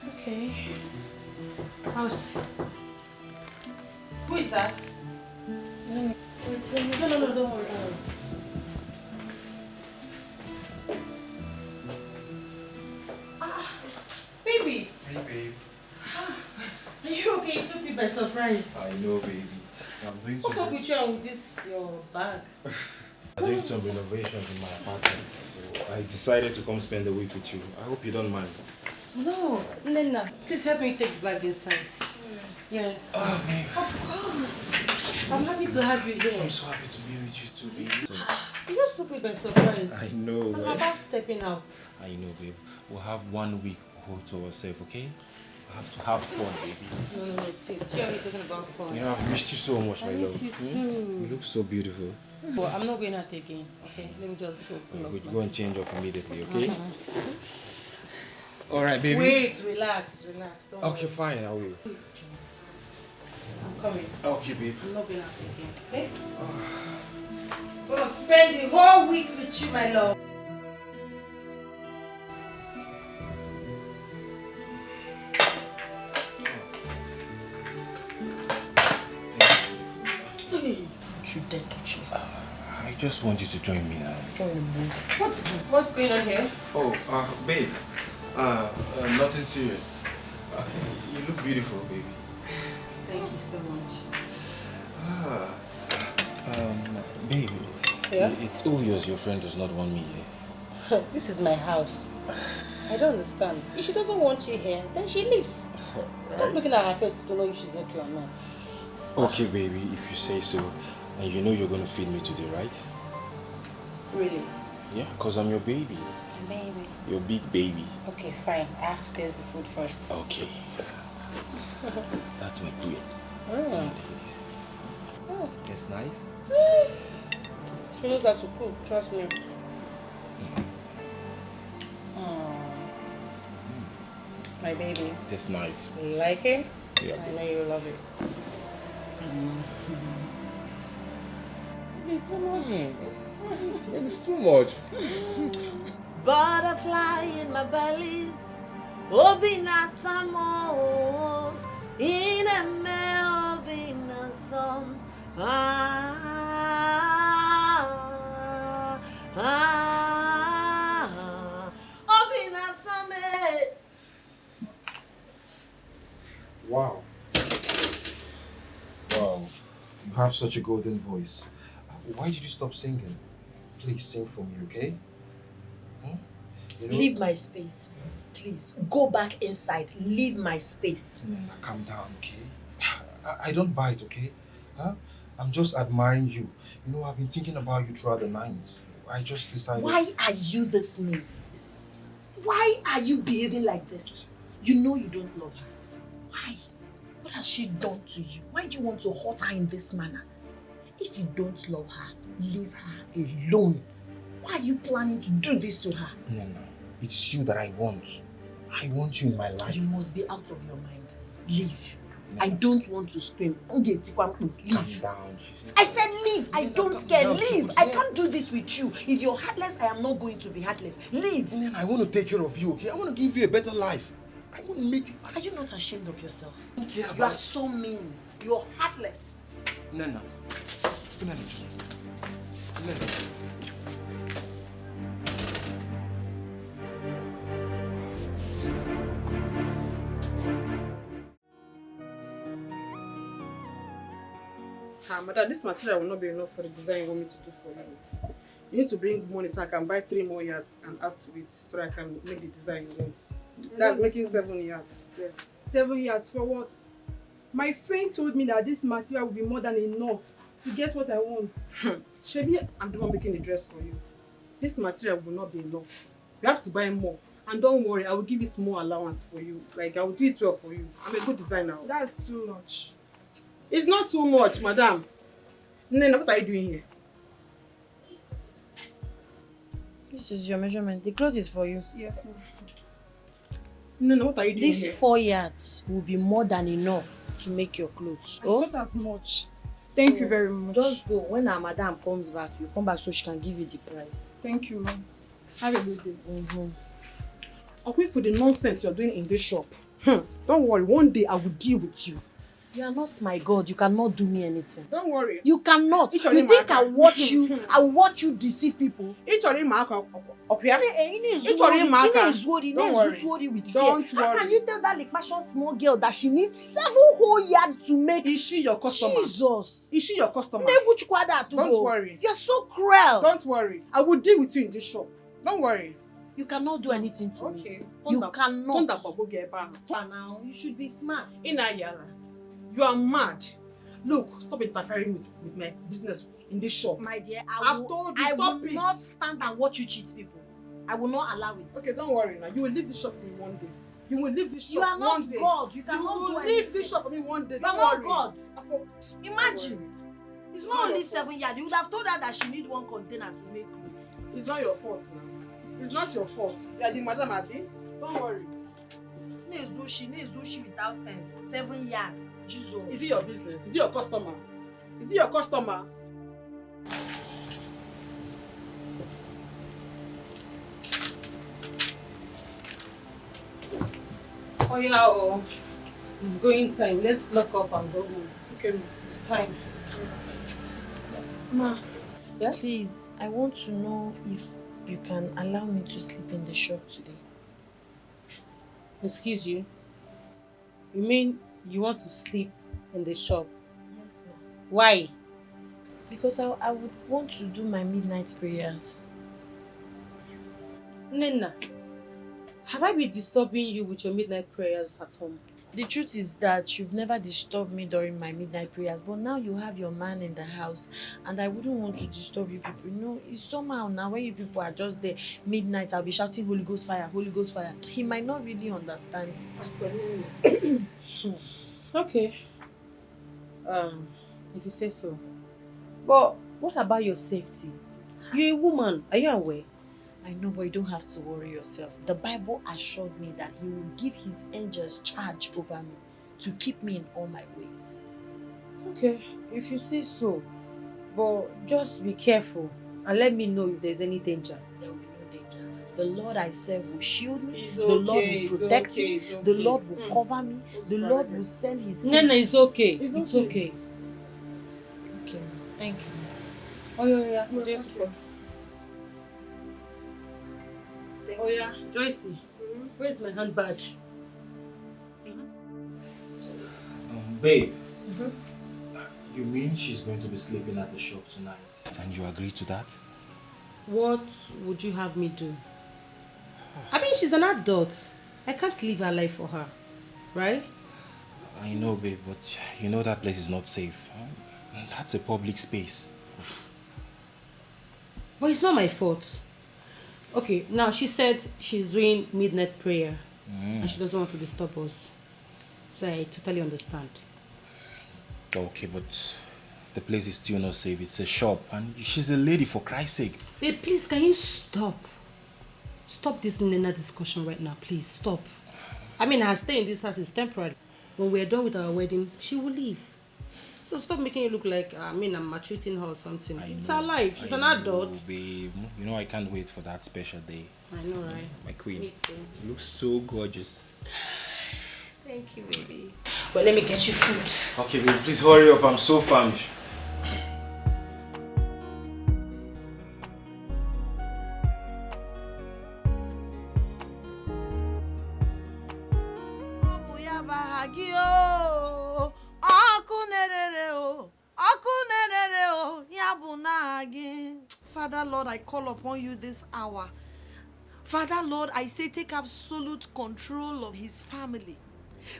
Okay. How's... Who is that? No, don't worry. Baby. Hey, babe. Are you okay? You took me by surprise. I know, baby. I'm doing What's up with you and with this, your bag? I'm doing some renovations in my apartment, so I decided to come spend the week with you. I hope you don't mind. No, Nena, please help me take the bag inside. Yeah. Oh, babe. Of course. I'm happy to have you here. I'm so happy to be with you too, baby. You just took me by surprise. I know. I was about stepping out. I know, babe. We'll have 1 week all to ourselves, okay? We have to have fun, baby. No, sit. You're always talking about fun. You know, I've missed you so much, my love. I miss you too. You look so beautiful. But I'm not going out again, okay? Let me just go. Go and change up immediately, okay? All right, baby. Wait, relax. Don't Okay, worry. fine, I will. I'm coming. Okay, babe. I'm not going out again, okay? I'm gonna spend the whole week with you, my love. You dare touch me. I just want you to join me now. Join me. What's going on here? Oh, babe. Nothing serious. You look beautiful, baby. Thank you so much. Babe. Yeah? It's obvious your friend does not want me here. This is my house. I don't understand. If she doesn't want you here, then she leaves. Stop looking at her face to know if she's okay or not. Okay, baby, if you say so. And you know you're going to feed me today, right? Really? Yeah, because I'm your baby. Baby. Your big baby. Okay, fine. I have to taste the food first. Okay. That's my deal. It's nice. She knows how to cook, trust me. My baby. That's nice. You like it? Yeah. I know you love it. It's too much. It's too much. Butterfly in my bellies, obina samo, in a me obina some. Obina some. Wow. Wow. You have such a golden voice. Why did you stop singing? Please sing for me, okay? You know, Leave my space. Please, go back inside. Leave my space. Nena, calm down, okay? I don't bite, okay? Huh? I'm just admiring you. You know, I've been thinking about you throughout the night. I just decided... Why are you this mean? Why are you behaving like this? You know you don't love her. Why? What has she done to you? Why do you want to hurt her in this manner? If you don't love her, leave her alone. Why are you planning to do this to her? No, it's you that I want. I want you in my life. You must be out of your mind. Leave. No. I don't want to scream. Leave. Calm down. I said leave. I don't care. Leave. I can't do this with you. If you're heartless, I am not going to be heartless. Leave. Man, I want to take care of you, okay? I want to give you a better life. I want to make you... Are you not ashamed of yourself? I don't care about... You are so mean. You're heartless. Nena. Madam, this material will not be enough for the design you want me to do for you. You need to bring money so I can buy 3 more yards and add to it so that I can make the design you want. That's making 7 yards. Yes. 7 yards for what? My friend told me that this material will be more than enough to get what I want. Shebi, I'm the one making the dress for you. This material will not be enough. You have to buy more. And don't worry, I will give it more allowance for you. Like, I will do it well for you. I'm a good designer. That's too much. It's not too much, madam. Nena, what are you doing here? This is your measurement. The clothes is for you. Yes, ma'am. Nena, what are you doing These here? 4 yards will be more than enough to make your clothes. Oh, not as much. Thank you very much. Just go. When our madam comes back, you come back so she can give you the price. Thank you, ma'am. Have a good day. I'll wait for the nonsense you're doing in this shop. Don't worry, one day I will deal with you. You are not my God. You cannot do me anything. Don't worry. You cannot. You think I watch you? I watch you deceive people? Don't worry. How can you tell that like passion small girl that she needs 7 whole yards to make? Is she your customer? Jesus. Is she your customer? Don't worry. You're so cruel. Don't worry. I will deal with you in this shop. Don't worry. You cannot do anything to me. You cannot. Now, you should be smart. You are mad. Look, stop interfering with my business in this shop. My dear, I've told you, stop it. I will not stand and watch you cheat people. I will not allow it. Okay, don't worry now. You will leave this shop for me one day. You will leave this You shop are not one day. God. You cannot will do leave anything. this shop for me one day. You are Don't not worry. God. Imagine. It's not only 7 yards. You would have told her that she need one container to make clothes. It's not your fault now. It's not your fault. You are the madam, Abi. Don't worry. Nezushi without sense. 7 yards. Jesus. Is it your business? Is it your customer? Is it your customer? Oh yeah, oh. It's going time. Let's lock up and go home. Okay. It's time. Ma, yeah? Please, I want to know if you can allow me to sleep in the shop today. Excuse you? You mean you want to sleep in the shop? Yes, ma'am. Why? Because I would want to do my midnight prayers. Nena, have I been disturbing you with your midnight prayers at home? The truth is that you've never disturbed me during my midnight prayers, but now you have your man in the house and I wouldn't want to disturb you people. You know, it's somehow now when you people are just there, midnight, I'll be shouting Holy Ghost fire, Holy Ghost fire. He might not really understand it. Okay. If you say so. But what about your safety? You're a woman, are you aware? I know, but you don't have to worry yourself. The Bible assured me that he will give his angels charge over me to keep me in all my ways. Okay, if you say so. But just be careful and let me know if there's any danger. There will be no danger. The Lord I serve will shield me. It's The Lord okay, will protect me. it's okay. The Lord will cover me. The Lord will send his Nena, angels. it's okay. It's okay. Okay, ma. Thank you. Oh, yeah. Oh yeah, Joycey, where's my handbag? Babe, you mean she's going to be sleeping at the shop tonight? And you agree to that? What would you have me do? I mean, she's an adult. I can't live her life for her, right? I know, babe, but you know that place is not safe. That's a public space. But it's not my fault. Okay, now she said she's doing midnight prayer and she doesn't want to disturb us. So I totally understand. Okay, but the place is still not safe. It's a shop and she's a lady, for Christ's sake. Babe, please, can you stop? Stop this Nena discussion right now, please, stop. I mean, her stay in this house is temporary. When we're done with our wedding, she will leave. So stop making it look like, I'm maltreating her or something. It's her life. She's an adult. Babe, you know I can't wait for that special day. I know, right? My queen. Me too. You look so gorgeous. Thank you, baby. Well, let me get you food. Okay, babe, please hurry up. I'm so famished. Father, Lord, I call upon you this hour. Father, Lord, I say take absolute control of his family.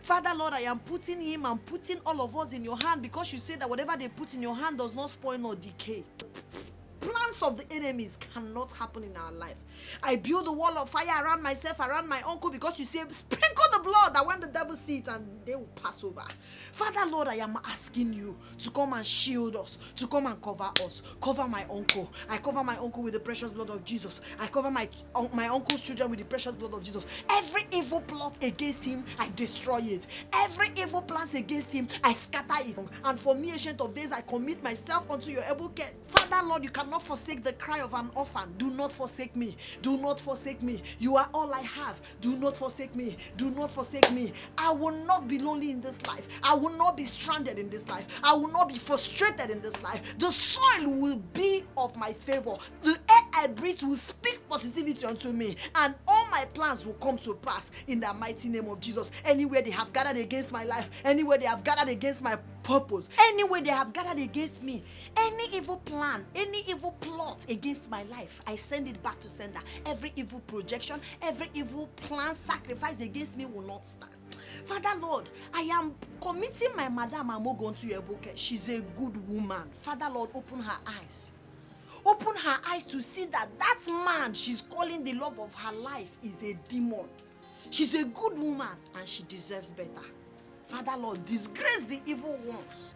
Father, Lord, I am putting him and putting all of us in your hand because you say that whatever they put in your hand does not spoil nor decay. Plans of the enemies cannot happen in our life. I build a wall of fire around myself, around my uncle, because you say, sprinkle the blood that when the devil sees it and they will pass over. Father, Lord, I am asking you to come and shield us, to come and cover us. Cover my uncle. I cover my uncle with the precious blood of Jesus. I cover my uncle's children with the precious blood of Jesus. Every evil plot against him, I destroy it. Every evil plans against him, I scatter it. And for me, Ancient of Days, I commit myself unto your able care. Father, Lord, you cannot forsake the cry of an orphan. Do not forsake me. Do not forsake me. You are all I have. Do not forsake me. Do not forsake me. I will not be lonely in this life. I will not be stranded in this life. I will not be frustrated in this life. The soil will be of my favor. The air I breathe will speak positivity unto me, and all my plans will come to pass in the mighty name of Jesus. Anywhere they have gathered against my life, anywhere they have gathered against my purpose, anywhere they have gathered against me, any evil plan, any evil plot against my life, I send it back to sender. Every evil projection, every evil plan, sacrifice against me will not stand. Father Lord, I am committing my Madam Amogo to your book. She's a good woman. Father Lord, open her eyes. Open her eyes to see that that man she's calling the love of her life is a demon. She's a good woman and she deserves better. Father Lord, disgrace the evil ones.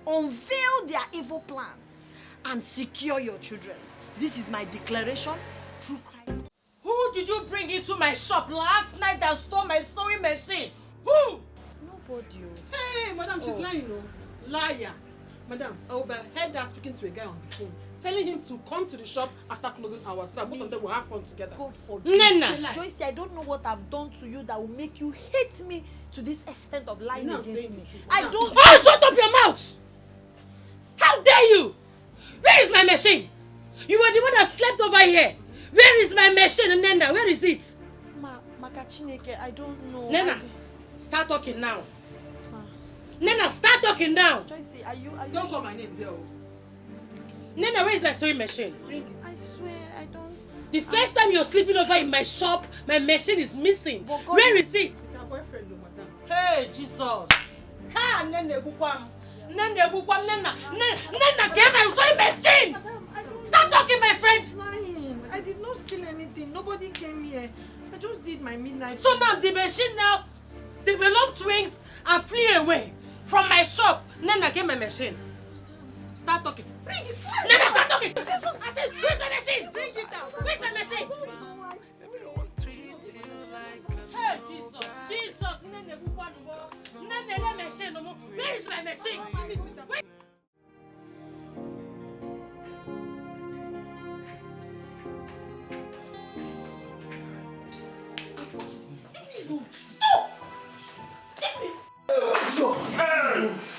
Unveil their evil plans and secure your children. This is my declaration through Christ. Who did you bring into my shop last night that stole my sewing machine? Who? Nobody. Hey, madam, she's lying, you know. Liar. Madam, I overheard her speaking to a guy on the phone, telling him to come to the shop after closing hours so that both of them will have fun together. God forbid. Nena! Joyce, I don't know what I've done to you that will make you hate me to this extent of lying against me. I don't. Oh, shut up your mouth! How dare you! Where is my machine? You were the one that slept over here. Where is my machine, Nena? Where is it? Chineke, I don't know. Nena, start talking now. Nena, start talking now. Joyce, are you Don't call my name there. Nena, where is my sewing machine? I swear, I don't. The first time you're sleeping over in my shop, my machine is missing. Where is it? With her boyfriend, madam. Hey, Jesus. Ha, Nene Bukwam. Nene Bukwam, Nena. Nena, get my sewing machine. Start talking, my friend. Lying. I did not steal anything. Nobody came here. I just did my midnight. So now the machine now developed wings and flew away from my shop. Nena, get my machine. Start talking. Bring it. Nena, start talking. I said, where's my machine? Bring it down. Where's my machine? Hey, Jesus. Jesus. Nene, Nene, let machine no more. Where is my machine? Where? Stop!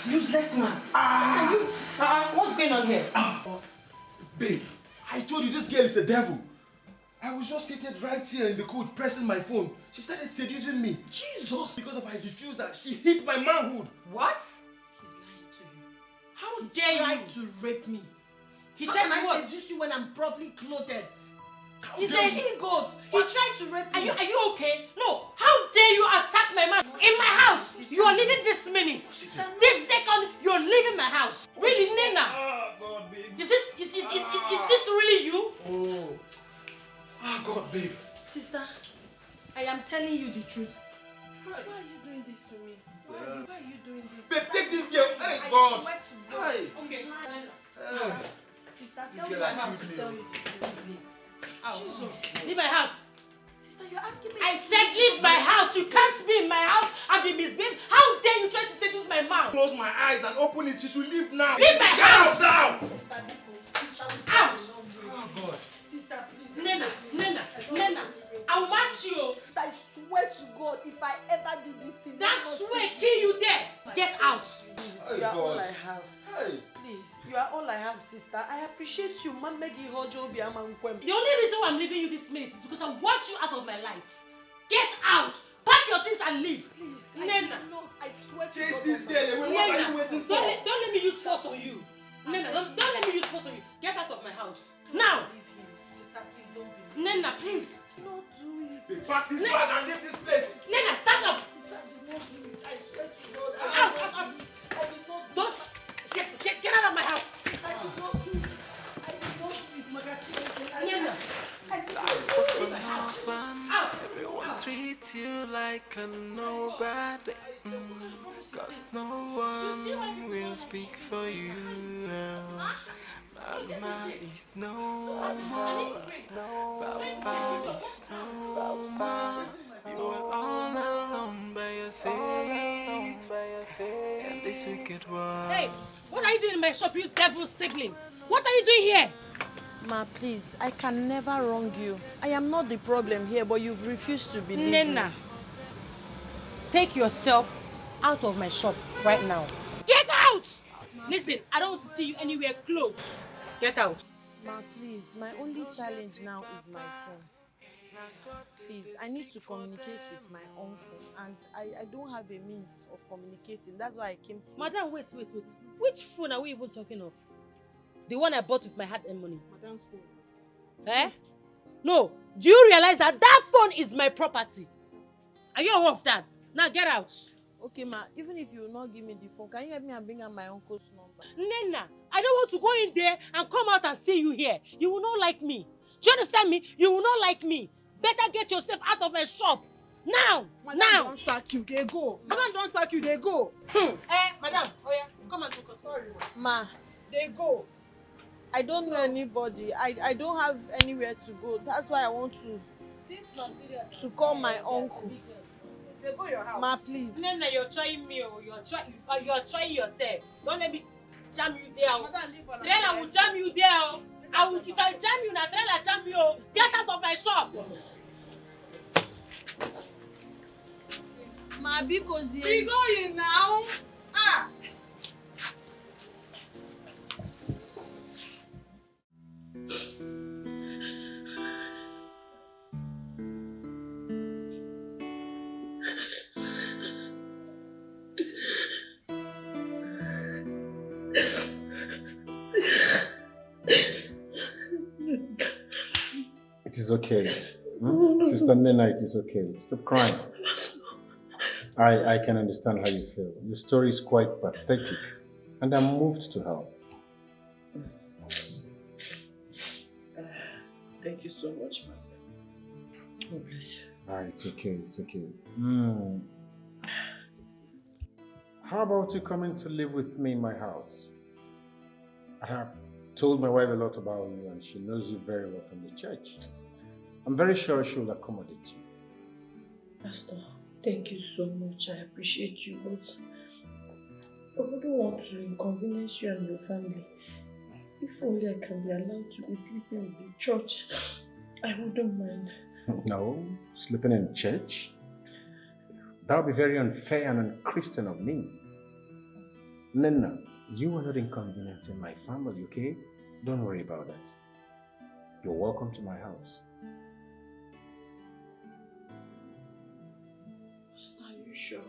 Useless man. What's going on here? Babe, I told you this girl is the devil. I was just seated right here in the coach pressing my phone. She started seducing me. Jesus! Because of I refused that, she hit my manhood. What? He's lying to you. How dare you? Tried to rape me. He How tried can to I what? seduce you when I'm properly clothed? He's dare a you? he-goat. He tried to rape me. Are you okay? No. How dare you attack my man in my house? You are leaving this minute. This second, you're leaving my house. Really, Nena? Oh, God, babe. Is this really you? Oh. Ah, God, babe. Sister, I am telling you the truth. Why are you doing this to me? Why are you doing this? Babe, take this girl. Hey, I God. swear to God. Hey. Okay. Sister, tell This me girl I has have to given tell me. you the truth. Jesus. Leave my house. Sister, you're asking me. I said leave my house. You can't be in my house and be misbehaved. How dare you try to seduce my mouth? Close my eyes and open it. She should leave now. Leave my house now. Sister, out. Oh, God. Sister, please. Nena, I'll match you. Sister, I swear to God, if I ever did this thing, That swear kill you there. Get out. Please, Hey, you are all God. I have. Hey. Please, you are all I have, sister. I appreciate you. Man, make you hold your The only reason why I'm leaving you this minute is because I want you out of my life. Get out. Pack your things and leave. Please, Nena. I swear to Chase God. this girl away. What are you waiting for? Don't let me use force on you. Nena, don't let me use force on you. Get out of my house. Now. Sister, please don't be me. Nena, please. Don't do it. They pack this bag and leave this place. Nena, stand up. Sister, did not do it. I swear to God. Out. I did not do Don't. it. Get out of my house. I did not do it. I did not do it, Magachi. Nena. I did not do it. Out. Everyone treats you like a nobody. Cause no one will speak for you. Mama is no more. Papa is no more. You are all alone by yourself. In this wicked world. Hey, what are you doing in my shop, you devil sibling? What are you doing here? Ma, please, I can never wrong you. I am not the problem here, but you've refused to believe Nena, me. take yourself out of my shop right now. Get out! Listen, I don't want to see you anywhere close. Get out. Ma, please, my only challenge now is my phone. Please, I need to communicate with my uncle, and I don't have a means of communicating. That's why I came to... Madam, wait. Which phone are we even talking of? The one I bought with my hard-earned money. Madam's phone. Eh? No. Do you realize that phone is my property? Are you aware of that? Now get out. Okay, ma, even if you will not give me the phone, can you help me and bring out my uncle's number? Nena, I don't want to go in there and come out and see you here. You will not like me. Do you understand me? You will not like me. Better get yourself out of my shop. Now! Madam now! Don't sack you, they go. Madam don't sack you, they go. Madam, oh yeah, come and talk. Sorry. Ma, they go. I don't know anybody. I don't have anywhere to go. That's why I want to call my uncle. They go your house. Ma, please. Nena, you're trying me. You're trying yourself. Don't let me jam you there. Trailer will jam you there. If I jam you, na trailer jam you. Get out of my shop. Ma, because we going now. Ah. It is okay. Sister Nena, it is okay. Stop crying. I can understand how you feel. Your story is quite pathetic, and I'm moved to help. Thank you so much, Master. God bless you. It's okay, it's okay. How about you coming to live with me in my house? I have told my wife a lot about you, and she knows you very well from the church. I'm very sure she will accommodate you. Pastor, thank you so much. I appreciate you, but I wouldn't want to inconvenience you and your family. If only I can be allowed to be sleeping in the church, I wouldn't mind. No, sleeping in church? That would be very unfair and unchristian of me. Nena, you are not inconveniencing my family, okay? Don't worry about that. You're welcome to my house. Pastor, are you sure?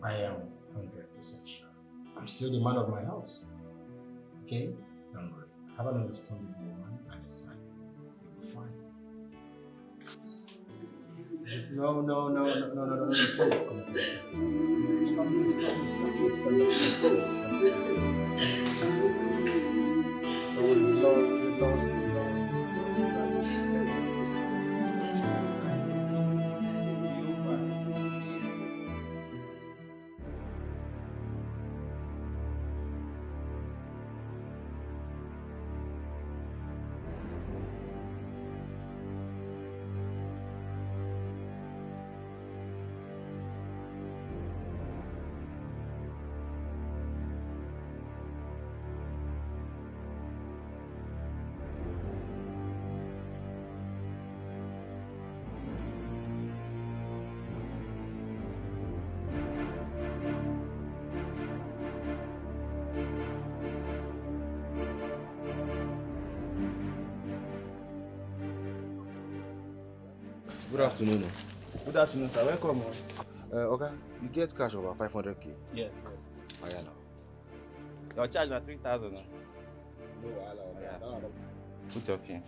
I am 100% sure. I'm still the man of my house. Okay? Don't worry. Have an understanding woman and a son. You'll be fine. No. Stop. Good afternoon. Good afternoon, sir. Welcome. Okay, you get cash over 500k? Yes. Oh, yeah, now. Your charge is 3,000. No, put your pin.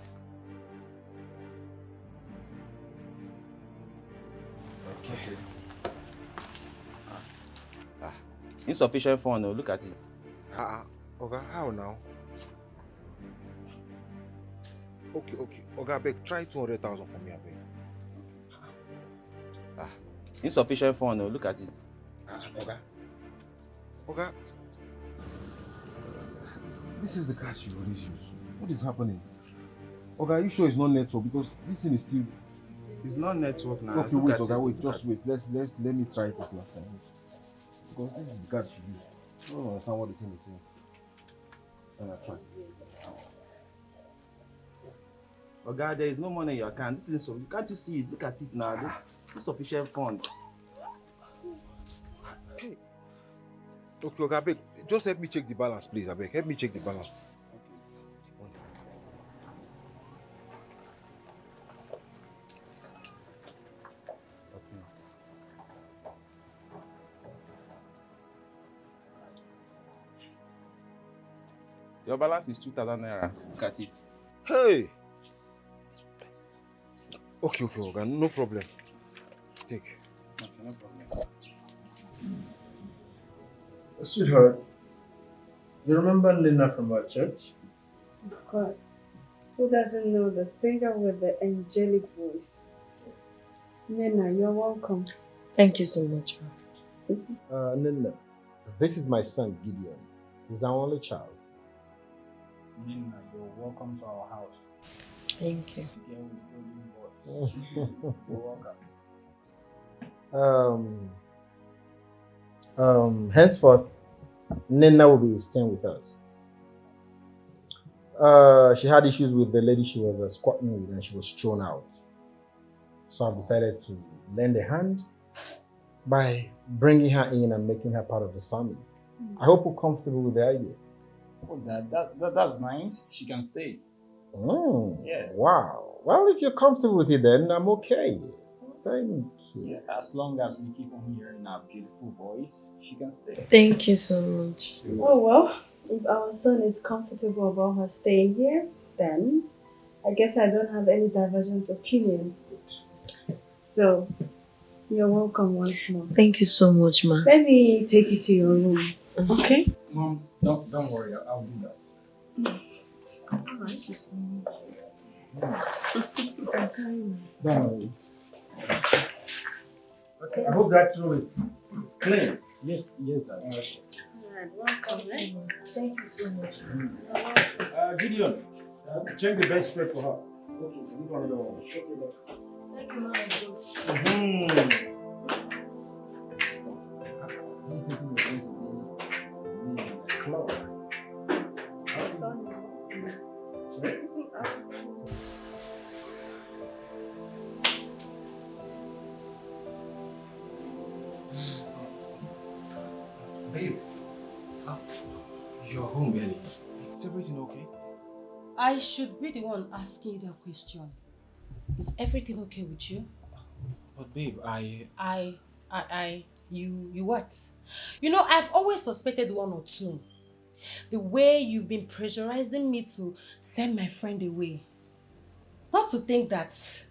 Okay. Insufficient fund, look at it. Okay, how now? Okay. Okay, beg, try 200,000 for me, I beg. Insufficient fund, look at it. Okay. This is the cash you always use. What is happening? Okay, are you sure it's not network? Because this thing is still... It's not network now. Okay, wait, just wait. Let me try this last time. Because this is the cash you use. I don't understand what the thing is saying. Try. Oh God, there is no money in your account. This is so. Can't you see it? Look at it now. Insufficient fund. Hey. Okay, abeg, just help me check the balance, please. Abeg, help me check the balance. Your balance is 2,000 naira. Look at it. Hey. Okay, okay, no problem. Take. Okay, no problem. Sweetheart, you remember Nena from our church? Of course. Who doesn't know the singer with the angelic voice? Nena, you're welcome. Thank you so much, Nena, this is my son Gideon. He's our only child. Nena, you're welcome to our house. Thank you. Again with golden voice. You're welcome. Henceforth, Nena will be staying with us. She had issues with the lady she was squatting with and she was thrown out. So I've decided to lend a hand by bringing her in and making her part of this family. I hope you're comfortable with the idea. Oh, that's nice. She can stay. Yeah. Wow. Well, if you're comfortable with it, then I'm okay. Thank you. Yeah, as long as we keep on hearing our beautiful voice, she can stay. Thank you so much. Oh well, if our son is comfortable about her staying here, then I guess I don't have any divergent opinion. So, you're welcome once more. Thank you so much, ma. Let me take you to your room, okay? Mom, don't worry, I'll do that. Alright. Don't worry. Okay, I hope that room is clean. Yes, Dad. Alright, welcome, eh? Thank you so much. Gideon, check the bed spread for her. Okay, so look another one. Thank you, Mama. Babe, you're home early. Is everything okay? I should be the one asking you that question. Is everything okay with you? But babe, you what? You know, I've always suspected one or two. The way you've been pressurizing me to send my friend away. Not to think that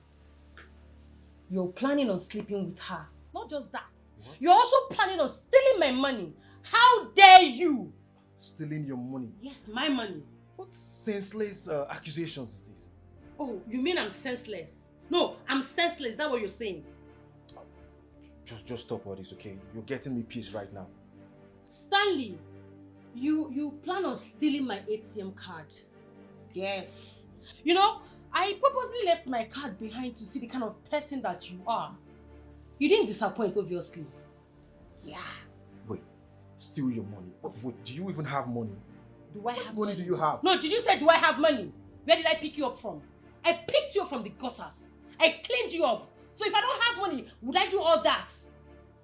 you're planning on sleeping with her. Not just that. What? You're also planning on stealing my money. How dare you? Stealing your money? Yes, my money. What senseless accusations is this? Oh, you mean I'm senseless? No, I'm senseless. Is that what you're saying? Just stop all this, okay? You're getting me peace right now. Stanley, you plan on stealing my ATM card. Yes. You know, I purposely left my card behind to see the kind of person that you are. You didn't disappoint, obviously. Yeah. Wait, steal your money? Wait, do you even have money? Do I have money? What money do you have? No, did you say do I have money? Where did I pick you up from? I picked you up from the gutters. I cleaned you up. So if I don't have money, would I do all that?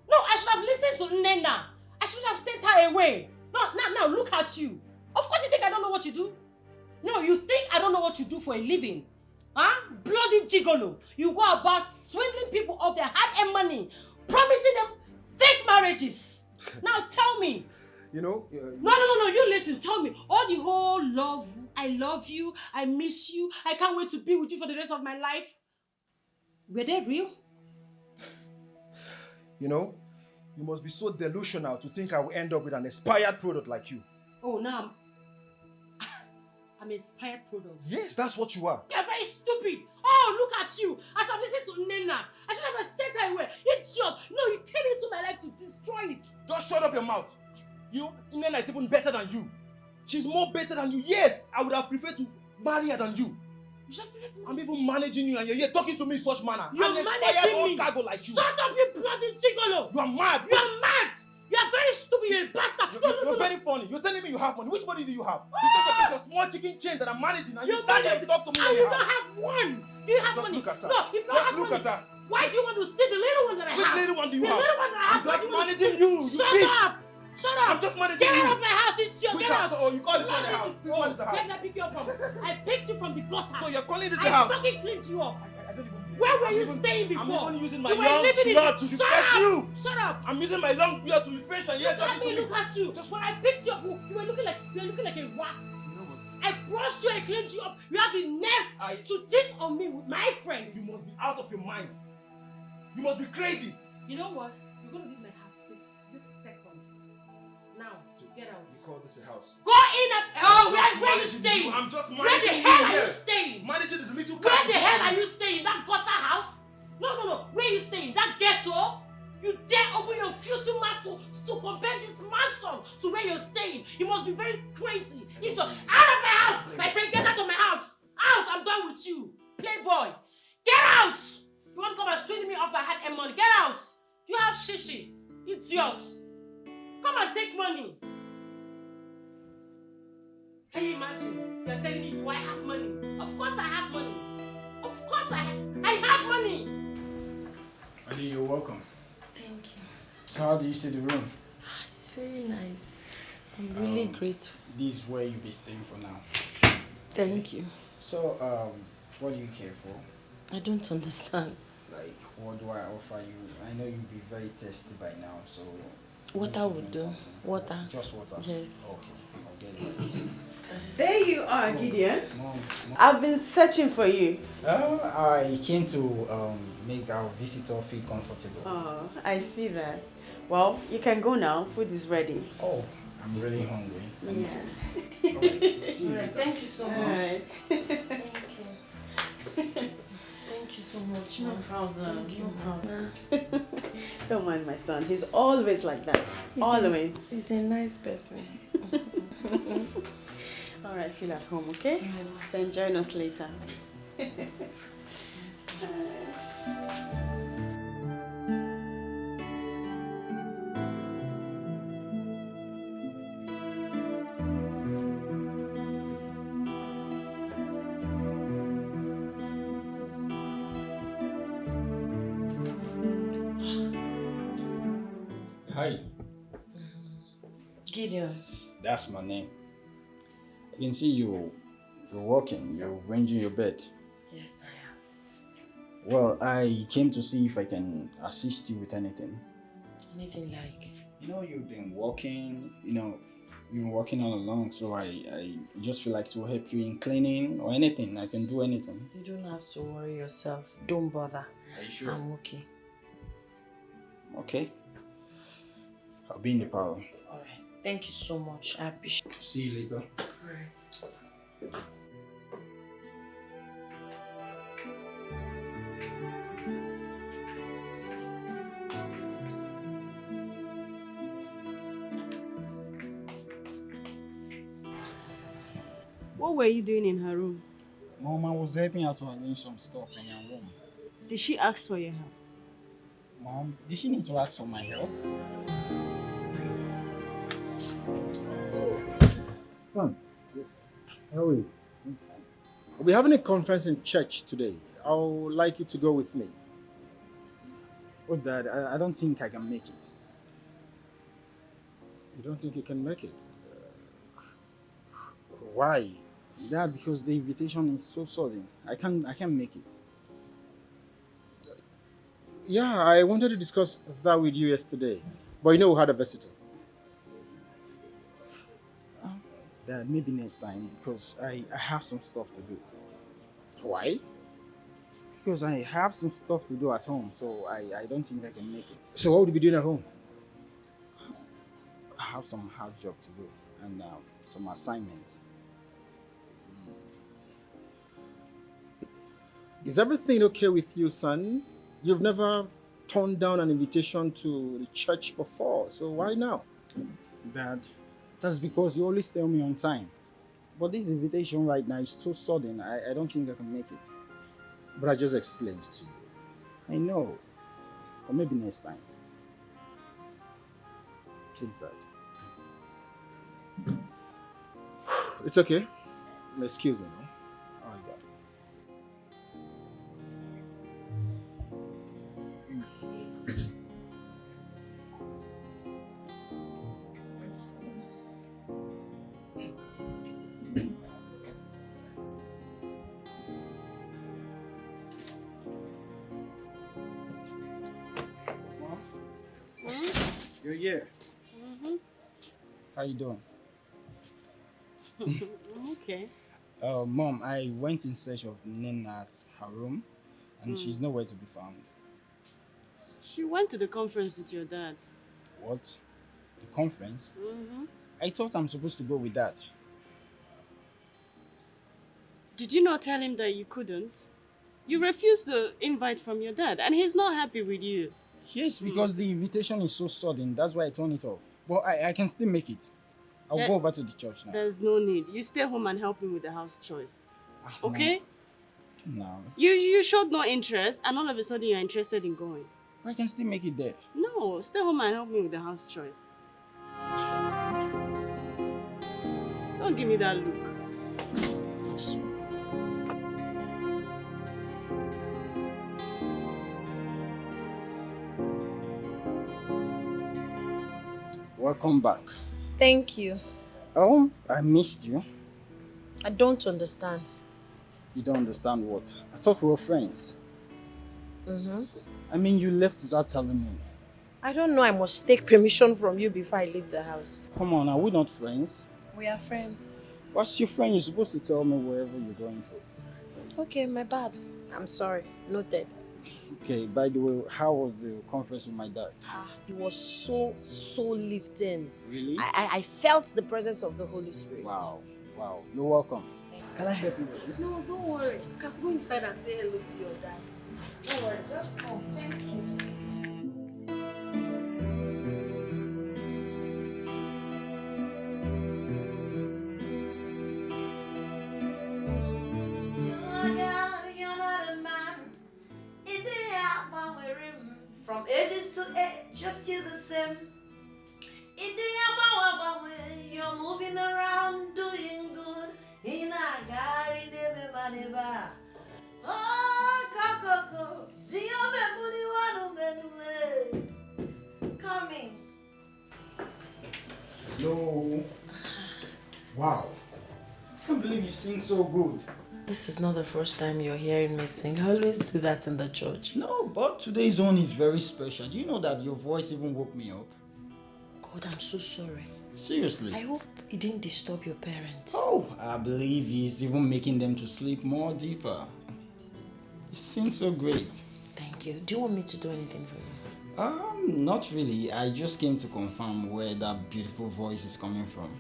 No, I should have listened to Nena. I should have sent her away. No, now look at you. Of course you think I don't know what you do. No, you think I don't know what you do for a living. Huh? Bloody gigolo. You go about swindling people of their hard-earned money, promising them fake marriages. Now tell me. You know? No, you listen, tell me. All the whole love, I love you, I miss you, I can't wait to be with you for the rest of my life. Were they real? You know, you must be so delusional to think I will end up with an expired product like you. Oh, now I'm expired product. Yes, that's what you are. You're very stupid. Oh, look at you. As I've listened to Nena, I should have sent her away. Idiot. No, you came into my life to destroy it. Just shut up your mouth. Nena is even better than you. She's more better than you. Yes, I would have preferred to marry her than you. You just prefer to I'm even managing you and you're here talking to me in such manner. You're managing me. Cargo like you. Shut up, you bloody gigolo. You are mad. You are mad. You are very stupid. You're a bastard. You're very funny. You're telling me you have money. Which money do you have? Because of this, your small chicken chain that I'm managing and you stand there to talk to me. And you don't have one. Do you have just money? Look at her. No, if you don't have money. Look at her. Why do you want to steal the little one that I have? Which little one do you have? The little one that I have. I'm just managing you. Shut up. Shut up! I'm just managing you. Get out of my house, idiot! Get out! Oh, you call this one the house? This one is the house. Where did I pick you up from? I picked you from the gutter. So you're calling this the house? I fucking cleaned you up. Where were you staying before? I'm even using my young blood to refresh you. Shut up! I'm using my long blood to refresh and you're talking to me. Look at you! Just when I picked you up, you were looking like a rat. You know what? I brushed you and cleaned you up. You have the nerve to cheat on me with my friends. You must be out of your mind. You must be crazy. You know what? You're gonna leave my house this second. Now, get out. You call this a house? Go in and where are you staying? I'm just Where the managing hell you are you here. staying? Managing this little Where the hell cat. are you staying? That gutter house? No. Where are you staying? That ghetto? You dare open your futile mouth to compare this mansion to where you're staying? You must be very crazy. Out of my house! My friend, get out of my house! Out! I'm done with you. Playboy! Get out! You want to come and swing me off my hard-earned money? Get out! You have shishi. Idiots. Come and take money. Can you imagine? You're telling me, do I have money? Of course I have money. Of course I have money. Ali, you're welcome. Thank you. So how do you see the room? It's very nice. I'm really grateful. This is where you'll be staying for now. Thank you. So, what do you care for? I don't understand. Like, what do I offer you? I know you'll be very thirsty by now, so... Water would do. Water. Just water? Yes. Okay, I'll get it. There you are, Gideon. Mom. I've been searching for you. I came to make our visitor feel comfortable. Oh, I see that. Well, you can go now. Food is ready. Oh, I'm really hungry. Yeah. See you later. Thank you so much. All right. Thank you. Thank you so much. No problem. Thank you. No problem. Don't mind my son. He's always like that. Always. He's a nice person. All right, feel at home, okay? Then join us later. Hi. Gideon. That's my name. I can see you're walking, you're arranging your bed. Yes, I am. Well, I came to see if I can assist you with anything. Anything like? You know, you've been walking, you've been walking all along, so I just feel like to help you in cleaning or anything. I can do anything. You don't have to worry yourself. Don't bother. Are you sure? I'm okay. Okay. I'll be in the parlor. Alright. Thank you so much. I appreciate it. See you later. Alright. What were you doing in her room? Mom, I was helping her to arrange some stuff in her room. Did she ask for your help? Mom, did she need to ask for my help? Son, how are you? We're having a conference in church today. I would like you to go with me. Oh, Dad, I don't think I can make it. You don't think you can make it? Why? Dad, because the invitation is so sudden. I can't make it. Yeah, I wanted to discuss that with you yesterday. But we had a visitor. Dad, maybe next time, because I have some stuff to do. Why? Because I have some stuff to do at home, so I don't think I can make it. So what would you be doing at home? I have some house job to do and some assignments. Is everything okay with you, son? You've never turned down an invitation to the church before, so why now? Dad, that's because you always tell me on time. But this invitation right now is so sudden, I don't think I can make it. But I just explained to you. I know. Or maybe next time. Please, Dad. It's okay. Excuse me, no? All right, Dad. You're here. How you doing? Okay. Mom, I went in search of Nena at her room, and she's nowhere to be found. She went to the conference with your dad. What? The conference? Mm-hmm. I thought I'm supposed to go with that. Did you not tell him that you couldn't? You refused the invite from your dad, and he's not happy with you. Yes, because the invitation is so sudden. That's why I turned it off. But I can still make it. I'll go over to the church now. There's no need. You stay home and help him with the house chores. Okay? No. You showed no interest, and all of a sudden you're interested in going. I can still make it there. No, stay home and help me with the house chores. Don't give me that look. Welcome back. Thank you. Oh, I missed you. I don't understand. You don't understand what? I thought we were friends. Mm-hmm. I mean, you left without telling me. I don't know. I must take permission from you before I leave the house. Come on, are we not friends? We are friends. What's your friend? You're supposed to tell me wherever you're going to. Okay, my bad. I'm sorry. Noted. Okay, by the way, how was the conference with my dad? It was so lifting. Really? I felt the presence of the Holy Spirit. Wow. You're welcome. Can I help you with this? No, don't worry. You can go inside and say hello to your dad. Don't worry, just come. Thank you. From ages to age, you're still the same. You're moving around, doing good. Coming. No. Wow. I can't believe you sing so good. This is not the first time you're hearing me sing. I always do that in the church. No, but today's one is very special. Do you know that your voice even woke me up? God, I'm so sorry. Seriously? I hope it didn't disturb your parents. Oh, I believe he's even making them to sleep more deeper. You sing so great. Thank you. Do you want me to do anything for you? Not really. I just came to confirm where that beautiful voice is coming from.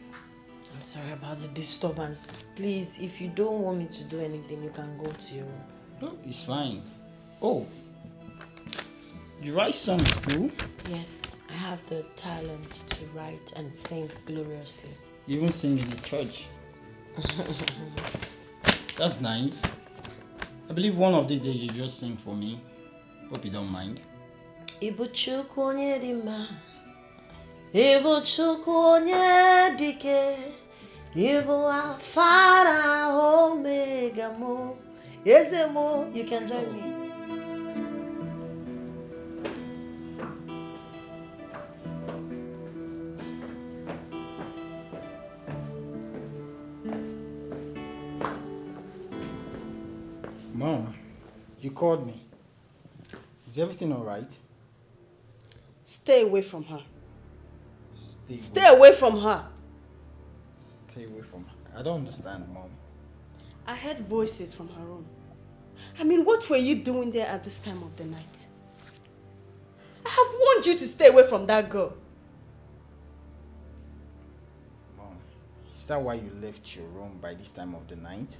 I'm sorry about the disturbance. Please, if you don't want me to do anything, you can go to your room. No, it's fine. Oh, you write songs too? Yes, I have the talent to write and sing gloriously. You even sing in the church. That's nice. I believe one of these days you just sing for me. Hope you don't mind. Ibuchukwu onye dị mma, Ibuchukwu onye dike, Ibu Alpha na Omega mo, Eze mo. You can join me. Mom, you called me. Is everything all right? Stay away from her. Stay away from her. Stay away from her. I don't understand, Mom. I heard voices from her room. I mean, what were you doing there at this time of the night? I have warned you to stay away from that girl. Mom, is that why you left your room by this time of the night?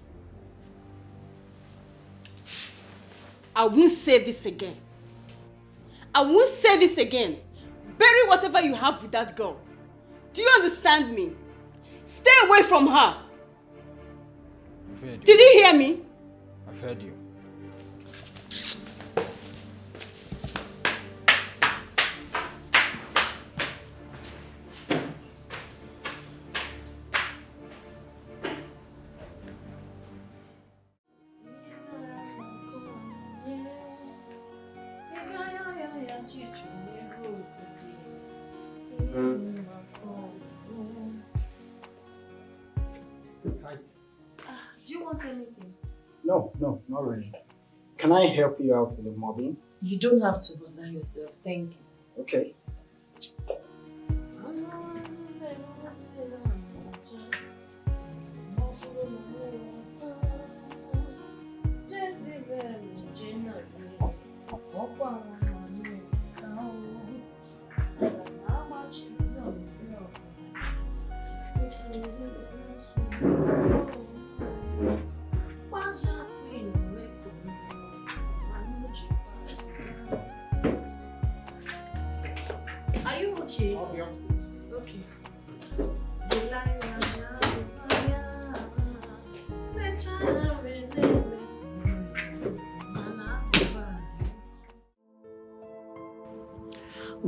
I won't say this again. I won't say this again. Bury whatever you have with that girl. Do you understand me? Stay away from her. I've heard you. Did you hear me? I've heard you. Do you want anything? No, not really. Can I help you out with the mobbing? You don't have to bother yourself. Thank you. Okay. Are you okay? I'll be upstairs. Okay.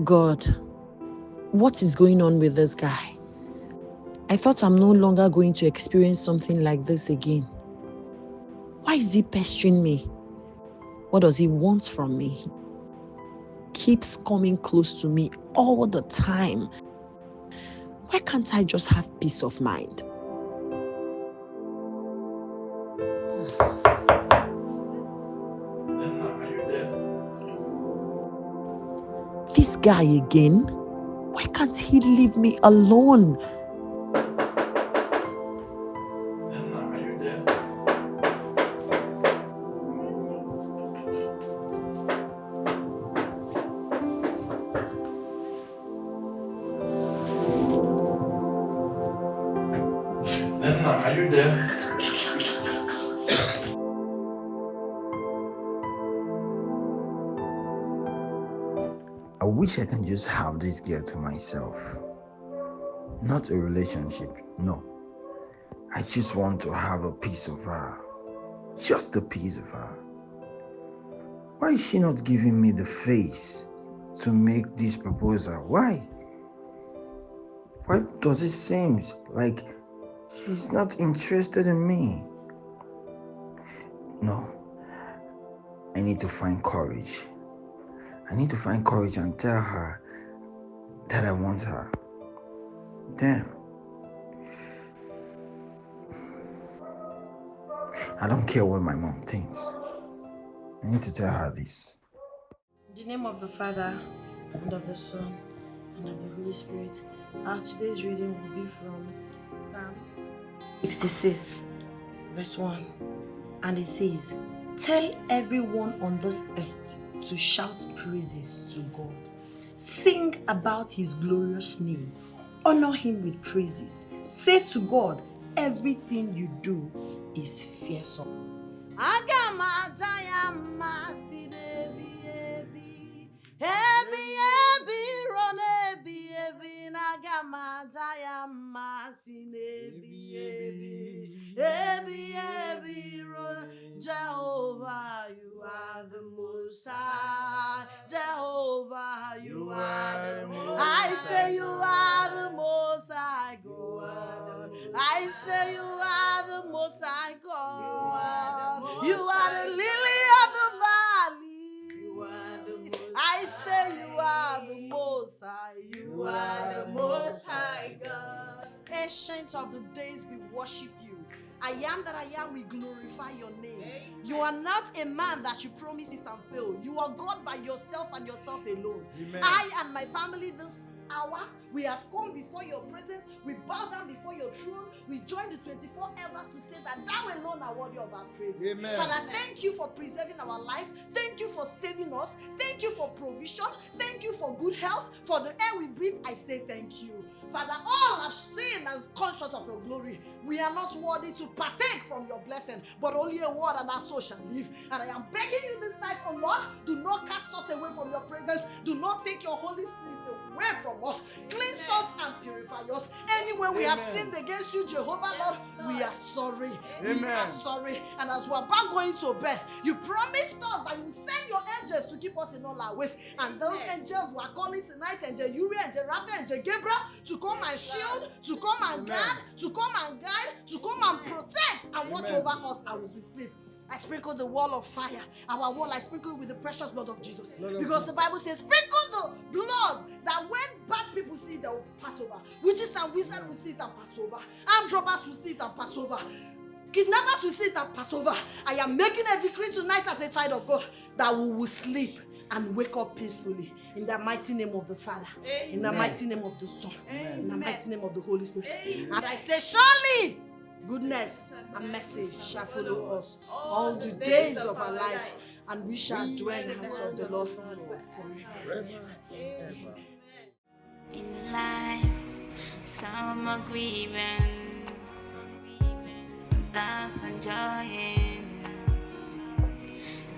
God, what is going on with this guy? I thought I'm no longer going to experience something like this again. Why is he pestering me? What does he want from me? He keeps coming close to me all the time. Why can't I just have peace of mind? This guy again? Why can't he leave me alone? Are you there? I wish I can just have this girl to myself. Not a relationship, no. I just want to have a piece of her. Just a piece of her. Why is she not giving me the face to make this proposal? Why? Why does it seem like she's not interested in me? No. I need to find courage. I need to find courage and tell her that I want her. Damn. I don't care what my mom thinks. I need to tell her this. In the name of the Father, and of the Son, and of the Holy Spirit. Our today's reading will be from Psalm 66, verse 1. And it says, "Tell everyone on this earth to shout praises to God. Sing about his glorious name. Honor him with praises. Say to God, everything you do is fearsome." Jehovah, you are the most high. Jehovah, you are the most high. I say you are the most high God. I say you are the most high God. You are the lily of the valley. I say you are the most high. You are the most high God. Ancient of the days, we worship you. I am that I am, we glorify your name. Amen. You are not a man that you promise and fail. You are God by yourself and yourself alone. Amen. I and my family this hour, we have come before your presence. We bow down before your throne. We join the 24 elders to say that thou alone are worthy of our praise. Amen. Father, thank you for preserving our life. Thank you for saving us. Thank you for provision. Thank you for good health. For the air we breathe, I say thank you. Father, all have sinned and come short of your glory. We are not worthy to partake from your blessing, but only a word and our soul shall live. And I am begging you this night, oh Lord, do not cast us away from your presence. Do not take your Holy Spirit away from us. Cleanse us and purify us. Anywhere we have sinned against you, Jehovah, Lord, we are sorry. We are sorry. And as we are about going to bed, you promised us that you send your angels to keep us in all our ways. And those angels we are calling tonight, Angel Uriah, Angel Raphael, Angel Gabriel, to come and shield, to come and guard, to come and guide, to come and protect and watch over us as we sleep. I sprinkle the wall of fire. Our wall I sprinkle with the precious blood of Jesus. Because the Bible says, sprinkle the blood that when bad people see it, they will pass over. Witches and wizards will see it and pass over. Armed robbers will see it and pass over. Kidnappers will see it and pass over. I am making a decree tonight as a child of God that we will sleep and wake up peacefully in the mighty name of the Father, Amen. In the mighty name of the Son, Amen. In the mighty name of the Holy Spirit. Amen. And I say, surely goodness and mercy shall follow us all the days of our lives, and we shall dwell in the house of the Lord forever. In life, some are grieving, that's enjoying,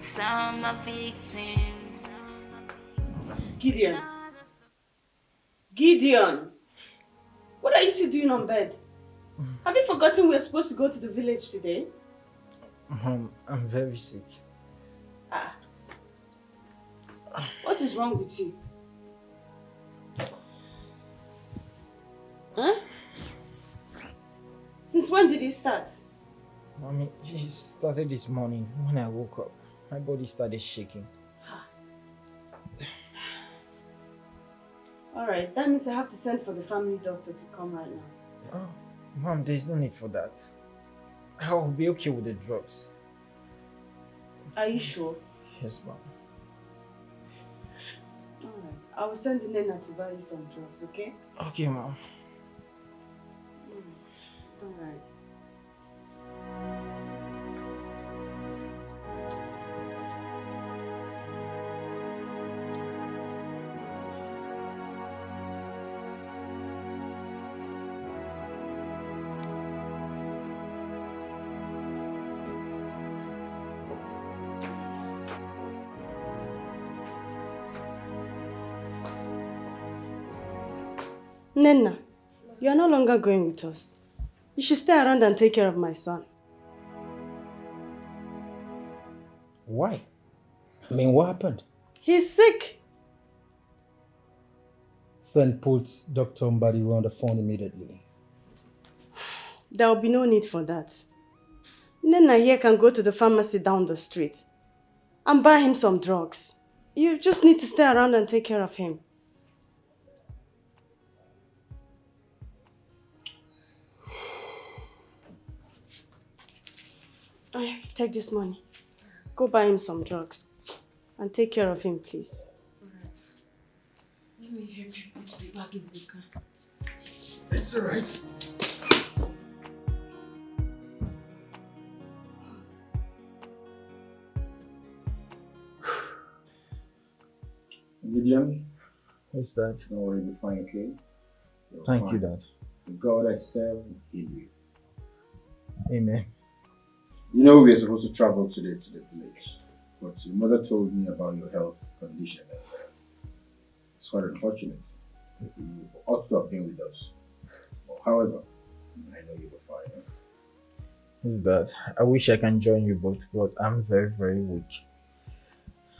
some are victims. Gideon, Gideon, what are you still doing on bed? Have you forgotten we're supposed to go to the village today? Mom, I'm very sick. Ah. What is wrong with you? Huh? Since when did it start? Mommy, it started this morning when I woke up. My body started shaking. Alright, that means I have to send for the family doctor to come right now. Oh, Mom, there's no need for that. I'll be okay with the drugs. Are you sure? Yes, Mom. Alright, I will send Nena to buy you some drugs, okay? Okay, Mom. Alright. Nena, you are no longer going with us. You should stay around and take care of my son. Why? I mean, what happened? He's sick. Then put Dr. Mbadiwe on the phone immediately. There will be no need for that. Nena here can go to the pharmacy down the street and buy him some drugs. You just need to stay around and take care of him. Take this money. Go buy him some drugs. And take care of him, please. Let me help you put the bag in the car. It's alright. Gideon? Yes, Dad. Don't worry, you'll be fine, okay? You're Thank fine. you, Dad. The God I serve will heal you. Amen. You know we are supposed to travel today to the village, but your mother told me about your health condition. It's quite unfortunate. You ought to have been with us. However, I know you will fine. Yes, Dad. I wish I can join you both, but I'm very, very weak.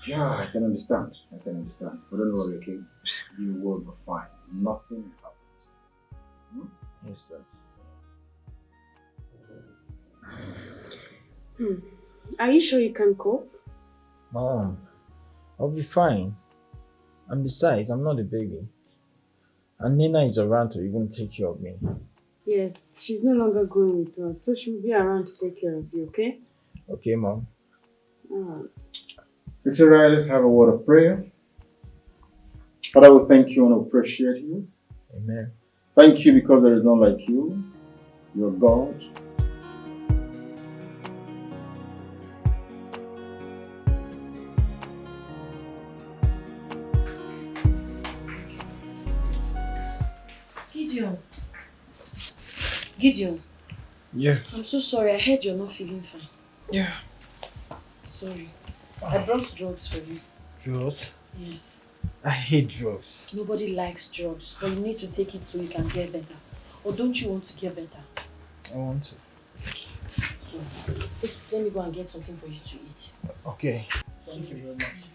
Yeah, I can understand. But don't worry, okay? You will be fine. Nothing will happen. Yes, Dad. Are you sure you can cope? Mom, I'll be fine. And besides, I'm not a baby. And Nena is around to even take care of me. Yes, she's no longer going with us, so she'll be around to take care of you, okay? Okay, Mom. Alright. It's alright, let's have a word of prayer. Father, we thank you and appreciate you. Amen. Thank you because there is none like you. You're God. Gideon. Yeah. I'm so sorry. I heard you're not feeling fine. Yeah. Sorry. I brought drugs for you. Drugs? Yes. I hate drugs. Nobody likes drugs, but you need to take it so you can get better. Or don't you want to get better? I want to. So, let me go and get something for you to eat. Okay. Thank you very much.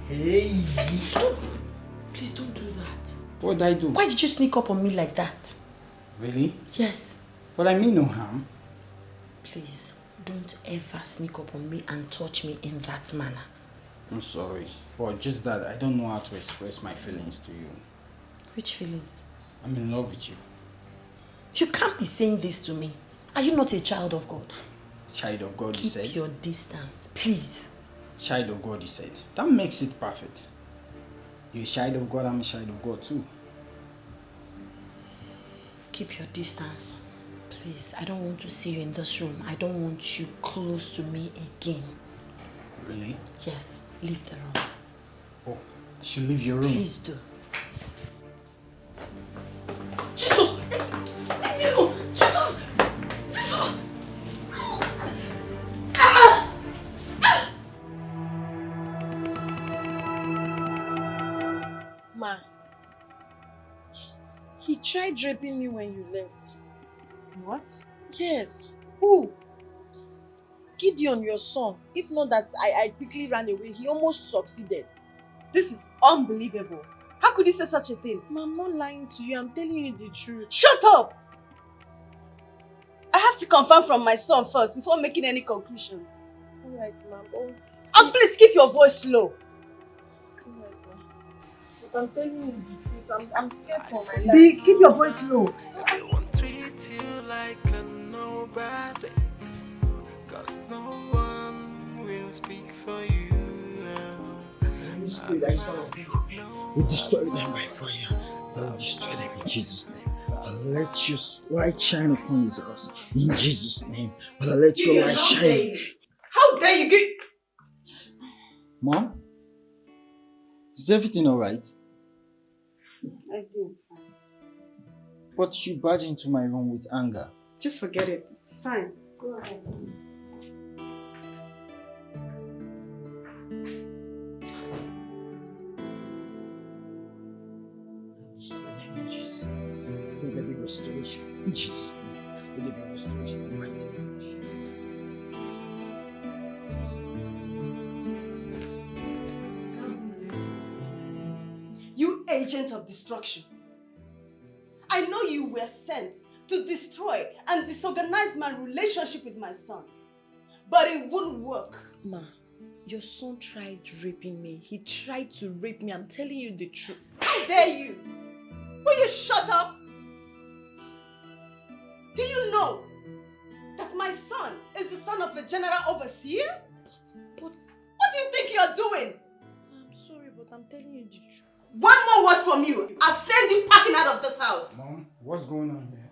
Hey! Stop! Please don't do that. What did I do? Why did you sneak up on me like that? Really? Yes. Well, I mean no harm. Please, don't ever sneak up on me and touch me in that manner. I'm sorry. But just that I don't know how to express my feelings to you. Which feelings? I'm in love with you. You can't be saying this to me. Are you not a child of God? Child of God, you Keep said? your distance, please. Child of God, you said. That makes it perfect. You're a child of God, I'm a child of God too. Keep your distance. Please, I don't want to see you in this room. I don't want you close to me again. Really? Yes, leave the room. Oh, I should leave your room. Please do. Jesus! Leave me alone! Jesus! Jesus! Ma, he tried raping me when you left. What? Yes. Who? Gideon, your son. If not that I quickly ran away, he almost succeeded. This is unbelievable. How could you say such a thing? Ma, I'm not lying to you. I'm telling you the truth. Shut up! I have to confirm from my son first before making any conclusions. Alright, ma'am. Oh. And please keep your voice low. But I'm telling you the truth. I'm scared for my life. B, keep your voice low. They won't treat you like a nobody, 'cause no one will speak for you. We destroy them by fire. We'll destroy them in Jesus' name. I'll let your light shine upon his house. In Jesus' name. I'll let your light shine. How dare you get... Mom? Is everything alright? Everything's fine. But you barged into my room with anger. Just forget it. It's fine. Go ahead. Let there be restoration. In Jesus' name. Let there be restoration in the mighty name of Jesus. You agent of destruction. I know you were sent to destroy and disorganize my relationship with my son. But it wouldn't work. Ma, your son tried raping me. He tried to rape me. I'm telling you the truth. How dare you? Will you shut up? Do you know that my son is the son of a general overseer? But what do you think you're doing? I'm sorry, but I'm telling you the truth. One more word from you, I'll send you packing out of this house. Mom, what's going on here?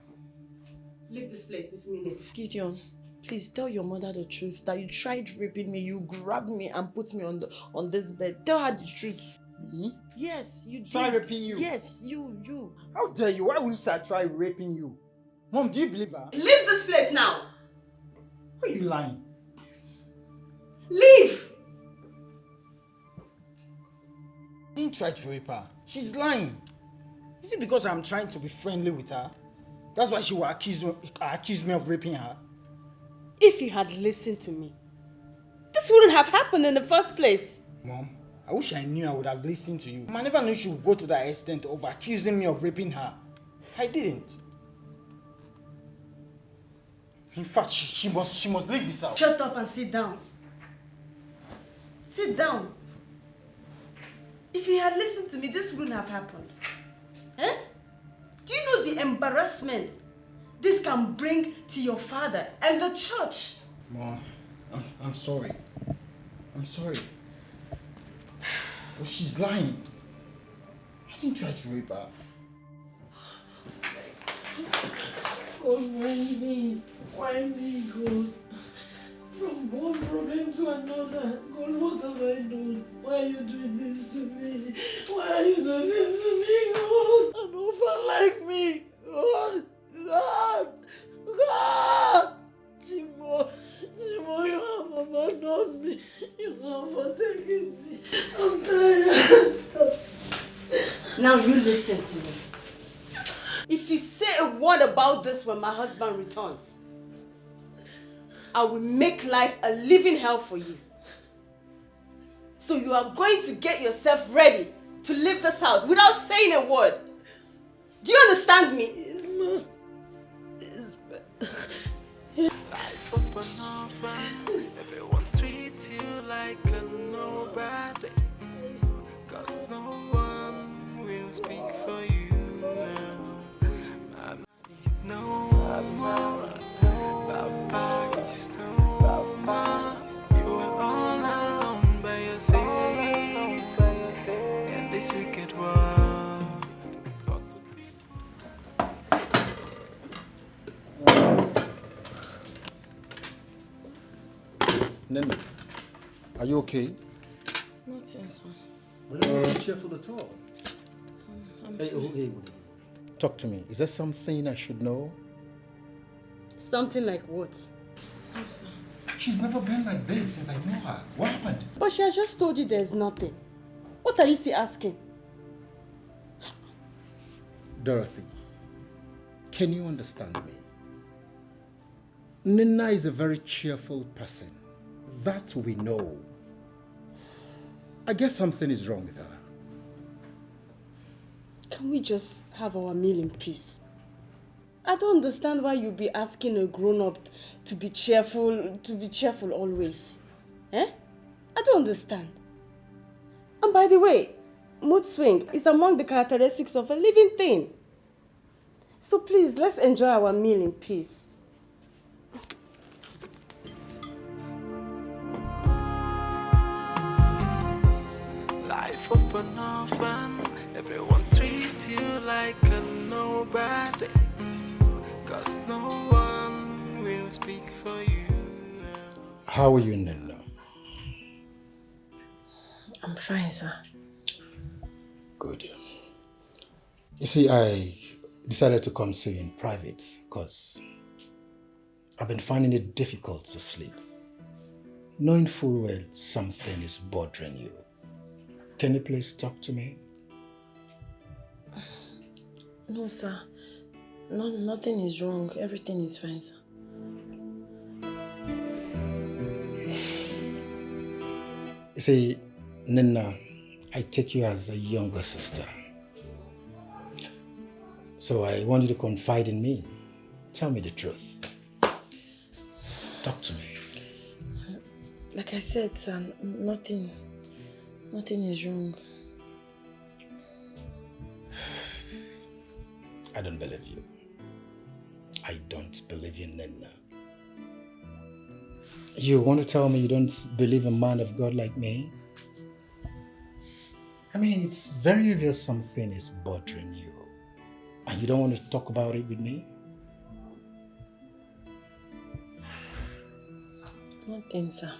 Leave this place this minute. Gideon, please tell your mother the truth. That you tried raping me. You grabbed me and put me on this bed. Tell her the truth. Me? Yes, you did. Try raping you? Yes, you. How dare you? Why would you say I try raping you? Mom, do you believe her? Leave this place now. Why are you lying? Leave! I didn't try to rape her. She's lying. Is it because I'm trying to be friendly with her? That's why she will accuse me of raping her? If you had listened to me, this wouldn't have happened in the first place. Mom, I wish I knew I would have listened to you. I never knew she would go to that extent of accusing me of raping her. I didn't. In fact, she must leave this house. Shut up and sit down. Sit down. If you had listened to me, this wouldn't have happened. Eh? Do you know the embarrassment this can bring to your father and the church? Mom, I'm sorry. I'm sorry. But she's lying. I didn't try to rape her. God, why me, God? From one problem to another. God, what have I done? Why are you doing this to me? Why are you doing this to me, God? An orphan like me, God, God! Timo, you have abandoned me. You have forsaken me. I'm tired. Now you listen to me. If you say a word about this when my husband returns, I will make life a living hell for you. So you are going to get yourself ready to leave this house without saying a word. Do you understand me? Yes, ma'am. Life of an orphan, everyone treats you like a nobody, 'cause no one will speak for you. Is no more, Papa is no more. You are all alone by yourself in this wicked world. Nene, are you okay? Nothing, son. But you're not cheerful at all. Hey, hey, talk to me. Is there something I should know? Something like what? No, sir. She's never been like this since I know her. What happened? But she has just told you there's nothing. What are you still asking? Dorothy, can you understand me? Nena is a very cheerful person. That we know. I guess something is wrong with her. Can we just have our meal in peace? I don't understand why you'll be asking a grown-up to be cheerful always. Eh? I don't understand. And by the way, mood swing is among the characteristics of a living thing. So please, let's enjoy our meal in peace. Life of an orphan, everyone treats you like a nobody. Cause no one will speak for you. How are you, Nena? I'm fine, sir. Good. You see, I decided to come see you in private because I've been finding it difficult to sleep, knowing full well something is bothering you. Can you please talk to me? No, sir. No, nothing is wrong. Everything is fine, sir. You see, Nena, I take you as a younger sister. So I want you to confide in me. Tell me the truth. Talk to me. Like I said, sir, nothing is wrong. I don't believe you. I don't believe you, Nena. You want to tell me you don't believe a man of God like me? I mean, it's very obvious something is bothering you. And you don't want to talk about it with me? Nothing, sir.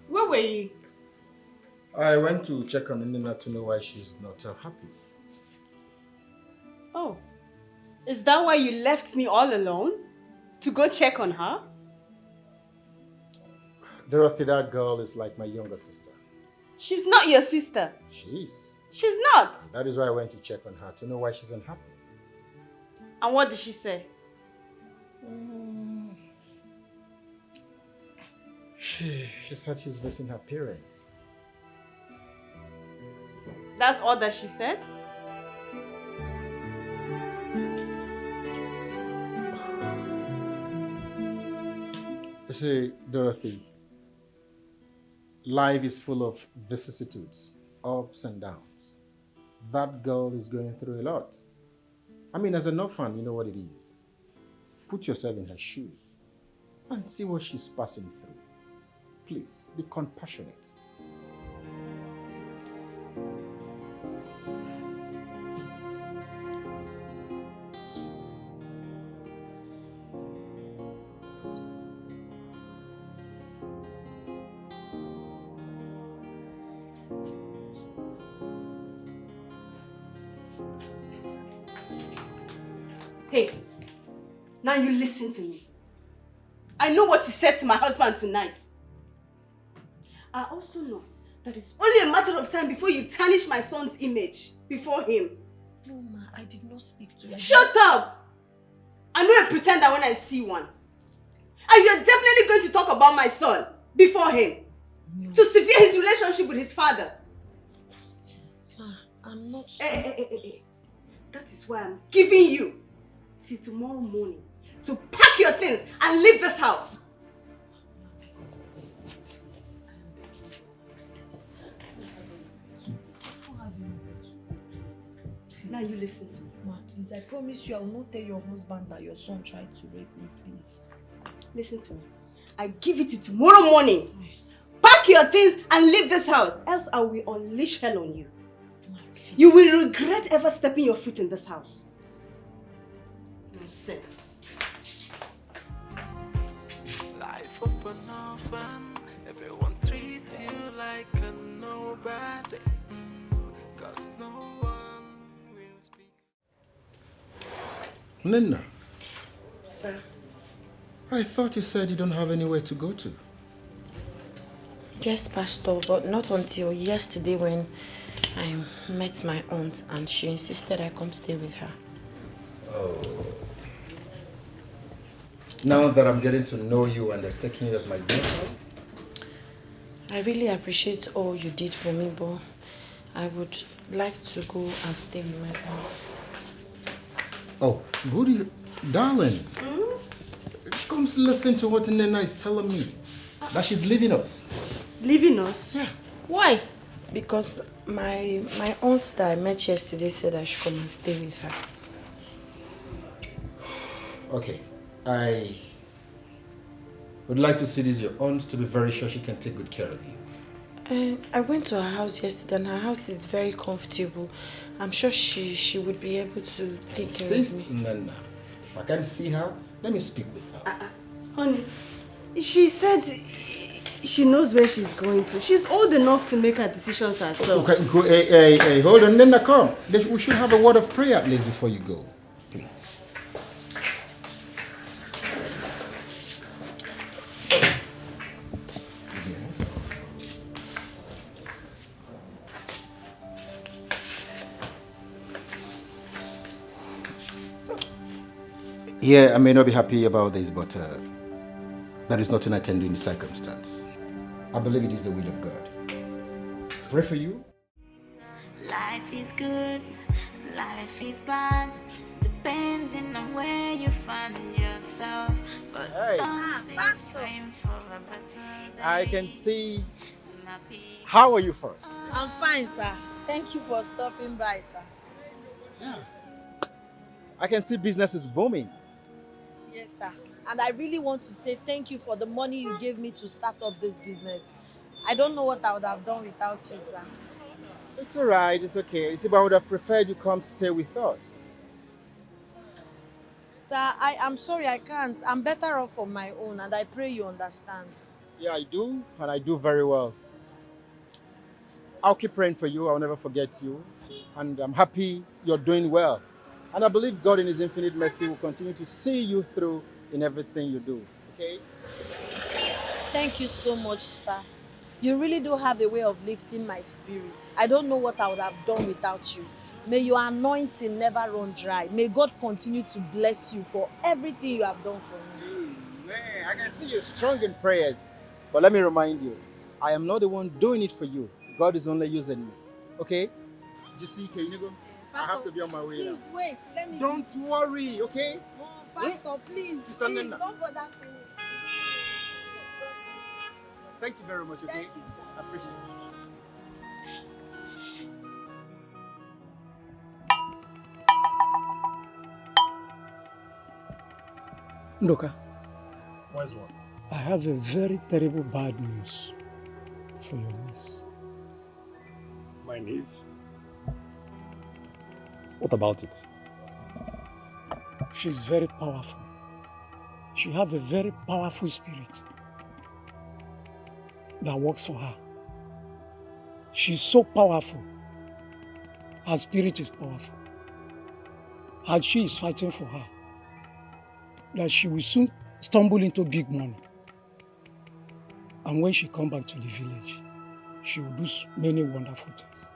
Where were you? I went to check on Nena to know why she's not happy. Oh, is that why you left me all alone? To go check on her? Dorothy, that girl is like my younger sister. She's not your sister. She is. She's not. That is why I went to check on her to know why she's unhappy. And what did she say? She said she's missing her parents. That's all that she said? You see, Dorothy, life is full of vicissitudes, ups and downs. That girl is going through a lot. I mean, as an orphan, you know what it is. Put yourself in her shoes and see what she's passing through. Please, be compassionate. Hey, now you listen to me. I know what he said to my husband tonight. I also know that it's only a matter of time before you tarnish my son's image before him. No, ma, I did not speak to him. Shut up! I know a pretender when I see one. And you're definitely going to talk about my son before him. No. To sever his relationship with his father. Ma, I'm not... Hey. That is why I'm giving you till tomorrow morning to pack your things and leave this house. Now you listen to me. Ma, please, I promise you I will not tell your husband that your son tried to rape me, please. Listen to me. I give it to you tomorrow morning. Pack your things and leave this house, else I will unleash hell on you. Ma, you will regret ever stepping your foot in this house. Nonsense. Life of an orphan, everyone treats you like a nobody, 'cause no one will speak. Nena, Sir. I thought you said you don't have anywhere to go to. Yes, Pastor, but not until yesterday when I met my aunt and she insisted I come stay with her. Oh. Now that I'm getting to know you and taking you as my daughter? I really appreciate all you did for me, but I would like to go and stay with my aunt. Oh, goody, darling. Come listen to what Nena is telling me. That she's leaving us. Leaving us? Yeah. Why? Because my aunt that I met yesterday said I should come and stay with her. Okay, I would like to see this your aunt to be very sure she can take good care of you. I went to her house yesterday and her house is very comfortable. I'm sure she would be able to take care of me. Nana, if I can see her, let me speak with her. Honey, she said she knows where she's going to. She's old enough to make her decisions herself. Okay, go, hey, hold on, Nana, come. We should have a word of prayer at least before you go, please. Yeah, I may not be happy about this, but there is nothing I can do in the circumstance. I believe it is the will of God. Pray for you. Life is good, life is bad, depending on where you find yourself. But don't say it's time for a better day. I can see. How are you first? I'm fine, sir. Thank you for stopping by, sir. Yeah. I can see business is booming. Yes, sir. And I really want to say thank you for the money you gave me to start up this business. I don't know what I would have done without you, sir. It's all right. It's okay. It's about I would have preferred you come stay with us. Sir, I am sorry I can't. I'm better off on my own and I pray you understand. Yeah, I do. And I do very well. I'll keep praying for you. I'll never forget you. And I'm happy you're doing well. And I believe God in His infinite mercy will continue to see you through in everything you do. Okay? Thank you so much, sir. You really do have a way of lifting my spirit. I don't know what I would have done without you. May your anointing never run dry. May God continue to bless you for everything you have done for me. Man, I can see you're strong in prayers. But let me remind you, I am not the one doing it for you. God is only using me. Okay? JC, can you go? I have to be on my way now. Please wait. Let me. Don't worry, okay? Oh, Pastor, please. Sister Please, Nena. don't bother me. Thank you very much, okay? Thank you, sir. I appreciate it. Ndoka, Where's one? I have a very terrible bad news for your niece. My niece? What about it? She's very powerful. She has a very powerful spirit that works for her. She's so powerful. Her spirit is powerful. And she is fighting for her. That she will soon stumble into big money. And when she comes back to the village, she will do many wonderful things.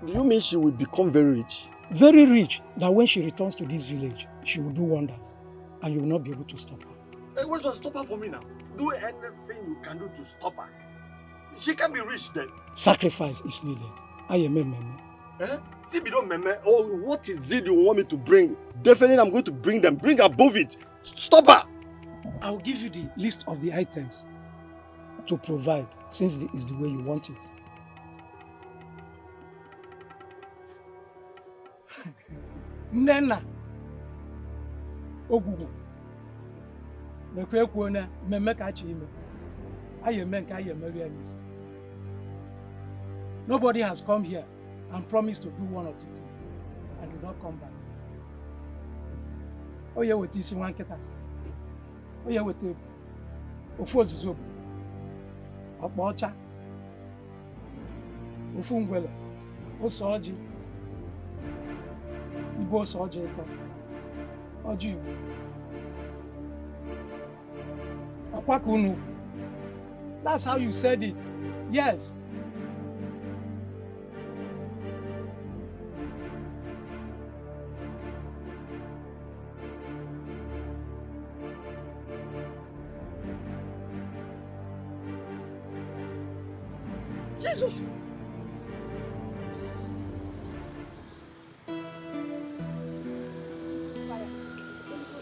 Do you mean she will become very rich? Very rich, that when she returns to this village, she will do wonders. And you will not be able to stop her. Hey, what's going to stop her from me now? Do anything you can do to stop her. She can be rich then. Sacrifice is needed. I am a Eh? See, we don't remember. Oh, what is it you want me to bring? Definitely I'm going to bring them. Bring above it. Stop her. I'll give you the list of the items to provide, since it's the way you want it. Nena. Ogugu. Nekwe kwona mmemme ka achi ime. Aye men ka aye marry Alice. Nobody has come here and promised to do one or two things and do not come back. Oh yeah, what is one keta? Oh yeah, what ofu ozuzo. Okpa ọcha. Ofu ngwele. Ose ọjị. Igbo ose ọjị ịtọ. Ọjị Igbo. Akwa ka unu. That's how you said it. Yes. Jesus!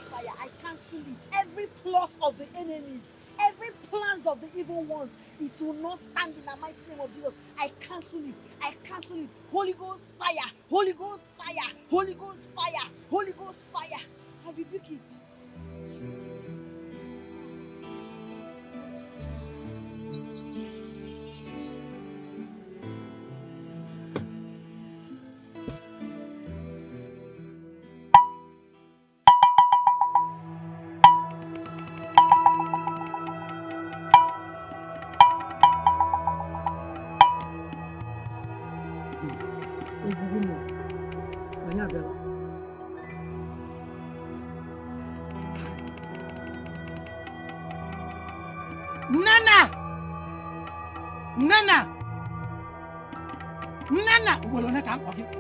Fire. I cancel it. Every plot of the enemies, every plans of the evil ones, it will not stand in the mighty name of Jesus. I cancel it. I cancel it. Holy Ghost fire. Holy Ghost fire. Holy Ghost fire. Holy Ghost fire. I rebuke it. Nena! Well, I can't walk it.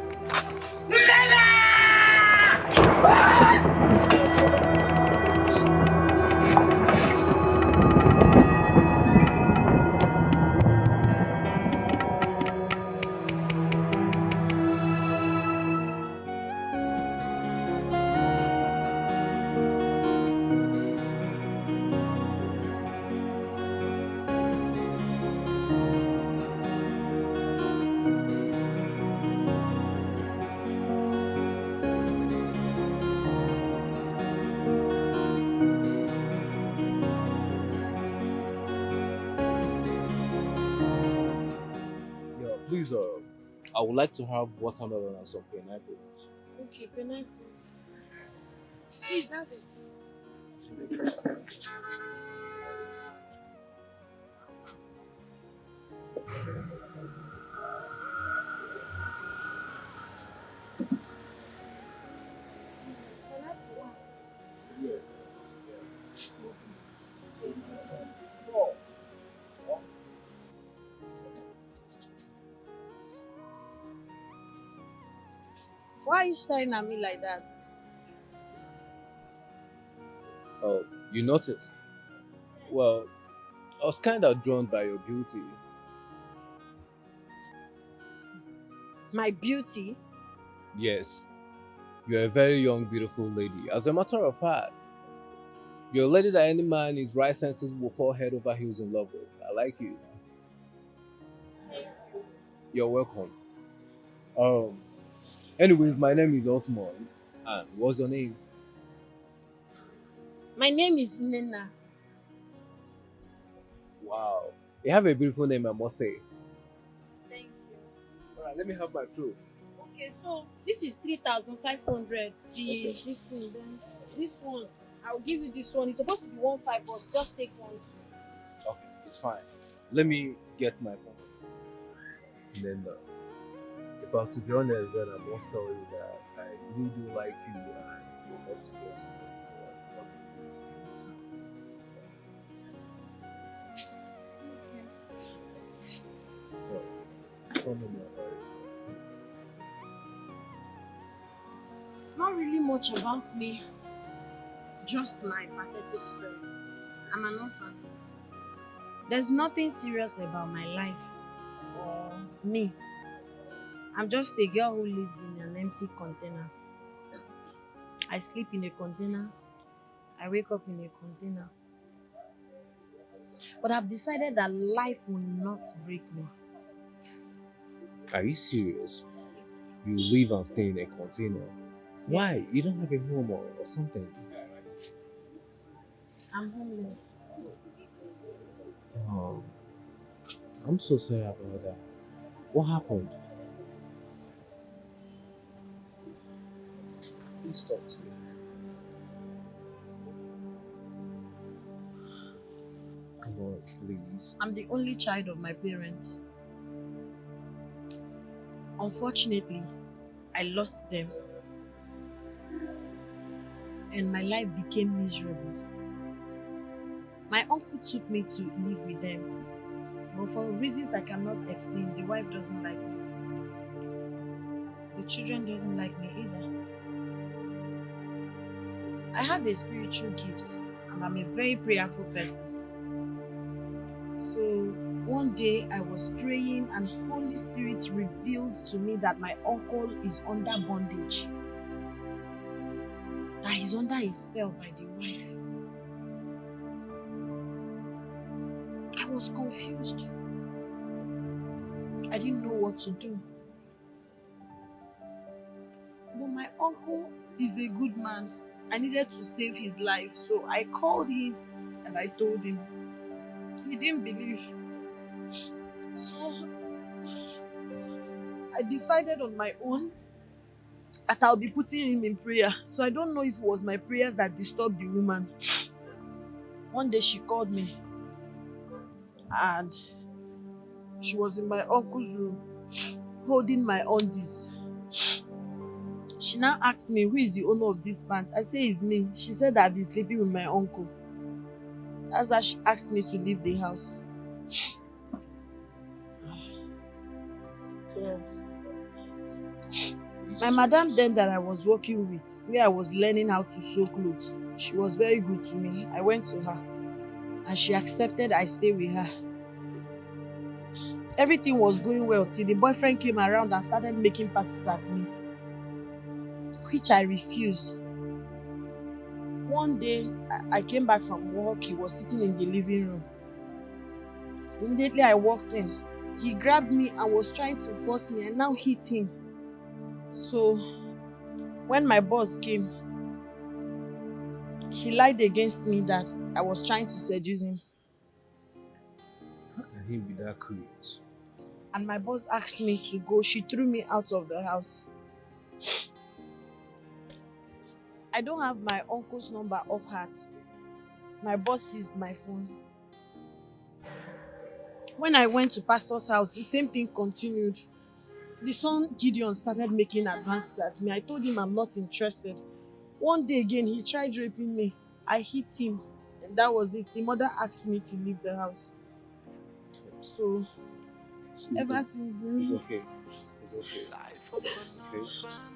Please, I would like to have watermelon and some pineapples. Okay, pineapple. Please have it. Why are you staring at me like that? Oh, you noticed? Well, I was kind of drawn by your beauty. My beauty? Yes. You're a very young, beautiful lady. As a matter of fact, you're a lady that any man in his right senses will fall head over heels in love with. I like you. You're welcome. Anyways, my name is Osmond. And what's your name? My name is Nena. Wow. You have a beautiful name, I must say. Thank you. Alright, let me have my fruit. Okay, so this is 3,500. This thing, then this one. I'll give you this one. It's supposed to be 1.5, but just take one. Okay, it's fine. Let me get my phone. Then, if I have to be honest, then I must tell you that I really do like you and would love to get to know you. Tell me more about it. It's not really much about me. Just my pathetic story. I'm an orphan. There's nothing serious about my life or me. I'm just a girl who lives in an empty container. I sleep in a container. I wake up in a container. But I've decided that life will not break me. Are you serious? you live and stay in a container. Why? Yes. You don't have a home or something. I'm homeless. Um, I'm so sorry about that. What happened? Please talk to me. Come on, please. I'm the only child of my parents. Unfortunately, I lost them. And my life became miserable. My uncle took me to live with them. But for reasons I cannot explain, the wife doesn't like me. The children doesn't like me either. I have a spiritual gift and I'm a very prayerful person. So one day I was praying and Holy Spirit revealed to me that my uncle is under bondage. That he's under a spell by the wife. I was confused. I didn't know what to do. But my uncle is a good man. I needed to save his life, so I called him and I told him. He didn't believe. So I decided on my own that I'll be putting him in prayer. So I don't know if it was my prayers that disturbed the woman. One day she called me and she was in my uncle's room holding my undies. She now asked me, who is the owner of this pants? I say it's me. She said that I've been sleeping with my uncle. That's why she asked me to leave the house. Yeah. My madam then that I was working with, where I was learning how to sew clothes, she was very good to me. I went to her and she accepted I stay with her. Everything was going well till the boyfriend came around and started making passes at me, which I refused. One day, I came back from work. He was sitting in the living room. Immediately I walked in. He grabbed me and was trying to force me. I now hit him. So, when my boss came, he lied against me that I was trying to seduce him. How can he be that cruel? And my boss asked me to go. She threw me out of the house. I don't have my uncle's number off heart. My boss seized my phone. When I went to pastor's house, the same thing continued. The son Gideon started making advances at me. I told him I'm not interested. One day again, he tried raping me. I hit him. And that was it. The mother asked me to leave the house. So, ever since then... It's okay. It's okay. Okay?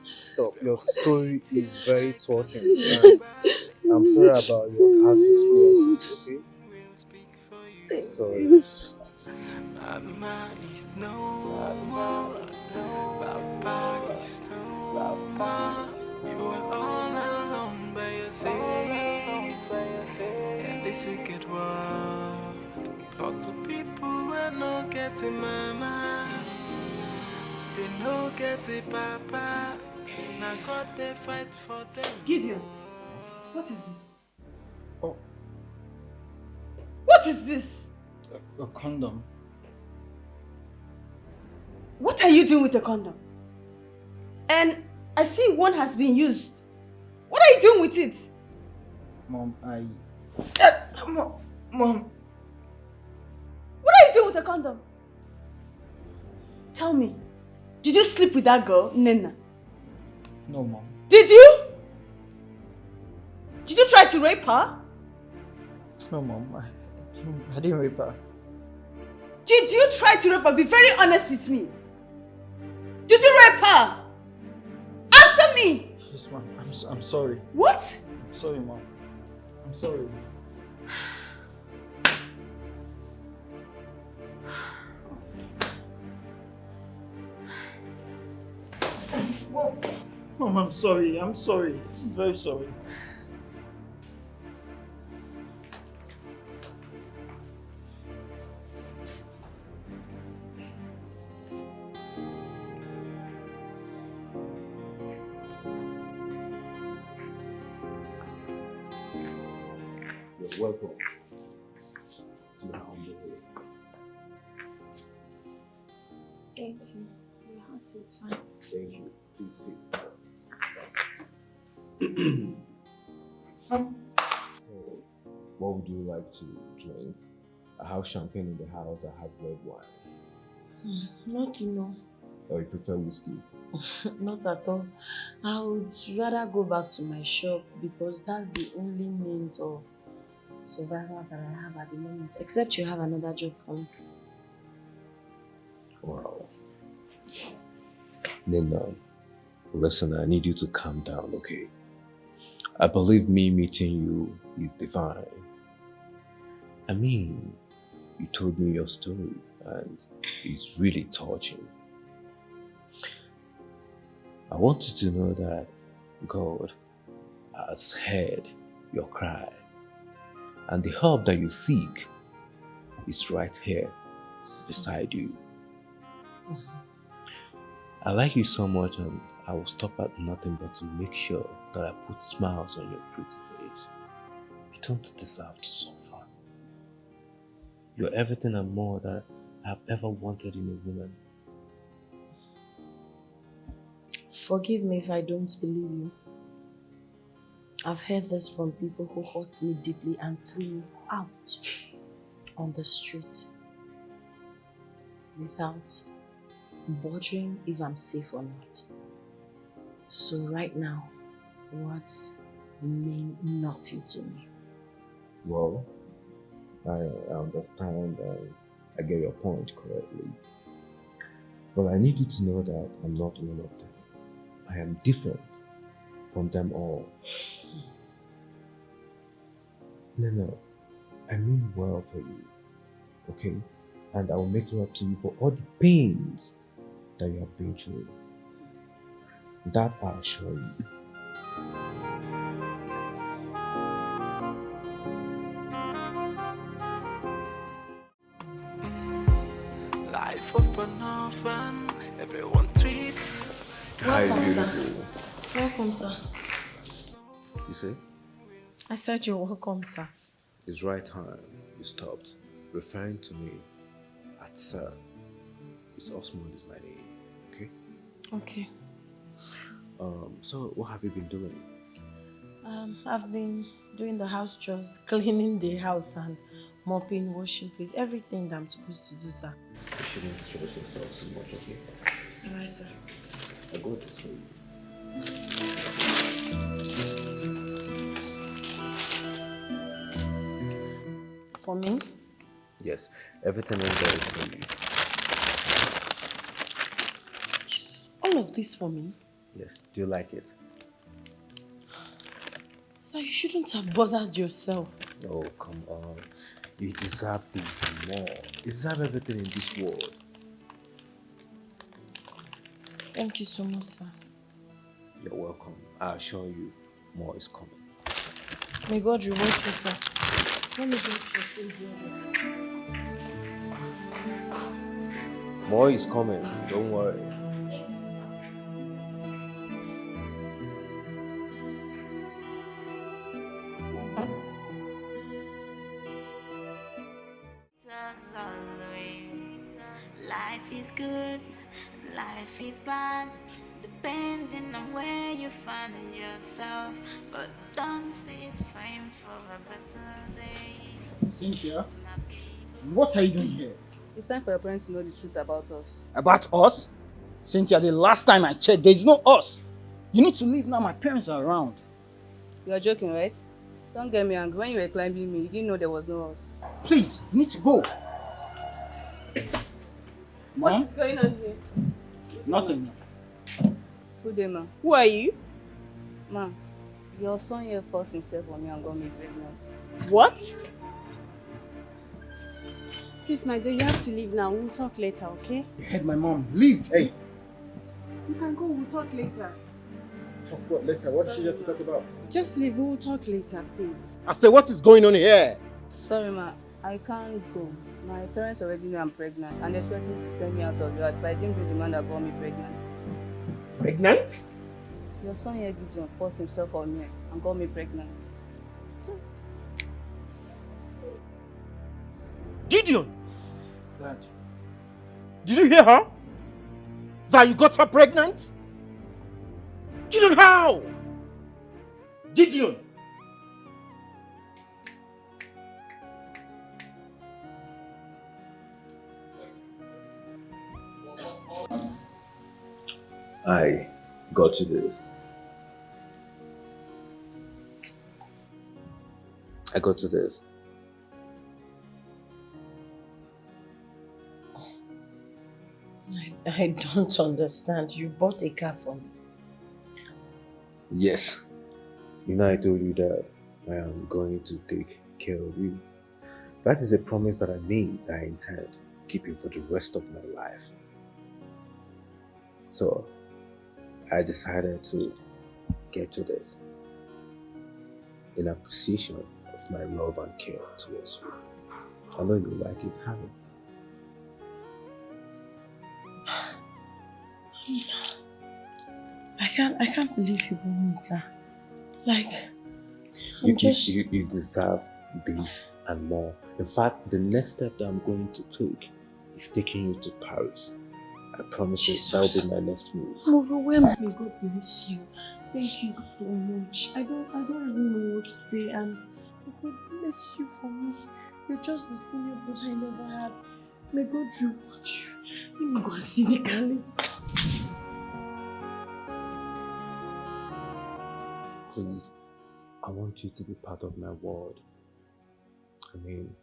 Stop. Your story is very touching. And I'm sorry about your past experiences, okay? Sorry. Mama is no more. Papa is no more. You are all alone by yourself in this wicked world. But to people who are not getting mama, they no get it, papa. Now God they fight for them. Gideon, what is this? Oh. What is this? A condom. What are you doing with the condom? And I see one has been used. What are you doing with it? Mom, Mom. What are you doing with the condom? Tell me, did you sleep with that girl, Nena? No, Mom. Did you? Did you try to rape her? No, Mom. I didn't rape her. Did you try to rape her? Be very honest with me. Did you rape her? Answer me! Yes, Mom. I'm sorry. What? I'm sorry, Mom. I'm sorry. Mom, I'm sorry. I'm sorry. I'm very sorry. You're welcome to my humble home. Thank you. Your house is fine. Thank you. Please So, what would you like to drink? I have champagne in the house, I have red wine. Not enough. Or you prefer whiskey? Not at all. I would rather go back to my shop because that's the only means of survival that I have at the moment. Except you have another job for me. Wow. Nena, listen, I need you to calm down, okay? I believe me meeting you is divine. I mean, you told me your story and it's really touching. I want you to know that God has heard your cry and the help that you seek is right here beside you. I like you so much and I will stop at nothing but to make sure that I put smiles on your pretty face. You don't deserve to suffer. You're everything and more that I've ever wanted in a woman. Forgive me if I don't believe you. I've heard this from people who hurt me deeply and threw me out on the street without bothering if I'm safe or not. So right now, words mean nothing to me. Well, I understand and I get your point correctly. But I need you to know that I'm not one of them. I am different from them all. Nena, I mean well for you, okay? And I will make it up to you for all the pains that you have been through. That I assure you. Life of an orphan, everyone treats. Welcome, sir. Welcome, sir. You say? I said you're welcome, sir. It's right time you stopped referring to me as sir. It's Osmond is my name, okay? Okay. So what have you been doing? I've been doing the house chores, cleaning the house and mopping, washing plates, everything that I'm supposed to do, sir. You shouldn't stress yourself so much, okay? Alright, sir. I'll go this way. For me? Yes, everything in there is for you. All of this for me? Yes, do you like it? Sir, you shouldn't have bothered yourself. Oh, come on. You deserve this and more. You deserve everything in this world. Thank you so much, sir. You're welcome. I assure you, more is coming. May God reward you, sir. Let me get your food here. More is coming, don't worry. Life is good, life is bad, depending on where you find yourself. But don't sit frame for a better day. Cynthia, what are you doing here? It's time for your parents to know the truth about us. About us? Cynthia, the last time I checked, there's no us. You need to leave now, my parents are around. You are joking, right? Don't get me angry. When you were climbing me, you didn't know there was no us. Please, you need to go. What Mom? is going on here? Nothing. Good day, ma. Who are you? Ma, your son here forced himself on me and got me pregnant. What? Please, my dear, you have to leave now. We'll talk later, okay? Hey, my mom, leave. Hey. You can go. We'll talk later. Talk what later? What is she here to talk about? Just leave. We'll talk later, please. I said, what is going on here? Sorry, ma. I can't go. My parents already know I'm pregnant and they're threatening to send me out of the house if I didn't do the man that got me pregnant. Pregnant? Your son here, Gideon, forced himself on me and got me pregnant. Gideon! Dad. Did you hear her? That you got her pregnant? Gideon, how? Gideon! I got you this. I got you this. I don't understand. You bought a car for me. Yes. You know I told you that I am going to take care of you. That is a promise that I made that I intend keeping for the rest of my life. So I decided to get you this in appreciation of my love and care towards you. I know you like it, have it. I can't believe you bought me a car. Like, You deserve this and more. In fact, the next step that I'm going to take is taking you to Paris. I promise you that will be my next move. I'm overwhelmed. May God bless you. Thank you so much. I don't even know what to say, and may God bless you for me. You're just the senior brother I never had. May God reward you. Let me go and see the calice. Please, I want you to be part of my world. I mean,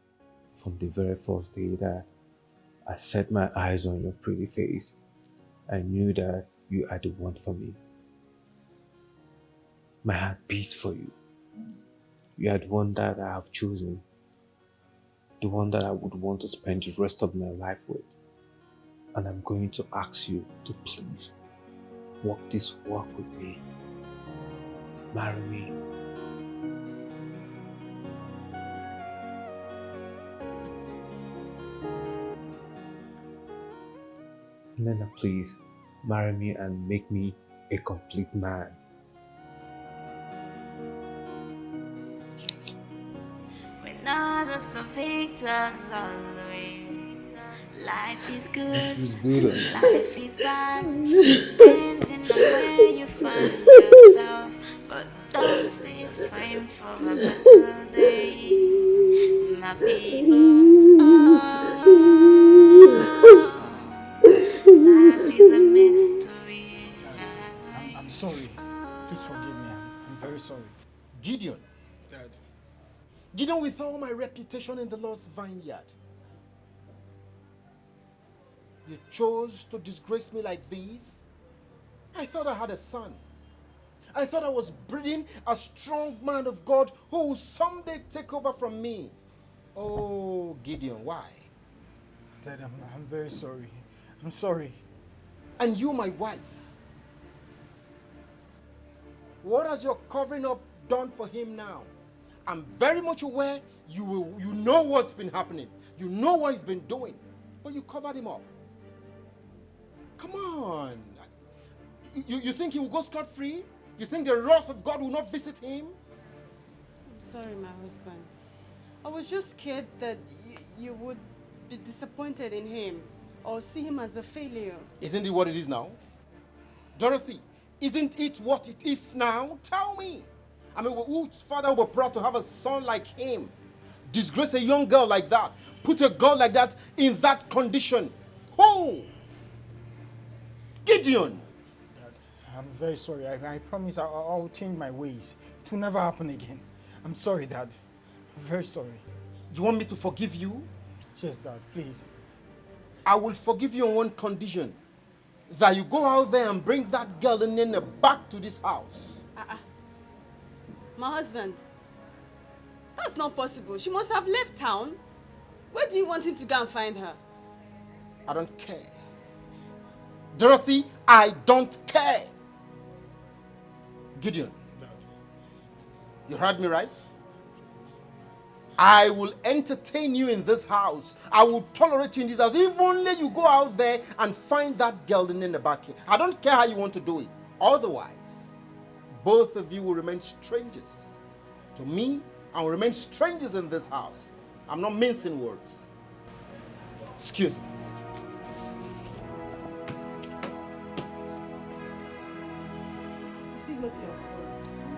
from the very first day that I set my eyes on your pretty face, I knew that you are the one for me. My heart beats for you. You are the one that I have chosen. The one that I would want to spend the rest of my life with. And I'm going to ask you to please walk this walk with me. Marry me. Nena, please marry me and make me a complete man. When others are victims always. Life is good. This was good. Life is bad. Depending on where you find yourself. But don't sit praying for a better day. My people. Life is a mystery. I'm sorry. Please forgive me. I'm very sorry. Gideon. Dad. Gideon, with all my reputation in the Lord's vineyard, you chose to disgrace me like this? I thought I had a son. I thought I was breeding a strong man of God who will someday take over from me. Oh, Gideon, why? Dad, I'm very sorry. I'm sorry. And you, my wife, what has your covering up done for him now? I'm very much aware you know what's been happening. You know what he's been doing, but you covered him up. Come on. You think he will go scot-free? You think the wrath of God will not visit him? I'm sorry, my husband. I was just scared that you would be disappointed in him or see him as a failure. Isn't it what it is now? Dorothy, isn't it what it is now? Tell me. I mean, whose father would be proud to have a son like him? Disgrace a young girl like that. Put a girl like that in that condition. Who? Gideon. Dad, I'm very sorry. I promise I'll change my ways. It will never happen again. I'm sorry, Dad. I'm very sorry. You want me to forgive you? Yes, Dad, please. I will forgive you on one condition. That you go out there and bring that girl Nena back to this house. My husband, that's not possible. She must have left town. Where do you want him to go and find her? I don't care. Dorothy, I don't care. Gideon, you heard me right? I will entertain you in this house. I will tolerate you in this house. If only you go out there and find that girl in the back here. I don't care how you want to do it. Otherwise, both of you will remain strangers to me and will remain strangers in this house. I'm not mincing words. Excuse me. You see what you have caused.